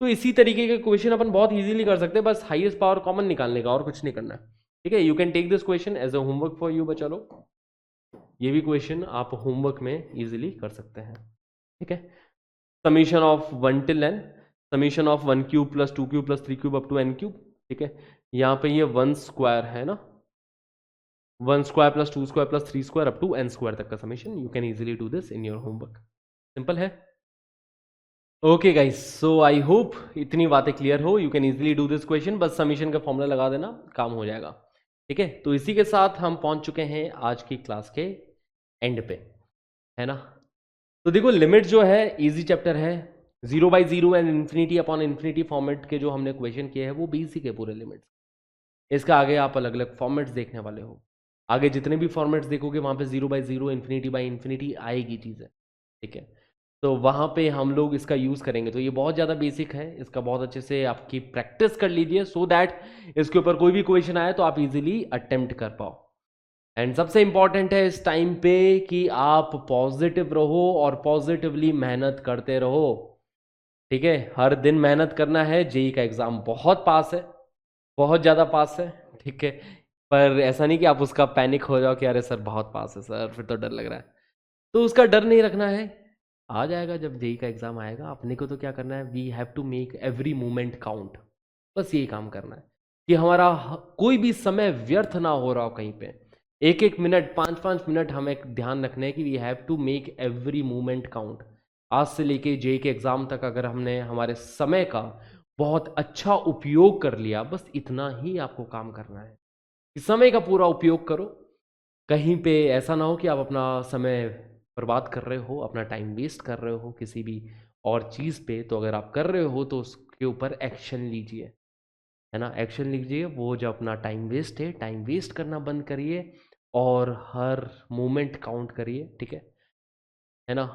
तो इसी तरीके के क्वेश्चन अपन बहुत इजीली कर सकते हैं, बस हाईएस्ट पावर कॉमन निकालने का, और कुछ नहीं करना है। ठीक है, you can take this question as a homework for you बच्चा लोग, ये भी क्वेश्चन आप होमवर्क में इजीली कर सकते हैं। ठीक है, summation of 1 till n, summation of 1 cube plus 2 cube plus 3 cube up to n cube. ठीक है, यहाँ पे ये 1 स्क्वायर है ना, 1 square plus 2 square plus 3 square up to n square तक का summation, you can easily do this in your homework, simple है। Okay guys, so I hope इतनी बातें क्लियर हो, you can easily do this question, बस समीशन का फॉर्मूला लगा देना, काम हो जाएगा। ठीक है, तो इसी के साथ हम पहुंच चुके हैं आज की क्लास के एंड पे, है ना। तो देखो लिमिट जो है इजी चैप्टर है, 0/0 and infinity upon infinity format के जो हमने क्वेश्चन किए हैं वो BC के पूरे लिमिट्स, इसका आगे आप अलग अलग फॉर्मेट्स देखने वाले हो, आगे जितने भी फॉर्मेट्स देखोगे वहां पे 0/0 इन्फिनिटी आएगी चीज़ें। ठीक है, तो वहाँ पे हम लोग इसका यूज़ करेंगे, तो ये बहुत ज़्यादा बेसिक है, इसका बहुत अच्छे से आपकी प्रैक्टिस कर लीजिए सो दैट इसके ऊपर कोई भी क्वेश्चन आए तो आप इजीली अटेम्प्ट कर पाओ। एंड सबसे इंपॉर्टेंट है इस टाइम पे कि आप पॉजिटिव रहो और पॉजिटिवली मेहनत करते रहो। ठीक है, हर दिन मेहनत करना है, जेई का एग्ज़ाम बहुत पास है, बहुत ज़्यादा पास है। ठीक है, पर ऐसा नहीं कि आप उसका पैनिक हो जाओ कि अरे सर बहुत पास है सर, फिर तो डर लग रहा है, तो उसका डर नहीं रखना है, आ जाएगा जब जेई का एग्ज़ाम आएगा। अपने को तो क्या करना है, we have to make every moment count, बस यही काम करना है कि हमारा कोई भी समय व्यर्थ ना हो रहा हो कहीं पे, एक एक मिनट 5-5 मिनट हमें ध्यान रखना है कि we have to make every moment count. आज से लेके जेई के एग्ज़ाम तक अगर हमने हमारे समय का बहुत अच्छा उपयोग कर लिया, बस इतना ही आपको काम करना है कि समय का पूरा उपयोग करो, कहीं पे ऐसा ना हो कि आप अपना समय बर्बाद कर रहे हो, अपना टाइम वेस्ट कर रहे हो किसी भी और चीज़ पे। तो अगर आप कर रहे हो तो उसके ऊपर एक्शन लीजिए, है ना, एक्शन लीजिए, वो जो अपना टाइम वेस्ट है, टाइम वेस्ट करना बंद करिए और हर मोमेंट काउंट करिए। ठीक है ना,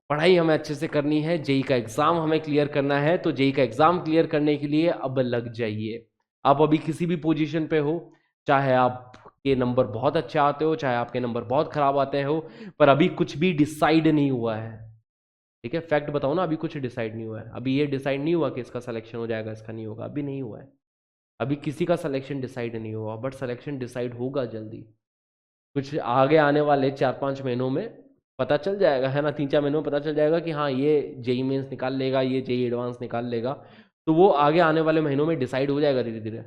पढ़ाई हमें अच्छे से करनी है, जेई का एग्ज़ाम हमें क्लियर करना है, तो जेई का एग्ज़ाम क्लियर करने के लिए अब लग जाइए, आप अभी किसी भी पोजीशन पे हो, चाहे आपके नंबर बहुत अच्छे आते हो, चाहे आपके नंबर बहुत खराब आते हो, पर अभी कुछ भी डिसाइड नहीं हुआ है। ठीक है, फैक्ट बताओ ना, अभी कुछ डिसाइड नहीं हुआ है। अभी ये डिसाइड नहीं हुआ कि इसका सिलेक्शन हो जाएगा, इसका नहीं होगा, अभी नहीं हुआ है। अभी किसी का सिलेक्शन डिसाइड नहीं हुआ, बट सिलेक्शन डिसाइड होगा जल्दी। कुछ आगे आने वाले 4-5 महीनों में पता चल जाएगा, है ना, 3-4 महीनों में पता चल जाएगा कि हाँ ये जेई मेंस निकाल लेगा, ये जेई एडवांस निकाल लेगा। तो वो आगे आने वाले महीनों में डिसाइड हो जाएगा धीरे धीरे।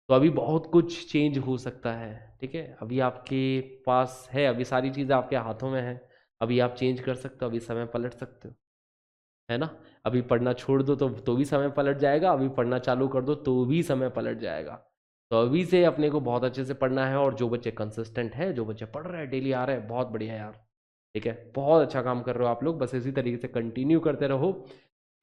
तो अभी बहुत कुछ चेंज हो सकता है। ठीक है, अभी आपके पास है, अभी सारी चीज़ें आपके हाथों में है। अभी आप चेंज कर सकते हो, अभी समय पलट सकते हो, है ना। अभी पढ़ना छोड़ दो तो भी समय पलट जाएगा, अभी पढ़ना चालू कर दो तो भी समय पलट जाएगा। तो अभी से अपने को बहुत अच्छे से पढ़ना है। और जो बच्चे कंसिस्टेंट हैं, जो बच्चे पढ़ रहे हैं, डेली आ रहे हैं, बहुत बढ़िया यार। ठीक है, बहुत अच्छा काम कर रहे हो आप लोग, बस इसी तरीके से कंटिन्यू करते रहो,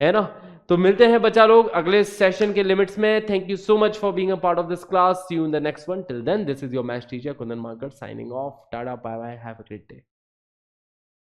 है ना। तो मिलते हैं बच्चा लोग अगले सेशन के लिमिट्स में। Thank you so much for being a part of this class. See you in the next one. Till then, this is your maths teacher Kundan मार्कर signing off. Tata, bye bye, have a great day.